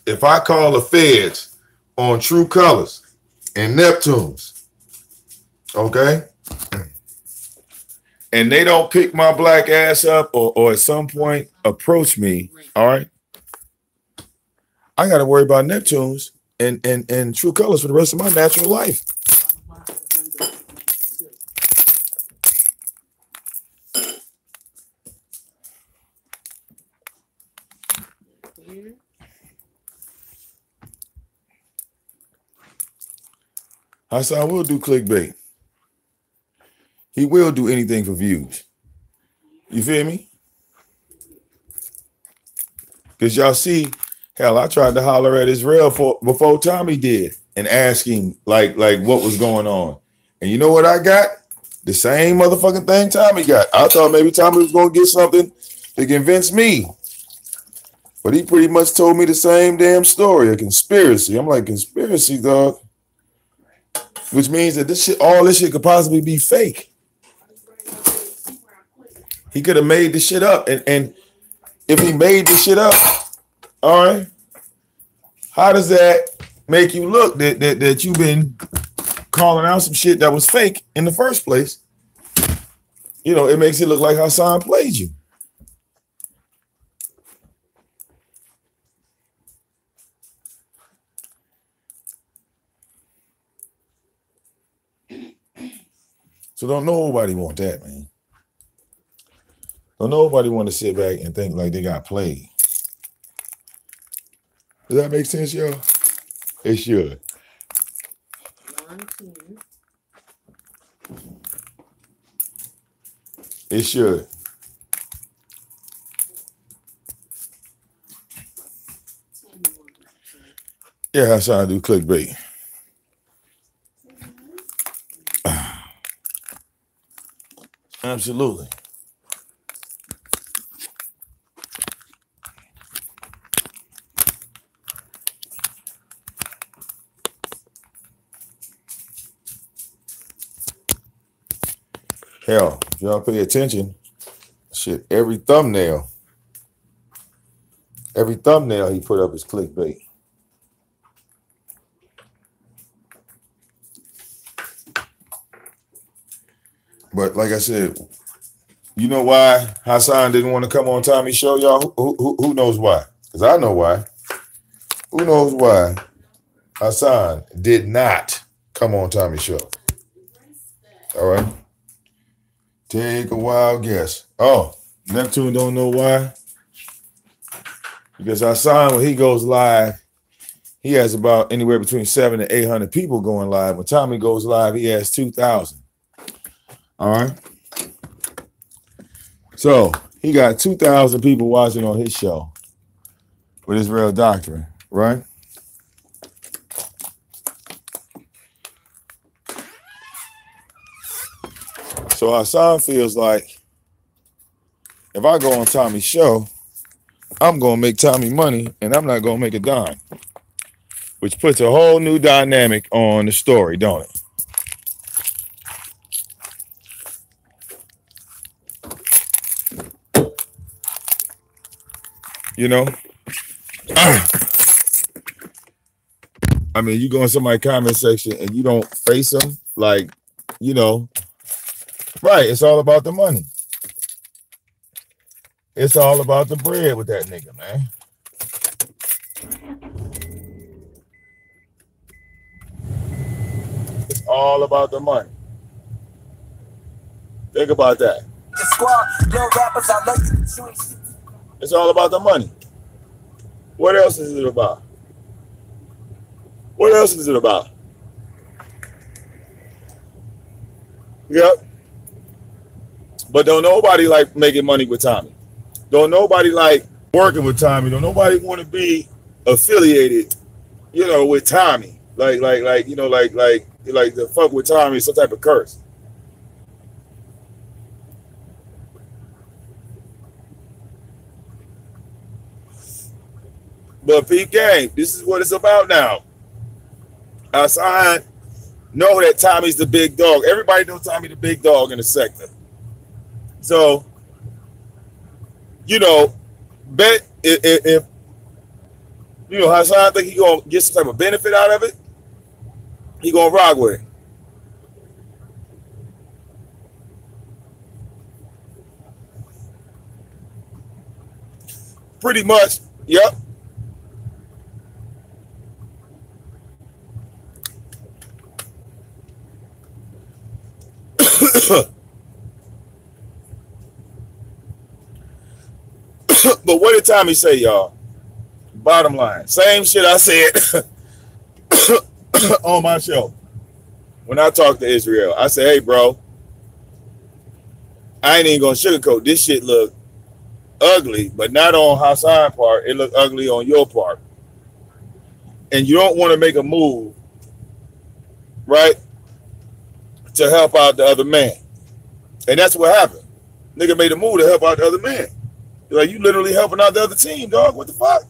S1: If I call the feds on True Colors and Neptunes, okay, and they don't pick my black ass up or at some point approach me, all right, I got to worry about Neptunes and True Colors for the rest of my natural life. Hassan will do clickbait. He will do anything for views. You feel me? Because y'all see, hell, I tried to holler at Israel before Tommy did and ask him like what was going on. And you know what I got? The same motherfucking thing Tommy got. I thought maybe Tommy was going to get something to convince me. But he pretty much told me the same damn story, a conspiracy. I'm like, conspiracy, dog? which means that this shit, all this shit could possibly be fake. He could have made this shit up, and if he made this shit up, all right, how does that make you look that you've been calling out some shit that was fake in the first place? You know, it makes it look like Hassan played you. So don't nobody want that, man. Don't nobody want to sit back and think like they got played. Does that make sense, y'all? It should. It should. Yeah, that's how I do clickbait. Absolutely. Hell, if y'all pay attention, shit, every thumbnail he put up is clickbait. But like I said, you know why Hassan didn't want to come on Tommy's show, y'all? Who knows why? Because I know why. Who knows why Hassan did not come on Tommy's show? All right. Take a wild guess. Oh, Neptune don't know why? Because Hassan, when he goes live, he has about anywhere between 700 to 800 people going live. When Tommy goes live, he has 2,000. All right. So he got 2,000 people watching on his show with his real doctrine, right? So Hassan feels like if I go on Tommy's show, I'm going to make Tommy money and I'm not going to make a dime, which puts a whole new dynamic on the story, don't it? You know? I mean, you go in somebody's comment section and you don't face them, like, you know, right, it's all about the money. It's all about the bread with that nigga, man. It's all about the money. Think about that. It's all about the money. What else is it about? What else is it about? Yep. But don't nobody like making money with Tommy. Don't nobody like working with Tommy. Don't nobody want to be affiliated, you know, with Tommy. Like you know, like the fuck with Tommy is some type of curse. But peep game, this is what it's about now. Hassan know that Tommy's the big dog. Everybody knows Tommy the big dog in the sector. So, you know, bet if you know Hassan think he gonna get some type of benefit out of it, he gonna rock with it. Pretty much, yep. But what did Tommy say, y'all? Bottom line, same shit I said on my show when I talked to Israel. I said, hey, bro, I ain't even gonna sugarcoat. This shit look ugly, but not on Hassan's part. It look ugly on your part. And you don't want to make a move, right, to help out the other man. And that's what happened. Nigga made a move to help out the other man. Like, you literally helping out the other team, dog. What the fuck?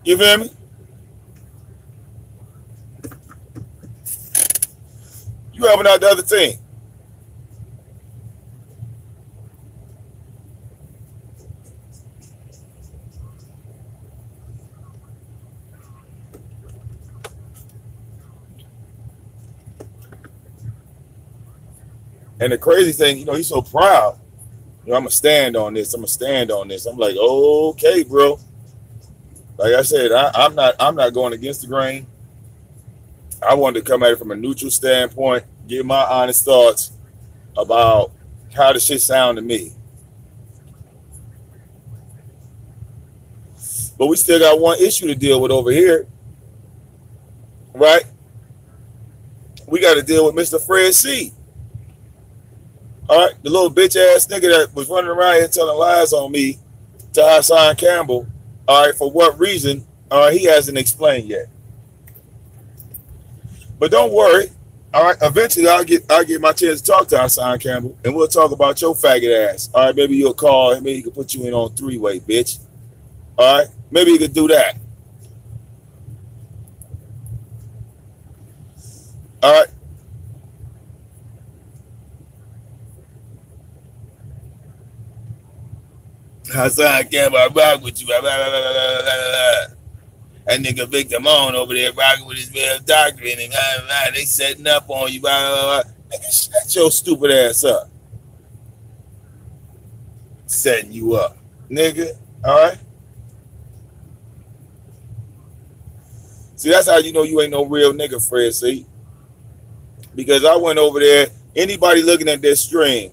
S1: You feel me? for helping out the other team. And the crazy thing, you know, he's so proud. You know, I'm going to stand on this. I'm going to stand on this. I'm like, okay, bro. Like I said, I'm not going against the grain. I wanted to come at it from a neutral standpoint, give my honest thoughts about how the shit sound to me. But we still got one issue to deal with over here, right? We got to deal with Mr. Fred C. All right, the little bitch ass nigga that was running around here telling lies on me to Hassan Campbell. All right, for what reason? He hasn't explained yet. But don't worry. All right, eventually I'll get my chance to talk to Hassan Campbell, and we'll talk about your faggot ass. All right, maybe you'll call, maybe he can put you in on three-way, bitch. All right, maybe he could do that. All right. Hassan Campbell, I rock with you. That nigga VicDamoane over there rocking with his real doctrine and they setting up on you. Nigga, shut your stupid ass up. Setting you up, nigga. All right. See, that's how you know you ain't no real nigga, Fred. See, because I went over there. Anybody looking at this stream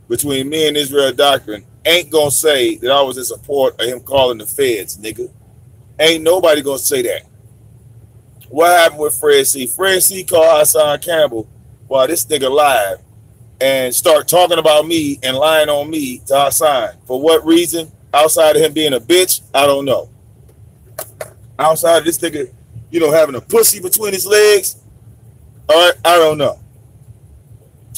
S1: between me and Israel Doctrine ain't gonna say that I was in support of him calling the feds, nigga. Ain't nobody gonna say that. What happened with Fred C? Fred C called Hassan Campbell while this nigga live and start talking about me and lying on me to Hassan. For what reason? Outside of him being a bitch, I don't know. Outside of this nigga, you know, having a pussy between his legs, all right, I don't know.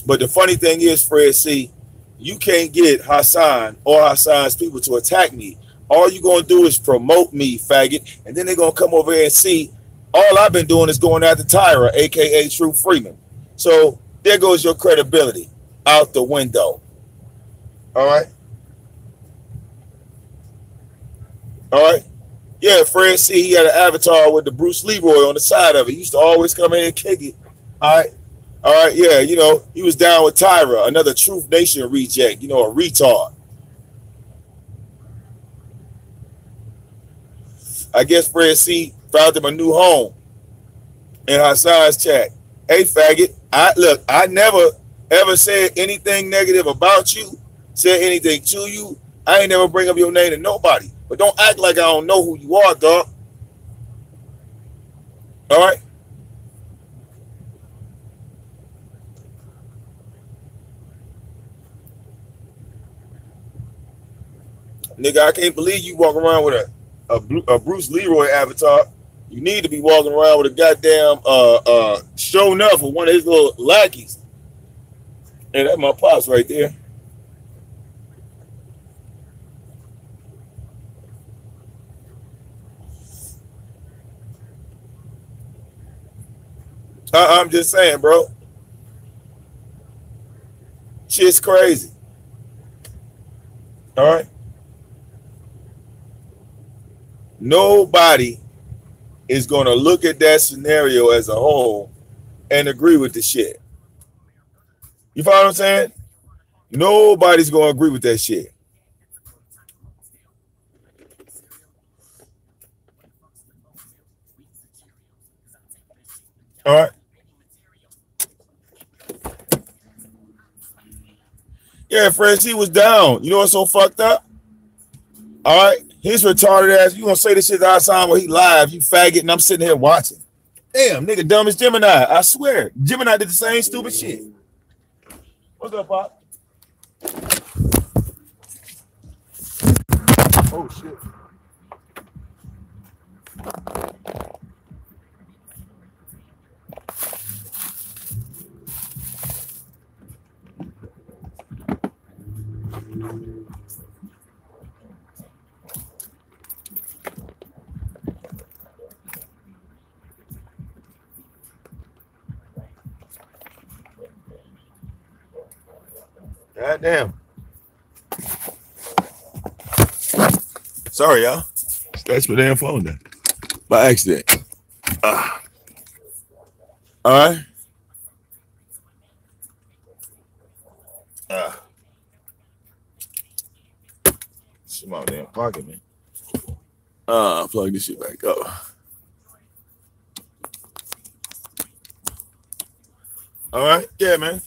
S1: But the funny thing is, Fred C, you can't get Hassan or Hassan's people to attack me. All you're going to do is promote me, faggot, and then they're going to come over here and see all I've been doing is going after Tyra, a.k.a. True Freeman. So there goes your credibility out the window. All right? All right? Yeah, Fred C, he had an avatar with the Bruce Leroy on the side of it. He used to always come in and kick it. All right? All right, yeah, you know, he was down with Tyra, another Truth Nation reject, you know, a retard. I guess Fred C found him a new home in Hassan's chat. Hey, faggot, I never ever said anything negative about you, said anything to you. I ain't never bring up your name to nobody. But don't act like I don't know who you are, dog. All right? Nigga, I can't believe you walk around with a Bruce Leroy avatar. You need to be walking around with a goddamn show enough with one of his little lackeys. Hey, that's my pops right there. I'm just saying, bro. Shit's crazy. All right? Nobody is going to look at that scenario as a whole and agree with the shit. You follow what I'm saying? Nobody's going to agree with that shit. All right? Yeah, Fred C was down. You know what's so fucked up? All right? His retarded ass, you gonna say this shit to Hassan while he live, you faggot, and I'm sitting here watching. Damn, nigga dumb as Gemini. I swear. Gemini did the same stupid shit. What's up, Pop? Oh, shit. God damn. Sorry, y'all. Scratch my damn phone then. By accident. All right. It's in my damn pocket, man. Plug this shit back up. All right. Yeah, man.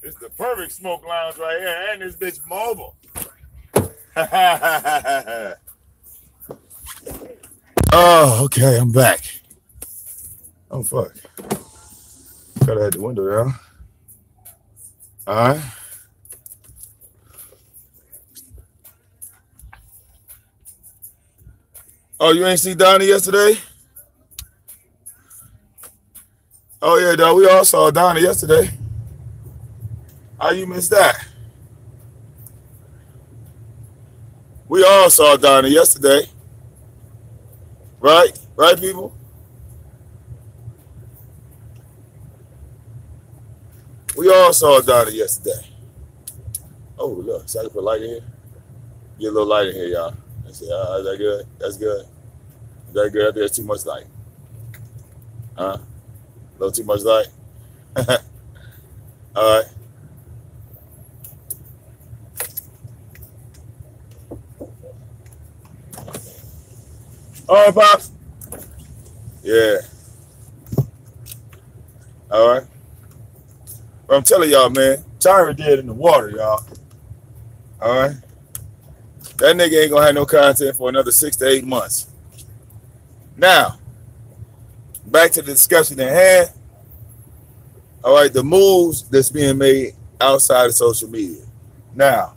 S1: It's the perfect smoke lounge right here, and this bitch mobile. Oh, okay, I'm back. Oh, fuck. Gotta have the window down. All right. Oh, you ain't see Donnie yesterday? Oh, yeah, dog. We all saw Donnie yesterday. How you missed that? We all saw Donnie yesterday. Right? Right, people? We all saw Donnie yesterday. Oh, look. So I can put light in here? Get a little light in here, y'all. Let's see. Is that good? That's good. Is that good? There's too much light. Huh? A little too much light? All right. All right, Pops. Yeah. All right. But I'm telling y'all, man, Tyra dead in the water, y'all. All right. That nigga ain't gonna have no content for another 6 to 8 months. Now, back to the discussion at hand. All right, the moves that's being made outside of social media. Now,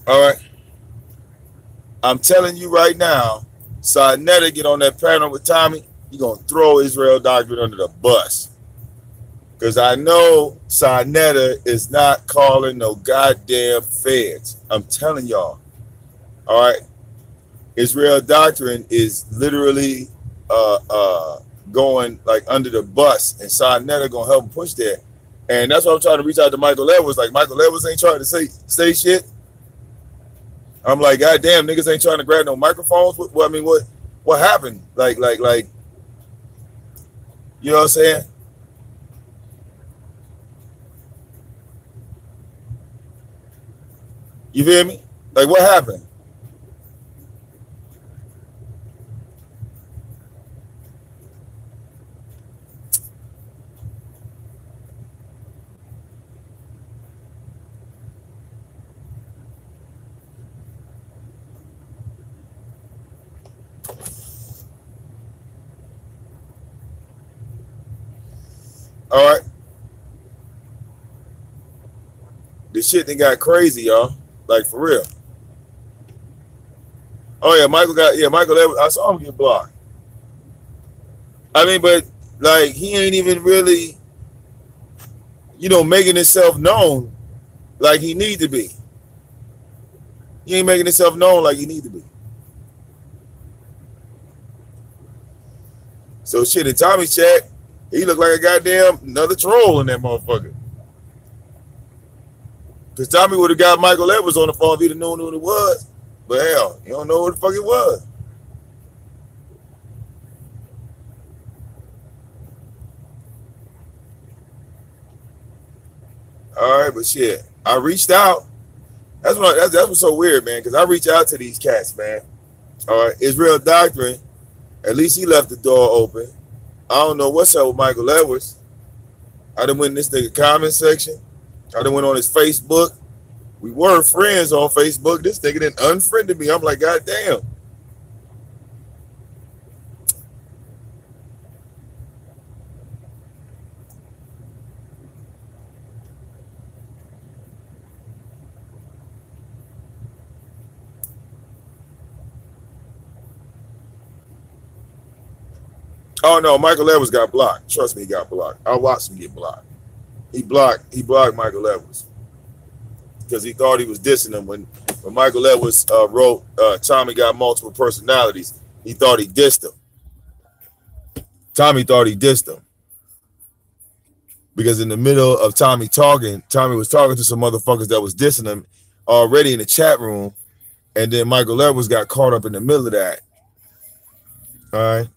S1: all right, I'm telling you right now, Sarnetta get on that panel with Tommy, you're going to throw Israel Doctrine under the bus. Because I know Sarnetta is not calling no goddamn feds. I'm telling y'all. All right. Israel Doctrine is literally going like under the bus, and Sarnetta going to help him push that. And that's why I'm trying to reach out to Michael Edwards. Like, Michael Edwards ain't trying to say shit. I'm like, God damn, niggas ain't trying to grab no microphones. What happened? Like, you know what I'm saying? You feel me? Like, what happened? All right. This shit done got crazy, y'all. Like, for real. Oh, yeah, Michael Evans. I saw him get blocked. I mean, but, like, he ain't even really, you know, making himself known like he need to be. He ain't making himself known like he need to be. So, shit, in Tommy's chat, he looked like a goddamn another troll in that motherfucker. Because Tommy would have got Michael Evans on the phone if he'd have known who it was. But hell, you don't know what the fuck it was. All right, but shit, I reached out. That's what's so weird, man, because I reach out to these cats, man. All right, Israel Doctrine, at least he left the door open. I don't know what's up with Michael Edwards. I done went in this nigga comment section. I done went on his Facebook. We were friends on Facebook. This nigga then unfriended me. I'm like, God damn. Oh no, Michael Evans got blocked. Trust me, he got blocked. I watched him get blocked. He blocked Michael Evans because he thought he was dissing him when Michael Edwards wrote Tommy got multiple personalities. He thought he dissed him. Tommy thought he dissed him because in the middle of Tommy talking, Tommy was talking to some motherfuckers that was dissing him already in the chat room, and then Michael Edwards got caught up in the middle of that. All right.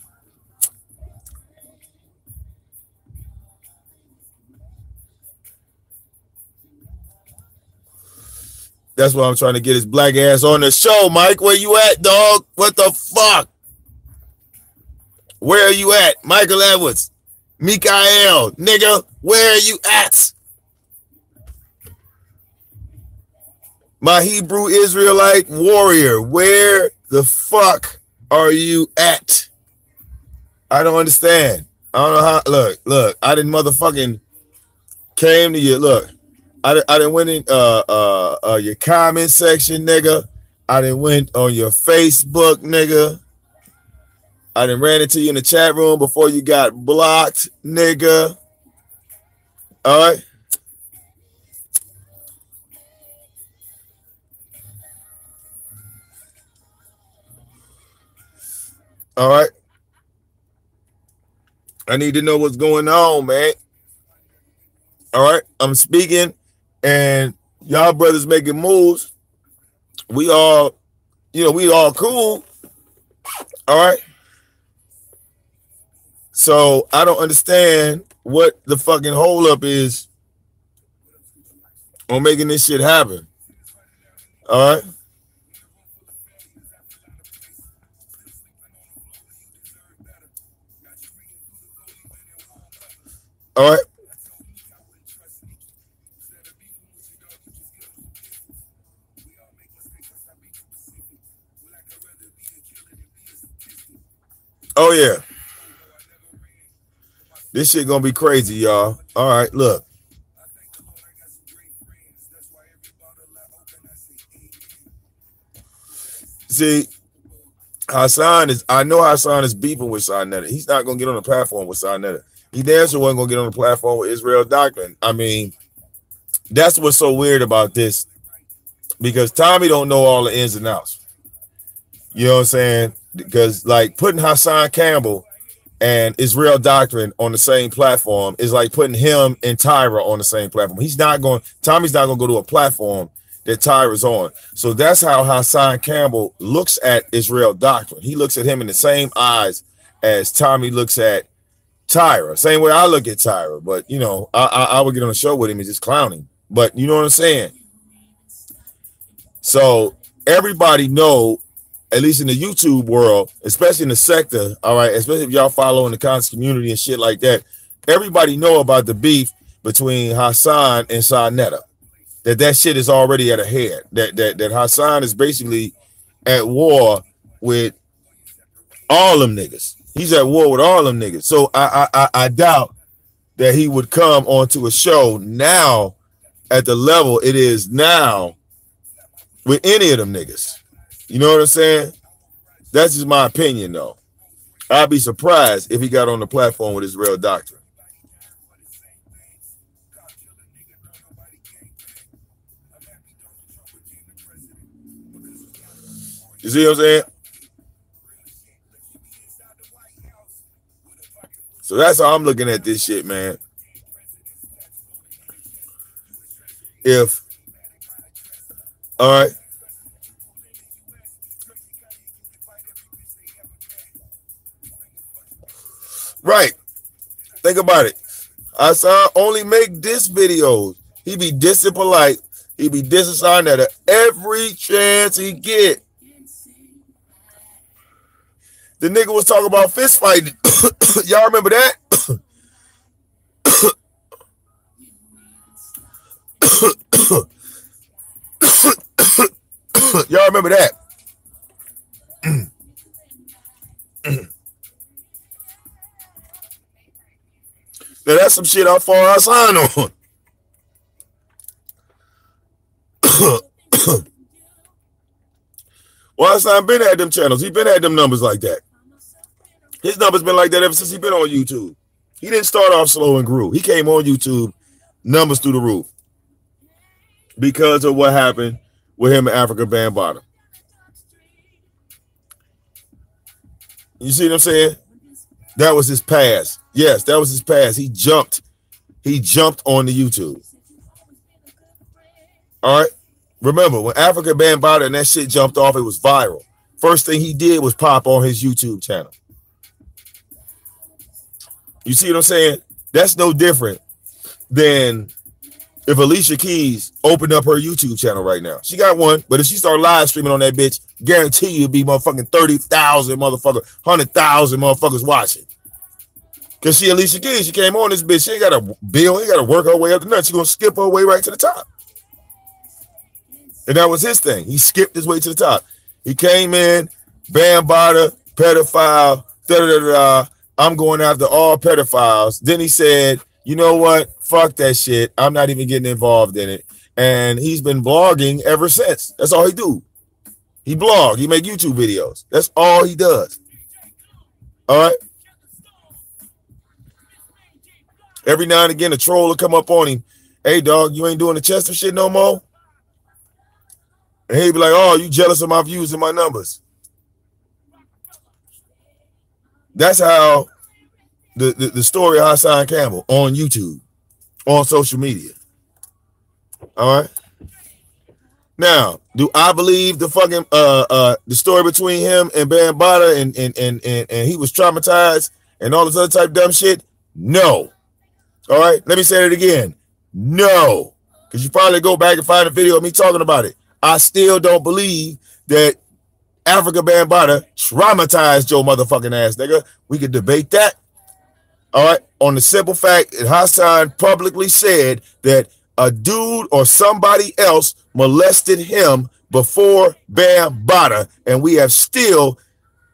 S1: That's why I'm trying to get his black ass on the show, Mike. Where you at, dog? What the fuck? Where are you at? Michael Edwards. Mikael, nigga, where are you at? My Hebrew Israelite warrior, where the fuck are you at? I don't understand. I don't know how. Look, I didn't motherfucking came to you. Look. I didn't went in your comment section, nigga. I didn't went on your Facebook, nigga. I didn't ran into you in the chat room before you got blocked, nigga. All right. All right. I need to know what's going on, man. All right. I'm speaking. And y'all brothers making moves. We all, we all cool. All right. So I don't understand what the fucking hold up is on making this shit happen. All right. All right. Oh, yeah. This shit gonna be crazy, y'all. All right, look. See, I know Hassan is beefing with Sarnetta. He's not gonna get on the platform with Sarnetta. He damn sure wasn't gonna get on the platform with Israel Doctrine. I mean, that's what's so weird about this. Because Tommy don't know all the ins and outs. You know what I'm saying? Because like putting Hassan Campbell and Israel Doctrine on the same platform is like putting him and Tyra on the same platform. Tommy's not going to go to a platform that Tyra's on. So that's how Hassan Campbell looks at Israel Doctrine. He looks at him in the same eyes as Tommy looks at Tyra. Same way I look at Tyra. But, I would get on a show with him and just clown him. But you know what I'm saying? So everybody know, at least in the YouTube world, especially in the sector, all right, especially if y'all follow in the conscious community and shit like that, everybody know about the beef between Hassan and Sarnetta. That shit is already at a head. That Hassan is basically at war with all them niggas. He's at war with all them niggas. So I doubt that he would come onto a show now at the level it is now with any of them niggas. You know what I'm saying? That's just my opinion, though. I'd be surprised if he got on the platform with his real doctrine. You see what I'm saying? So that's how I'm looking at this shit, man. All right. Right. Think about it. Hassan only make diss videos. He be dissing polite. He be dissing sign at every chance he get. The nigga was talking about fist fighting. Y'all remember that? Y'all remember that? Now that's some shit I fall outside on. Well, Hassan been at them channels. He been at them numbers like that. His numbers been like that ever since he been on YouTube. He didn't start off slow and grew. He came on YouTube, numbers through the roof. Because of what happened with him and Africa Bambaataa. You see what I'm saying? That was his past. Yes, that was his past. He jumped on the YouTube. All right. Remember, when Africa Bambaataa and that shit jumped off, it was viral. First thing he did was pop on his YouTube channel. You see what I'm saying? That's no different than if Alicia Keys opened up her YouTube channel right now. She got one, but if she started live streaming on that bitch, guarantee you it'd be motherfucking 30,000 motherfuckers, 100,000 motherfuckers watching. Because she Alicia Keys, she came on this bitch. She ain't got to build, ain't got to work her way up the nuts. She's going to skip her way right to the top. And that was his thing. He skipped his way to the top. He came in, Bambaataa, pedophile, da-da-da-da. I'm going after all pedophiles. Then he said, you know what? Fuck that shit. I'm not even getting involved in it. And he's been blogging ever since. That's all he do. He blog. He make YouTube videos. That's all he does. All right? Every now and again, a troll will come up on him. Hey, dog, you ain't doing the Chester shit no more? And he'd be like, oh, you jealous of my views and my numbers. That's how the story of Hassan Campbell on YouTube, on social media. All right. Now, do I believe the fucking the story between him and Bambaataa and he was traumatized and all this other type of dumb shit? No. All right. Let me say it again. No. Because you probably go back and find a video of me talking about it. I still don't believe that Africa Bambaataa traumatized your motherfucking ass, nigga. We could debate that. All right. On the simple fact that Hassan publicly said that a dude or somebody else molested him before Bambaataa, and we have still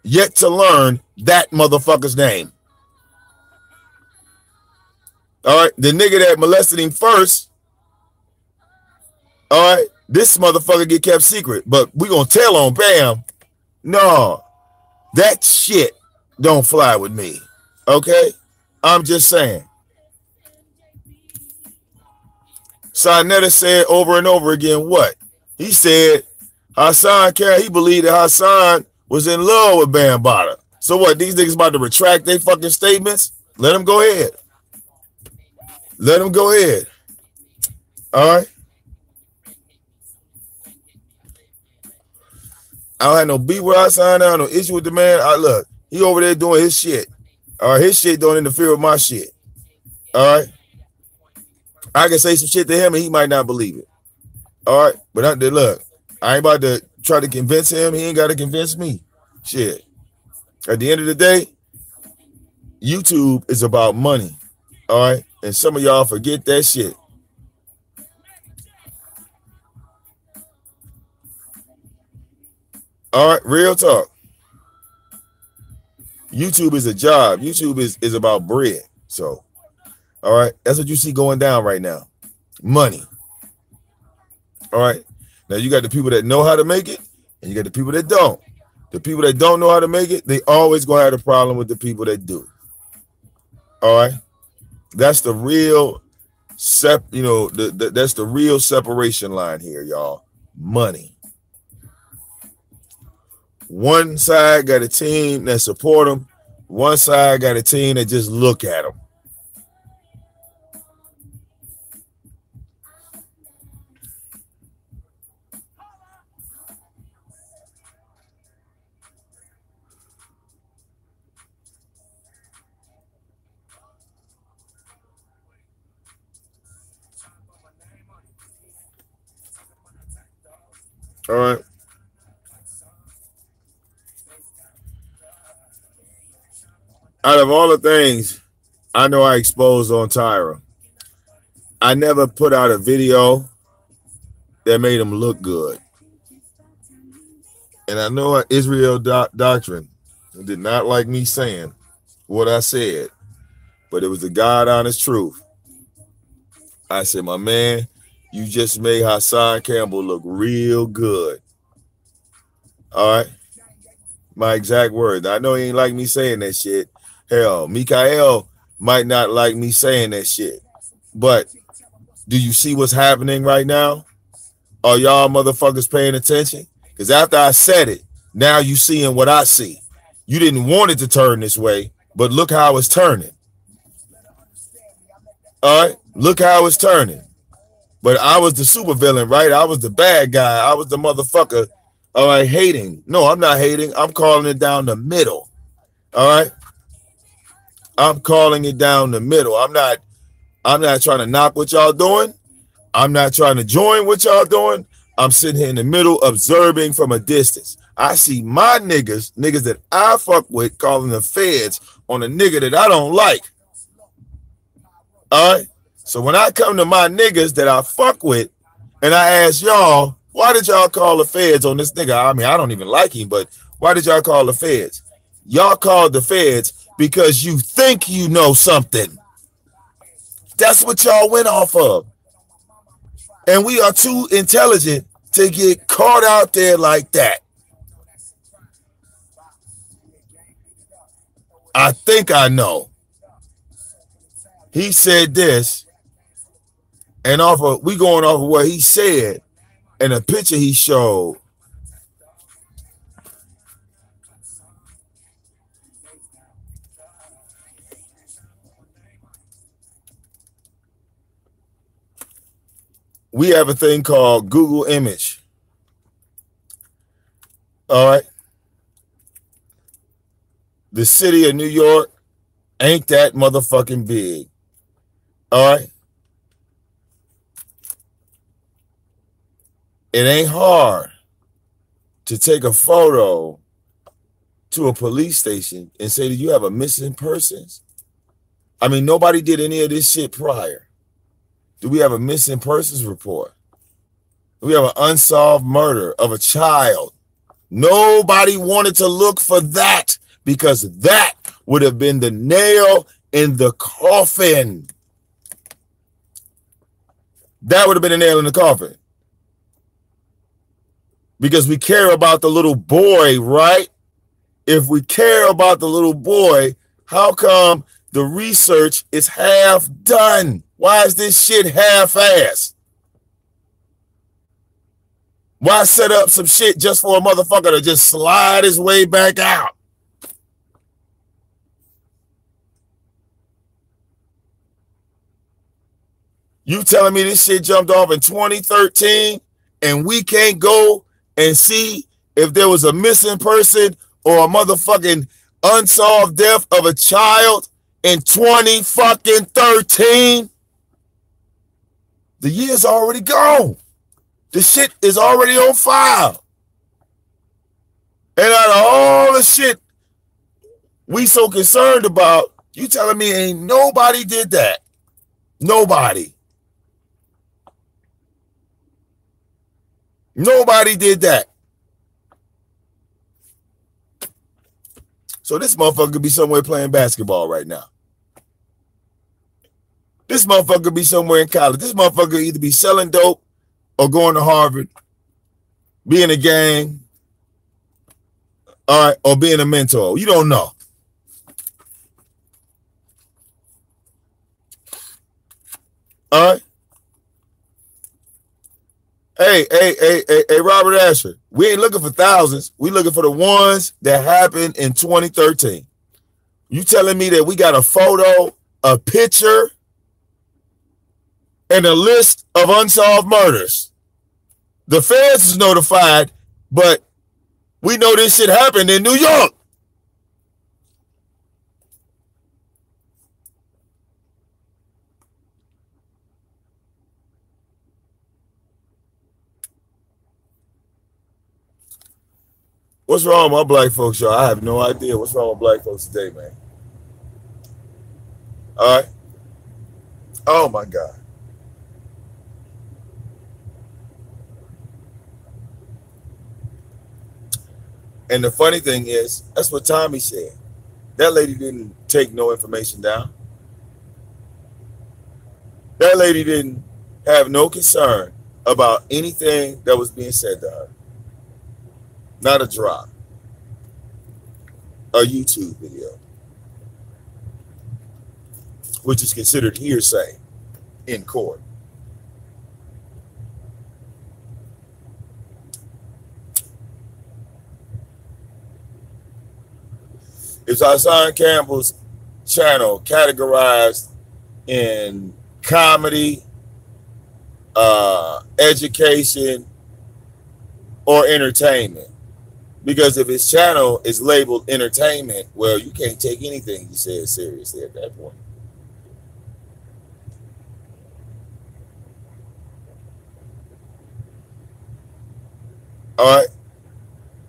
S1: yet to learn that motherfucker's name. All right. The nigga that molested him first, all right, this motherfucker get kept secret, but we gonna tell on Bam. No, that shit don't fly with me. Okay? I'm just saying. Sarnetta said over and over again what? He said Hassan Care, he believed that Hassan was in love with Bambaataa. So what, these niggas about to retract their fucking statements? Let them go ahead. Let them go ahead. All right? I don't have no beef with Hassan. I don't have no issue with the man. Look, he over there doing his shit. All right, his shit don't interfere with my shit. All right? I can say some shit to him and he might not believe it. All right? But look, I ain't about to try to convince him. He ain't got to convince me. Shit. At the end of the day, YouTube is about money. All right? And some of y'all forget that shit. All right, real talk. YouTube is a job. YouTube is about bread. So, All right. That's what you see going down right now. Money. All right. Now you got the people that know how to make it, and you got the people that don't. The people that don't know how to make it, they always gonna have a problem with the people that do. All right. That's the real that's the real separation line here, y'all. Money. One side got a team that support them. One side got a team that just look at them. All right. Out of all the things I know I exposed on Tyra, I never put out a video that made him look good. And I know Israel Doctrine did not like me saying what I said, but it was the God honest truth. I said, my man, you just made Hassan Campbell look real good. All right. My exact words. I know he ain't like me saying that shit. Hell, Mikael might not like me saying that shit. But do you see what's happening right now? Are y'all motherfuckers paying attention? Because after I said it, now you seeing what I see. You didn't want it to turn this way, but look how it's turning. All right? Look how it's turning. But I was the supervillain, right? I was the bad guy. I was the motherfucker, all right, hating. No, I'm not hating. I'm calling it down the middle. All right? I'm calling it down the middle. I'm not trying to knock what y'all doing. I'm not trying to join what y'all doing. I'm sitting here in the middle observing from a distance. I see my niggas that I fuck with, calling the feds on a nigga that I don't like. All right? So when I come to my niggas that I fuck with and I ask y'all, why did y'all call the feds on this nigga? I mean, I don't even like him, but why did y'all call the feds? Y'all called the feds because you think you know something. That's what y'all went off of. And we are too intelligent to get caught out there like that. I think I know. He said this, and we going off of what he said and a picture he showed. We have a thing called Google Image. All right. The city of New York ain't that motherfucking big. All right. It ain't hard to take a photo to a police station and say that you have a missing persons. I mean, nobody did any of this shit prior. Do we have a missing persons report? Do we have an unsolved murder of a child? Nobody wanted to look for that because that would have been the nail in the coffin. That would have been a nail in the coffin. Because we care about the little boy, right? If we care about the little boy, how come the research is half done? Why is this shit half-assed? Why set up some shit just for a motherfucker to just slide his way back out? You telling me this shit jumped off in 2013 and we can't go and see if there was a missing person or a motherfucking unsolved death of a child in 2013? The year's already gone. The shit is already on file. And out of all the shit we so concerned about, you telling me ain't nobody did that? Nobody. Nobody did that. So this motherfucker could be somewhere playing basketball right now. this motherfucker be somewhere in college. This motherfucker either be selling dope or going to Harvard, being a gang, all right, or being a mentor. You don't know. All right. Hey, Robert Asher, we ain't looking for thousands. We looking for the ones that happened in 2013. You telling me that we got a photo, a picture, and a list of unsolved murders? The feds is notified, but we know this shit happened in New York. What's wrong with my black folks, y'all? I have no idea what's wrong with black folks today, man. All right. Oh, my God. And the funny thing is, that's what Tommy said. That lady didn't take no information down. That lady didn't have no concern about anything that was being said to her. Not a drop. A YouTube video, which is considered hearsay in court. Is Hassan Campbell's channel categorized in comedy, education, or entertainment? Because if his channel is labeled entertainment, well, you can't take anything he says seriously at that point. All right.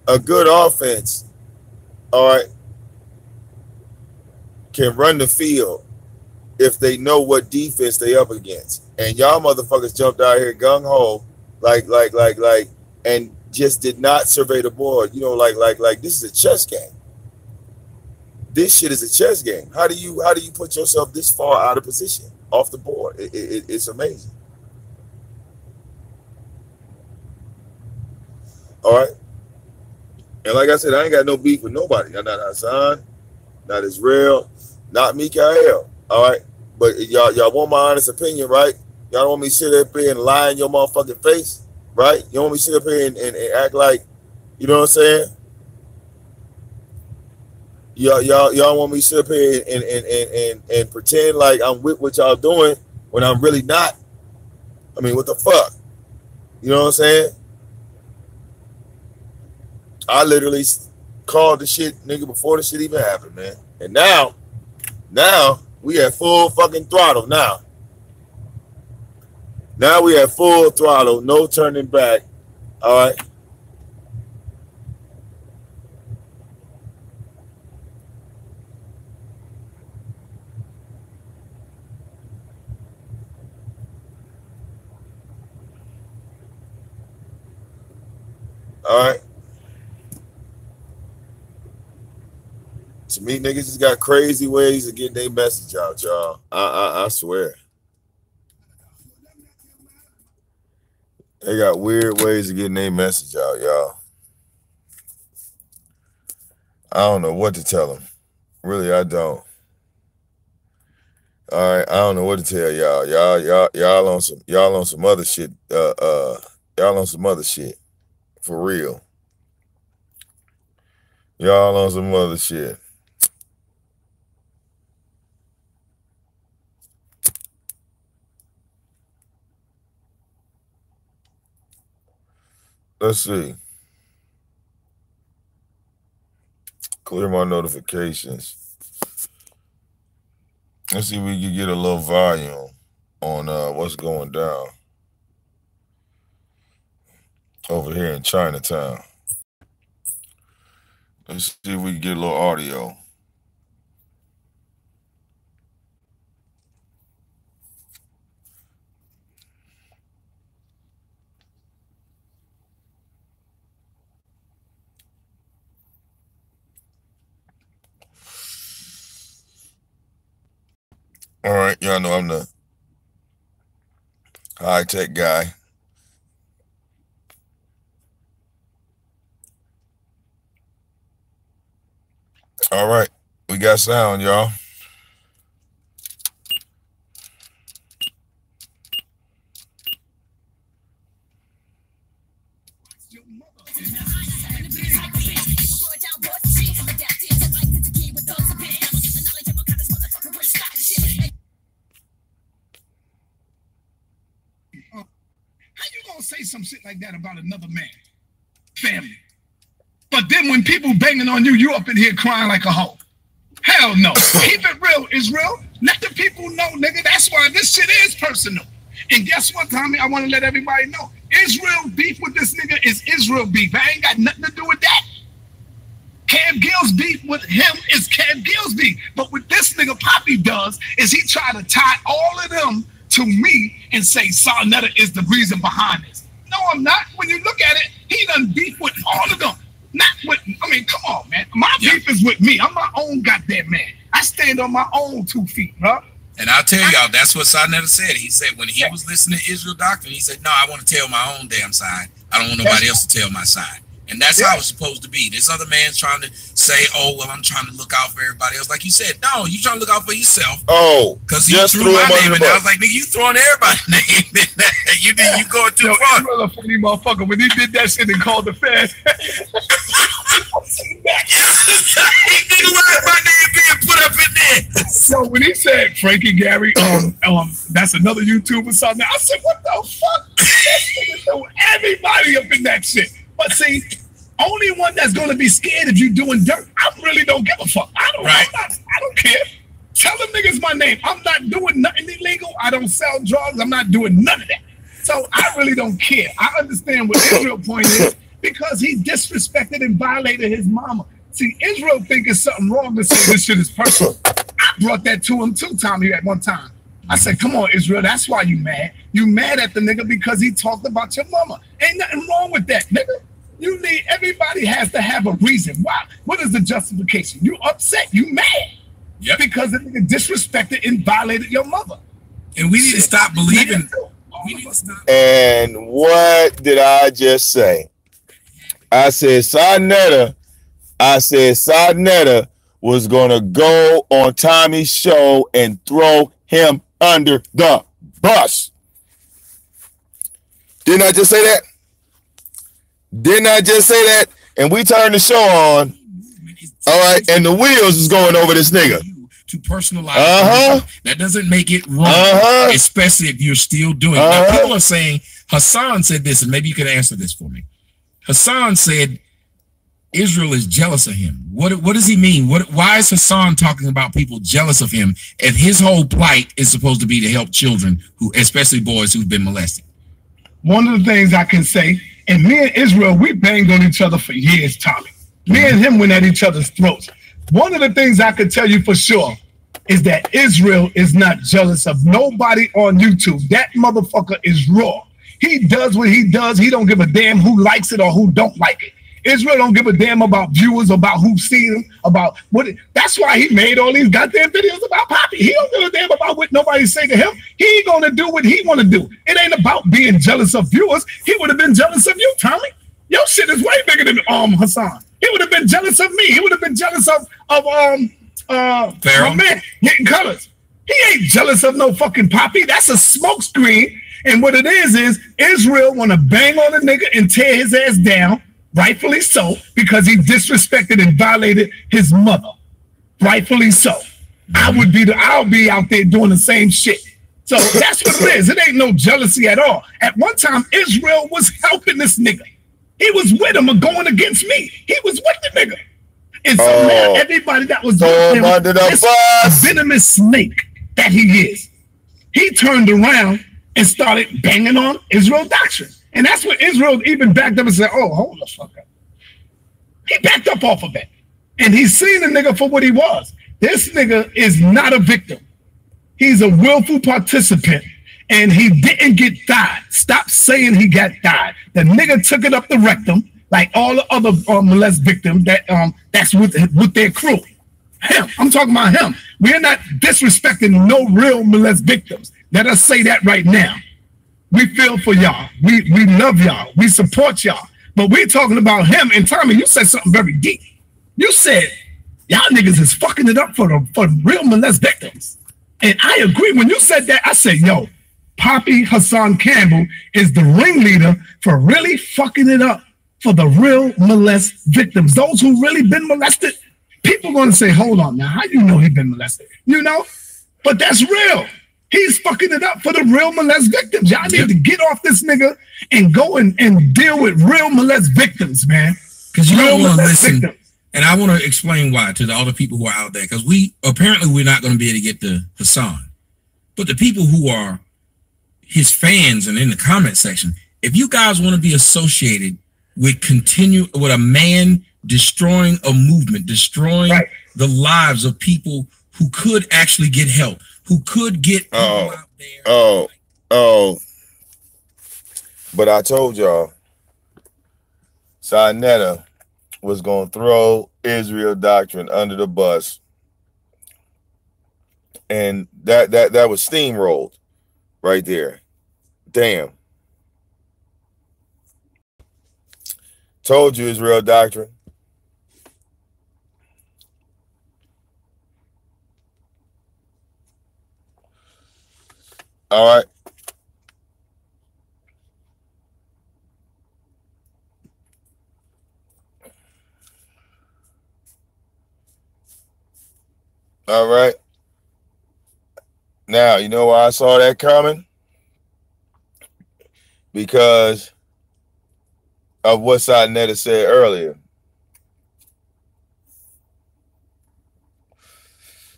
S1: A good offense, all right, can run the field if they know what defense they up against. And y'all motherfuckers jumped out here gung-ho, and just did not survey the board. You know, like this is a chess game. This shit is a chess game. How do you put yourself this far out of position off the board? It's amazing. All right. And like I said, I ain't got no beef with nobody. I'm not Hassan, not Israel, not Mikael. All right. But y'all want my honest opinion, right? Y'all don't want me to sit up here and lie in your motherfucking face, right? You don't want me to sit up here and act like, you know what I'm saying? Y'all want me to sit up here and pretend like I'm with what y'all doing when I'm really not. I mean, what the fuck? You know what I'm saying? I literally called the shit, nigga, before the shit even happened, man. And now we at full fucking throttle now. Now we at full throttle, no turning back. All right. All right. To me, niggas just got crazy ways of getting their message out, y'all. I swear. They got weird ways of getting their message out, y'all. I don't know what to tell them. Really, I don't. All right, I don't know what to tell y'all. Y'all on some other shit. Y'all on some other shit. For real. Y'all on some other shit. Let's see. Clear my notifications. Let's see if we can get a little volume on what's going down over here in Chinatown. Let's see if we can get a little audio. All right, y'all know I'm the High-tech guy. All right. We got sound, y'all.
S12: Say some shit like that about another man, family. But then when people banging on you, you up in here crying like a hoe. Hell no. Keep it real, Israel. Let the people know, nigga. That's why this shit is personal. And guess what, Tommy? I want to let everybody know. Israel beef with this nigga is Israel beef. I ain't got nothing to do with that. Cam Gill's beef with him is Cam Gill's beef. But what this nigga Poppy does is he try to tie all of them to me and say Sarnetta is the reason behind this. No, I'm not. When you look at it, he done beef with all of them. Not with, I mean, come on, man. My beef is with me. I'm my own goddamn man. I stand on my own 2 feet, bro.
S8: And I'll tell y'all, that's what Sarnetta said. He said when he was listening to Israel Doctrine, he said, no, I want to tell my own damn side. I don't want nobody else to tell my side. And that's how it's supposed to be. This other man's trying to say, oh, well, I'm trying to look out for everybody else. Like you said, no, you trying to look out for yourself.
S1: Oh,
S8: because he threw my name in there. I was like, nigga, you throwing everybody's name in there. You going too far.
S12: You're a funny motherfucker. When he did that shit and called the feds. So when he said Frankie Gary, that's another YouTuber something, I said, what the fuck? That nigga threw everybody up in that shit. But see, only one that's gonna be scared if you doing dirt. I really don't give a fuck. I don't care. Tell them niggas my name. I'm not doing nothing illegal. I don't sell drugs. I'm not doing none of that. So I really don't care. I understand what Israel's point is because he disrespected and violated his mama. See, Israel think it's something wrong to say this shit is personal. I brought that to him too, Tommy, at one time. I said, come on, Israel, that's why you mad. You mad at the nigga because he talked about your mama. Ain't nothing wrong with that, nigga. You need, everybody has to have a reason. Why? What is the justification? You upset, you mad. Yep. Because the nigga disrespected and violated your mother.
S8: And we need to stop believing.
S1: And what did I just say? I said Sarnetta was gonna go on Tommy's show and throw him under the bus. Didn't I just say that? Didn't I just say that? And we turned the show on. All right, and the wheels is going over this nigga.
S8: To personalize that doesn't make it wrong, especially if you're still doing it. Now, people are saying, Hassan said this, and maybe you could answer this for me. Hassan said Israel is jealous of him. What does he mean? Why is Hassan talking about people jealous of him if his whole plight is supposed to be to help children, who, especially boys who've been molested?
S12: One of the things I can say, and me and Israel, we banged on each other for years, Tommy. Me and him went at each other's throats. One of the things I can tell you for sure is that Israel is not jealous of nobody on YouTube. That motherfucker is raw. He does what he does. He don't give a damn who likes it or who don't like it. Israel don't give a damn about viewers, about who see him, about what. That's why he made all these goddamn videos about Poppy. He don't give a damn about what nobody say to him. He gonna do what he want to do. It ain't about being jealous of viewers. He would have been jealous of you, Tommy. Your shit is way bigger than Hassan. He would have been jealous of me. He would have been jealous of my man getting colors. He ain't jealous of no fucking Poppy. That's a smoke screen. And what it is Israel want to bang on a nigga and tear his ass down, rightfully so, because he disrespected and violated his mother. Rightfully so. I'll be out there doing the same shit. So that's what it is. It ain't no jealousy at all. At one time, Israel was helping this nigga. He was with him or going against me. He was with the nigga. And so now everybody that was under this venomous snake that he is, he turned around and started banging on Israel doctrine. And that's when Israel even backed up and said, oh, hold the fuck up. He backed up off of that. And he's seen the nigga for what he was. This nigga is not a victim. He's a willful participant. And he didn't get died. Stop saying he got died. The nigga took it up the rectum like all the other molest victims that's with their crew. Him. I'm talking about him. We're not disrespecting no real molest victims. Let us say that right now. We feel for y'all. We love y'all. We support y'all. But we're talking about him. And Tommy, you said something very deep. You said y'all niggas is fucking it up for real molest victims. And I agree. When you said that, I said, yo, Poppy Hassan Campbell is the ringleader for really fucking it up for the real molest victims. Those who really been molested. People going to say, hold on now, how you know he been molested? You know? But that's real. He's fucking it up for the real molest victims. Y'all need to get off this nigga and go and deal with real molest victims, man.
S8: Because you don't want to listen. Victims. And I want to explain why to all the people who are out there. Because apparently we're not going to be able to get the Hassan. But the people who are his fans and in the comment section, if you guys want to be associated with a man destroying a movement, destroying the lives of people who could actually get help, who could get out there.
S1: But I told y'all, Sinetta was going to throw Israel Doctrine under the bus, and that was steamrolled right there. Damn. Told you, Israel Doctrine. All right. All right. Now, you know why I saw that coming? Because of what Sinetta said earlier.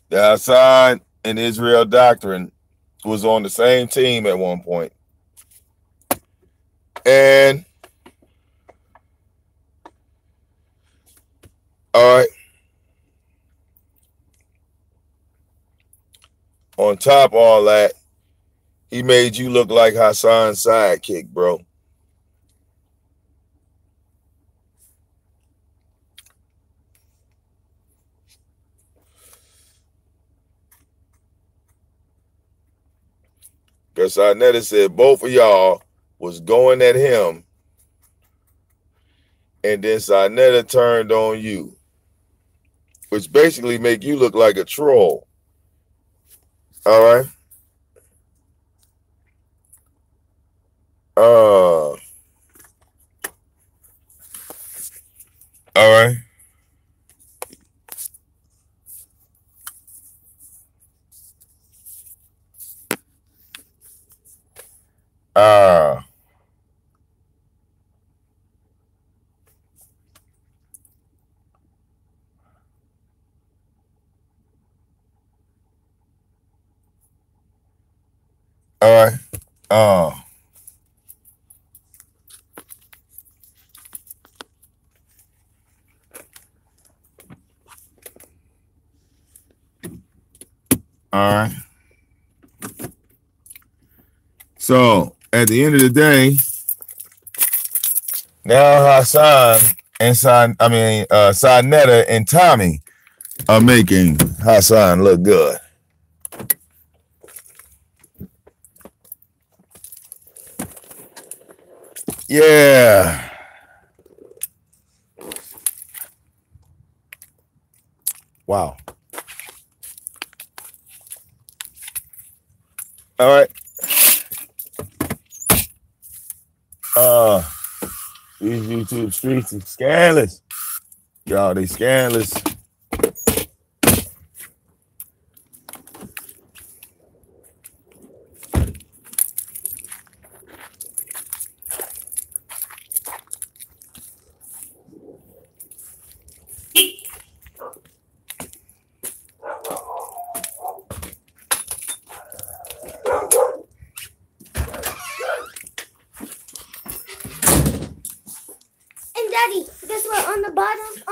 S1: The Hassan and Israel Doctrine was on the same team at one point. And all right. On top of all that, he made you look like Hassan's sidekick, bro. Because Sinetta said both of y'all was going at him, and then Sinetta turned on you, which basically make you look like a troll. All right. All right. All right. All right. So at the end of the day, now Hassan and Sinetta and Tommy are making Hassan look good. Yeah. Wow. All right. These YouTube streets are scandalous. Y'all, they scandalous.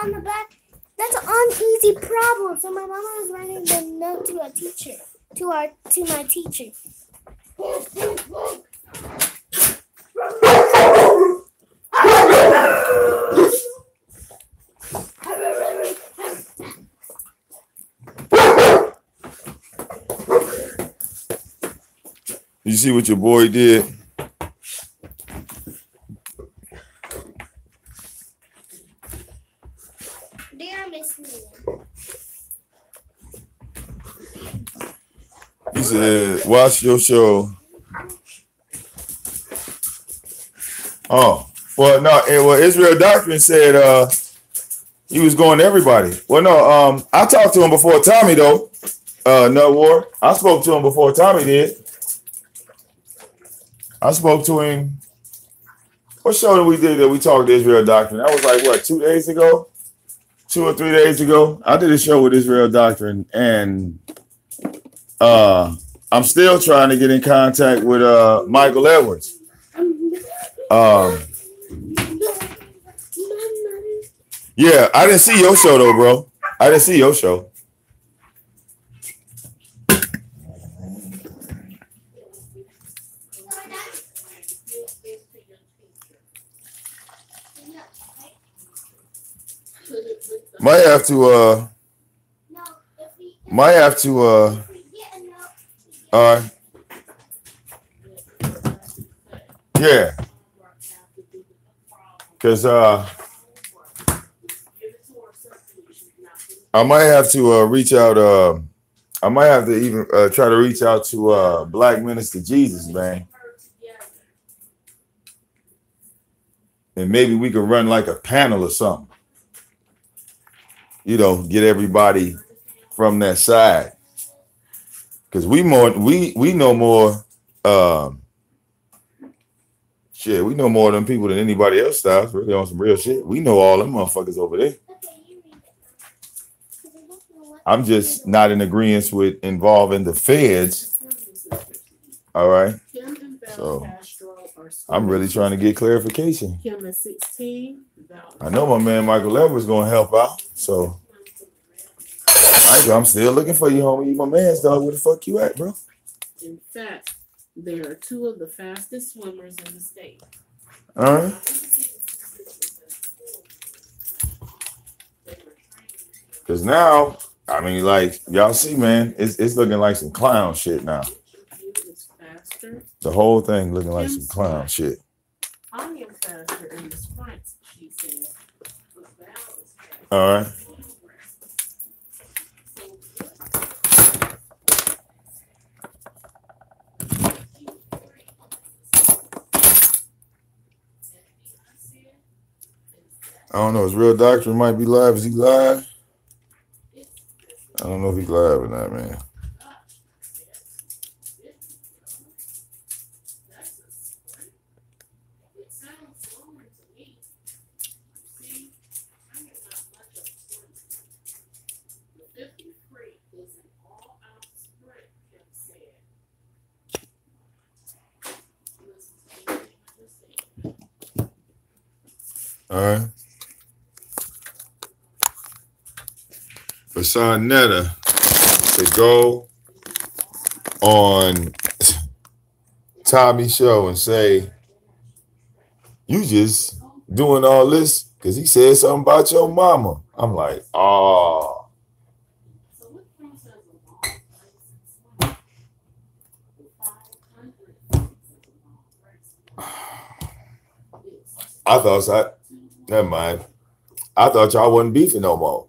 S3: On the back, that's an uneasy problem. So my mama was writing the note to a teacher, to my teacher.
S1: You see what your boy did? Watch your show. Oh, well, no. Well, Israel Doctrine said he was going to everybody. Well, no. I talked to him before Tommy though. No war. I spoke to him before Tommy did. I spoke to him. What show did we do that we talked to Israel Doctrine? That was like what, 2 days ago? 2 or 3 days ago. I did a show with Israel Doctrine, and I'm still trying to get in contact with Michael Edwards. Yeah, I didn't see your show though, bro. I didn't see your show. Might have to yeah. Cause I might have to reach out I might have to even try to reach out to Black Minister Jesus, man. And maybe we could run like a panel or something. You know, get everybody from that side. Because we know more shit, we know more than people than anybody else does, really on some real shit. We know all them motherfuckers over there. I'm just not in agreement with involving the feds. All right. So I'm really trying to get clarification. I know my man Michael Edwards is gonna help out. So Michael, I'm still looking for you, homie. You my man's dog. Where the fuck you at, bro?
S11: In fact, they are two of the fastest swimmers in the state.
S1: All right. Because now, I mean, like, y'all see, man, it's looking like some clown shit now. The whole thing looking like some clown shit.
S11: I am faster in the sprints, she said.
S1: All right. I don't know. His real doctor might be live. Is he live? I don't know if he's live or not, man. All right. For Sarnetta to go on Tommy's show and say, you just doing all this because he said something about your mama. I'm like, oh. I thought, never mind. I thought y'all wasn't beefing no more.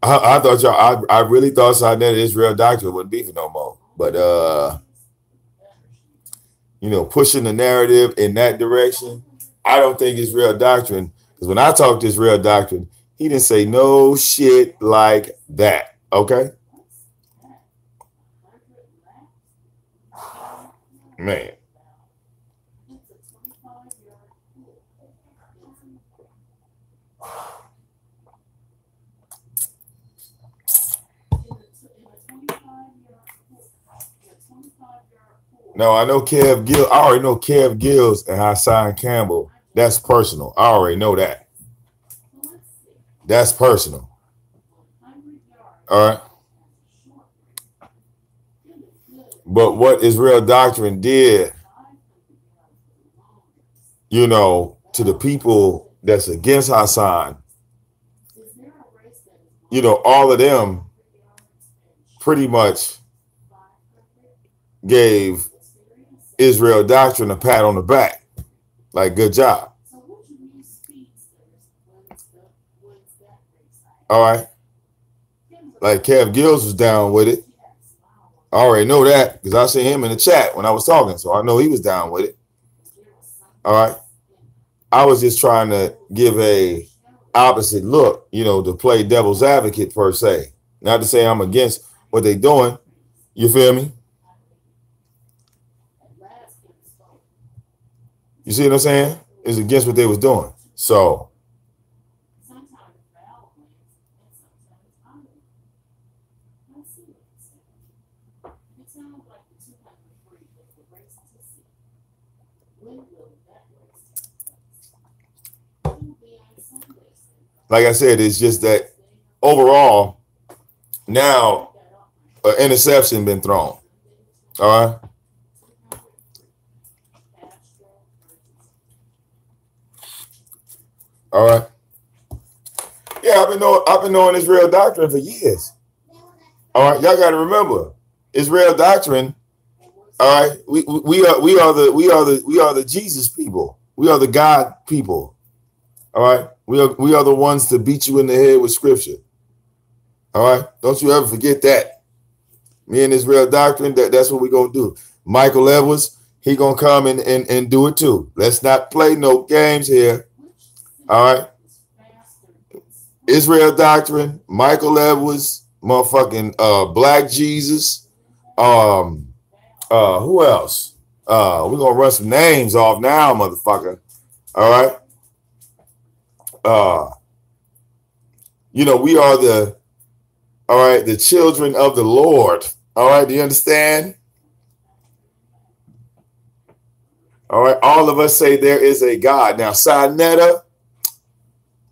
S1: I thought y'all, I really thought Sarnetta Israel Doctrine wasn't beefing no more. But, you know, pushing the narrative in that direction, I don't think it's real doctrine. Because when I talked to Israel Doctrine, he didn't say no shit like that. Okay? Man. No, I know Kev Gill. I already know Kev Gills and Hassan Campbell. That's personal. I already know that. That's personal. All right. But what Israel Doctrine did, you know, to the people that's against Hassan, you know, all of them pretty much gave Israel Doctrine a pat on the back. Like, good job. All right. Like, Kev Gills was down with it. I already know that because I seen him in the chat when I was talking, so I know he was down with it. All right. I was just trying to give a opposite look, you know, to play devil's advocate per se. Not to say I'm against what they're doing. You feel me? You see what I'm saying? It's against what they was doing. So like I said, it's just that overall, now an interception been thrown. All right. All right. Yeah, I've been knowing Israel doctrine for years. All right, y'all got to remember, Israel doctrine. All right, we are the Jesus people. We are the God people. All right, we are the ones to beat you in the head with scripture. All right, don't you ever forget that. Me and Israel doctrine, that's what we're gonna do. Michael Edwards, he gonna come and do it too. Let's not play no games here. All right. Israel doctrine, Michael Edwards, motherfucking Black Jesus. Who else? We're gonna run some names off now, motherfucker. All right. You know, we are the children of the Lord. All right, do you understand? All right, all of us say there is a God. Now, Sinetta,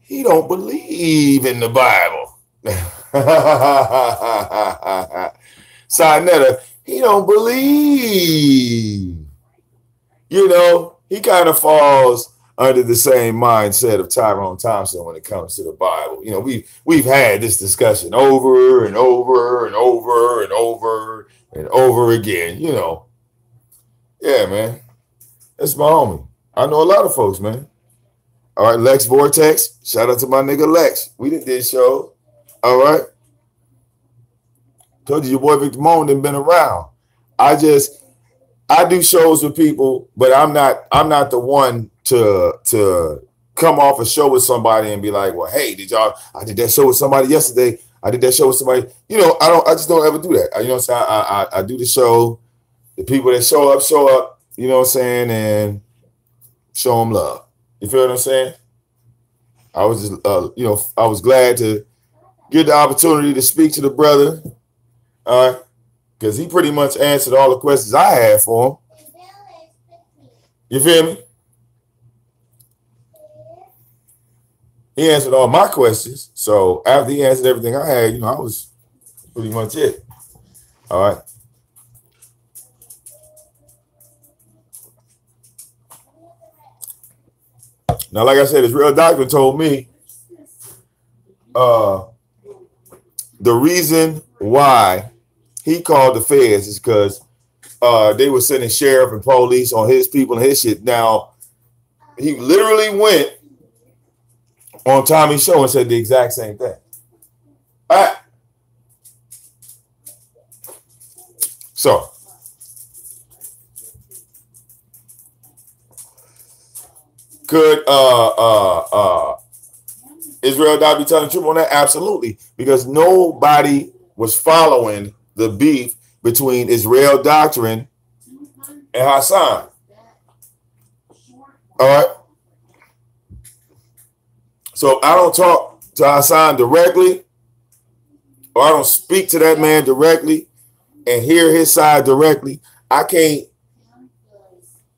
S1: he don't believe in the Bible. Sinetta, he don't believe. You know, he kind of falls under the same mindset of Tyrone Thompson when it comes to the Bible. You know, we've had this discussion over and over and over and over and over again, you know. Yeah, man. That's my homie. I know a lot of folks, man. All right, Lex Vortex. Shout out to my nigga Lex. We did show. All right. Told you your boy VicDamoane done been around. I do shows with people, but I'm not the one to come off a show with somebody and be like, well, hey, I did that show with somebody yesterday. I did that show with somebody. You know, I just don't ever do that. You know what I'm saying? I do the show. The people that show up, you know what I'm saying, and show them love. You feel what I'm saying? I was just, you know, I was glad to get the opportunity to speak to the brother, all right, because he pretty much answered all the questions I had for him. You feel me? He answered all my questions. So after he answered everything I had, you know, I was pretty much it. All right. Now, like I said, his real doctor told me the reason why he called the feds is because they were sending sheriff and police on his people and his shit. Now, he literally went on Tommy's show and said the exact same thing. All right. So, could Israel Dodd be telling the truth on that? Absolutely, because nobody was following the beef between Israel Doctrine and Hassan. All right. So I don't talk to Hassan directly, or I don't speak to that man directly and hear his side directly. I can't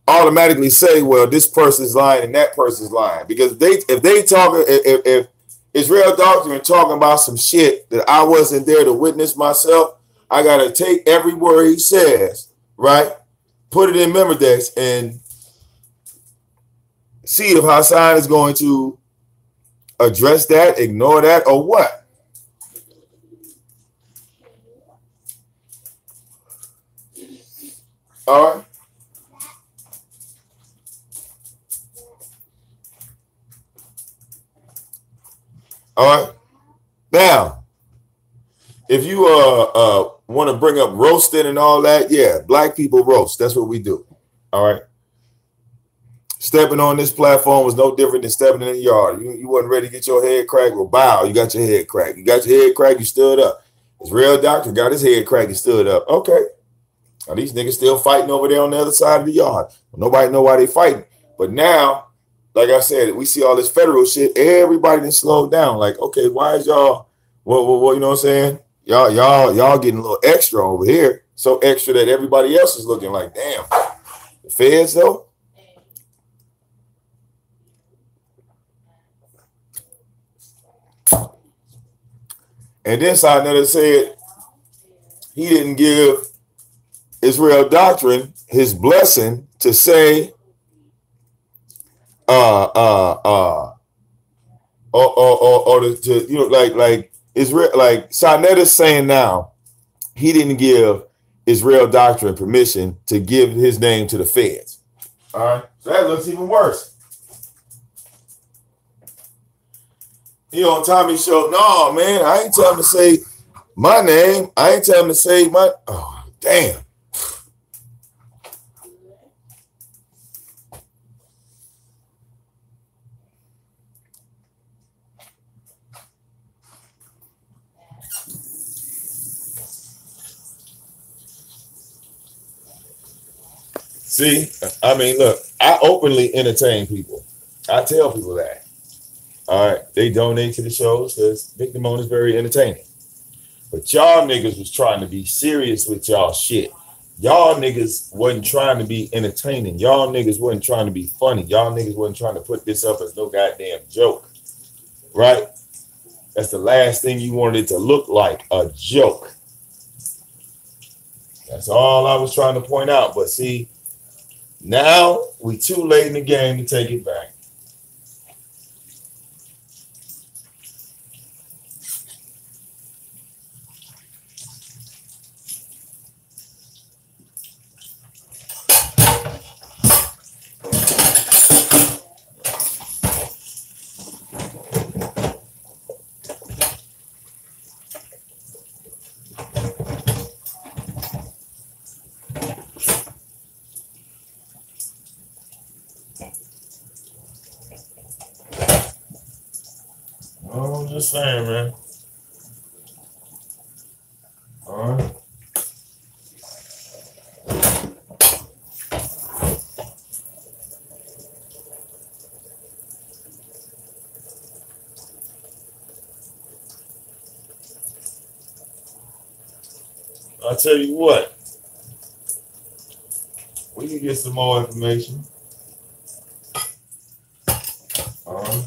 S1: automatically say, well, this person's lying and that person's lying, because if Israel Doctrine talking about some shit that I wasn't there to witness myself, I gotta take every word he says, right, put it in Memodex and see if Hassan is going to address that, ignore that, or what. All right. All right. Now, if you want to bring up roasting and all that, yeah, black people roast. That's what we do. All right. Stepping on this platform was no different than stepping in the yard. You wasn't ready to get your head cracked. Well, bow, you got your head cracked. You got your head cracked, you stood up. This real doctor got his head cracked, he stood up. Okay. Now these niggas still fighting over there on the other side of the yard. Nobody know why they fighting. But now, like I said, we see all this federal shit. Everybody done slowed down. Like, okay, why is y'all, well, you know what I'm saying? Y'all getting a little extra over here. So extra that everybody else is looking like, damn. The feds, though? And then Sinetta said he didn't give Israel Doctrine his blessing to say, or to you know, like Israel, like Sinetta's saying now, he didn't give Israel Doctrine permission to give his name to the feds. All right, so that looks even worse. He on Tommy's show, no, man, I ain't telling him to say my name. I ain't telling him to say my, oh, damn. See, I mean, look, I openly entertain people. I tell people that. All right, they donate to the shows because VicDamoane is very entertaining. But y'all niggas was trying to be serious with y'all shit. Y'all niggas wasn't trying to be entertaining. Y'all niggas wasn't trying to be funny. Y'all niggas wasn't trying to put this up as no goddamn joke. Right? That's the last thing you wanted it to look like, a joke. That's all I was trying to point out. But see, now we too late in the game to take it back. I'm just saying, man. All right. I'll tell you what. We can get some more information. All right.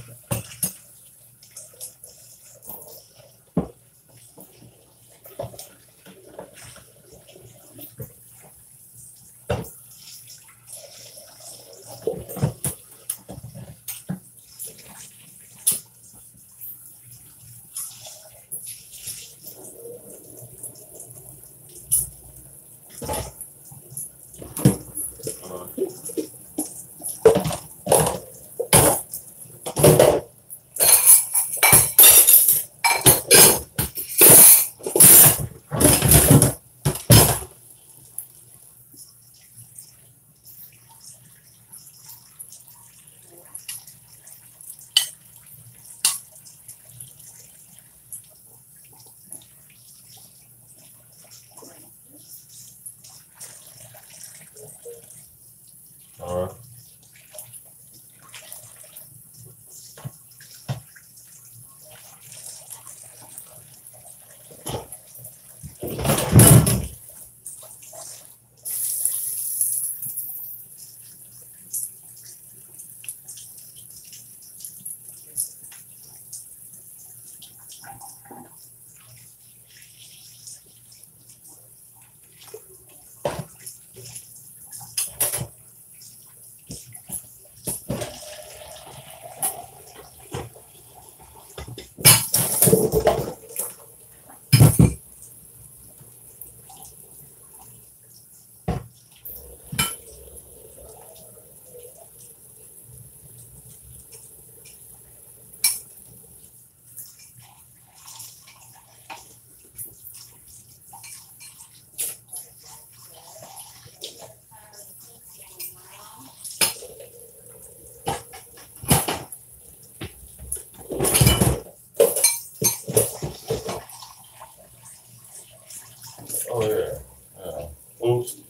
S1: closed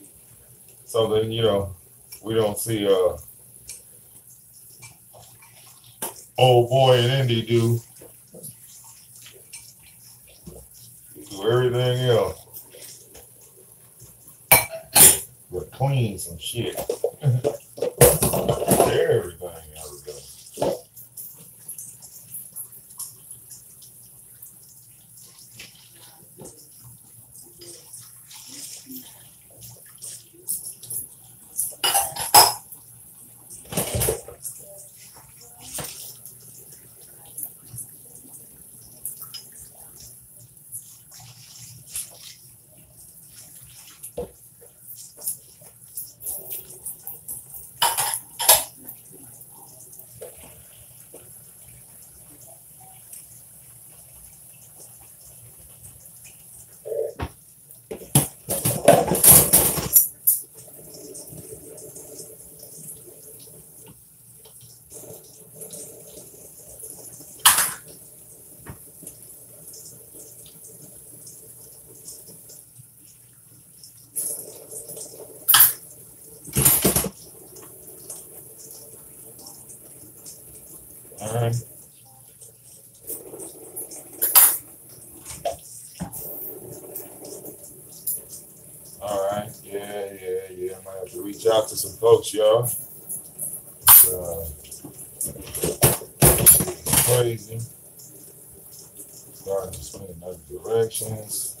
S1: so that, you know, we don't see old boy and Indy do everything else but clean some shit. Everything else does. All right. All right. Yeah. I might have to reach out to some folks, y'all. Crazy. Starting to swing in other directions.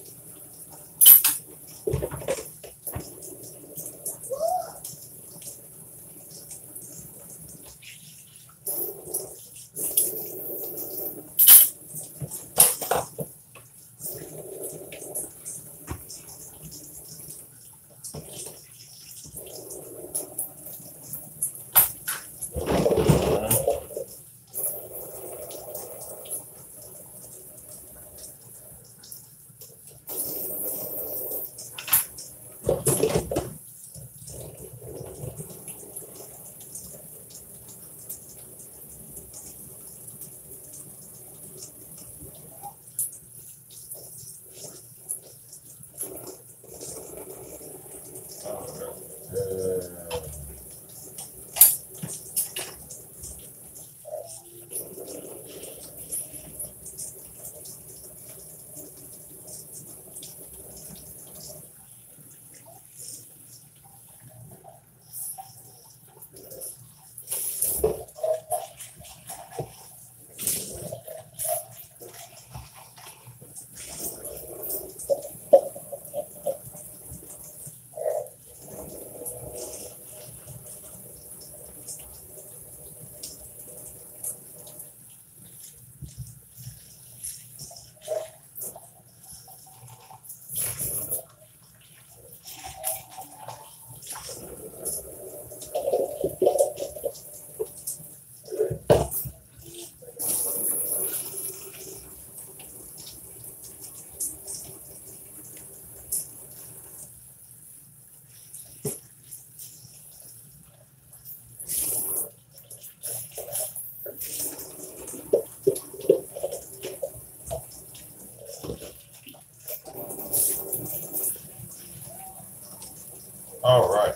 S1: All right.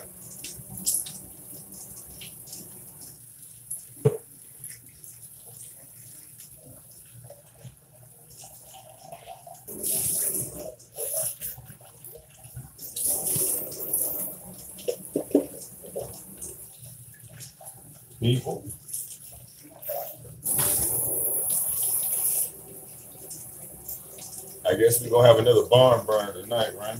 S1: People. I guess we're gonna have another barn burner tonight, right?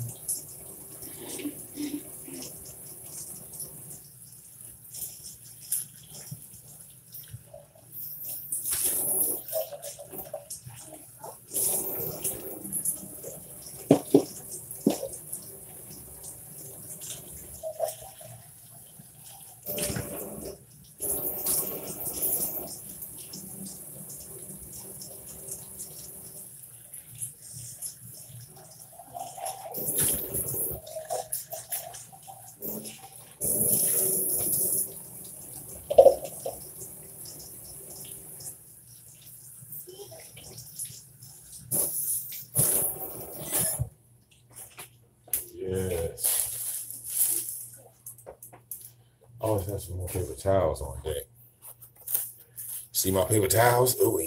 S1: I always have some more paper towels on deck. See my paper towels? Ooh,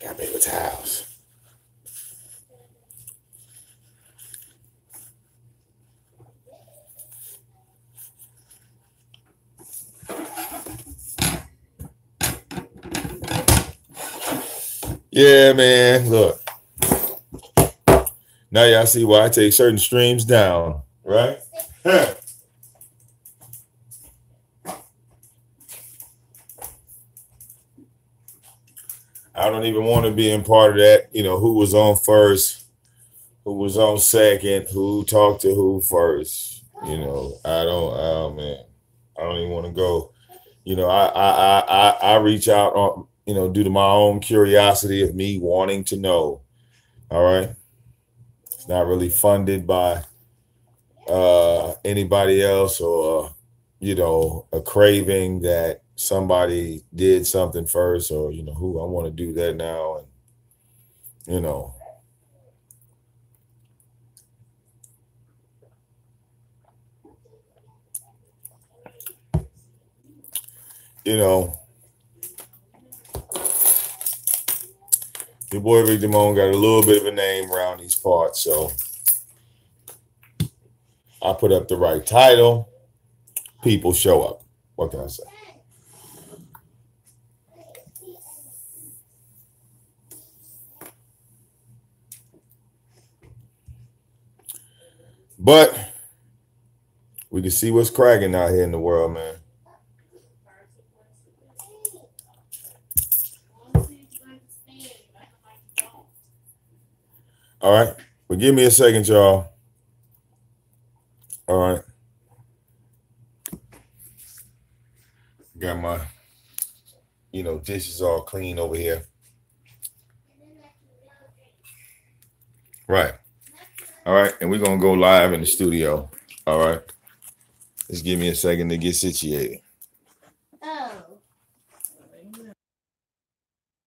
S1: got paper towels. Yeah, man. Look. Now y'all see why I take certain streams down, right? Huh. I don't even want to be in part of that, you know, who was on first, who was on second, who talked to who first. You know, oh man, I don't even want to go. You know, I reach out on, you know, due to my own curiosity of me wanting to know. All right. It's not really funded by anybody else or, you know, a craving that somebody did something first or, you know, who I want to do that now. And, you know, your boy VicDamoane got a little bit of a name around these parts. So I put up the right title. People show up. What can I say? But we can see what's cracking out here in the world, man. All right. But give me a second, y'all. All right. Got my, you know, dishes all clean over here. Right. All right. And we're going to go live in the studio. All right. Just give me a second to get situated.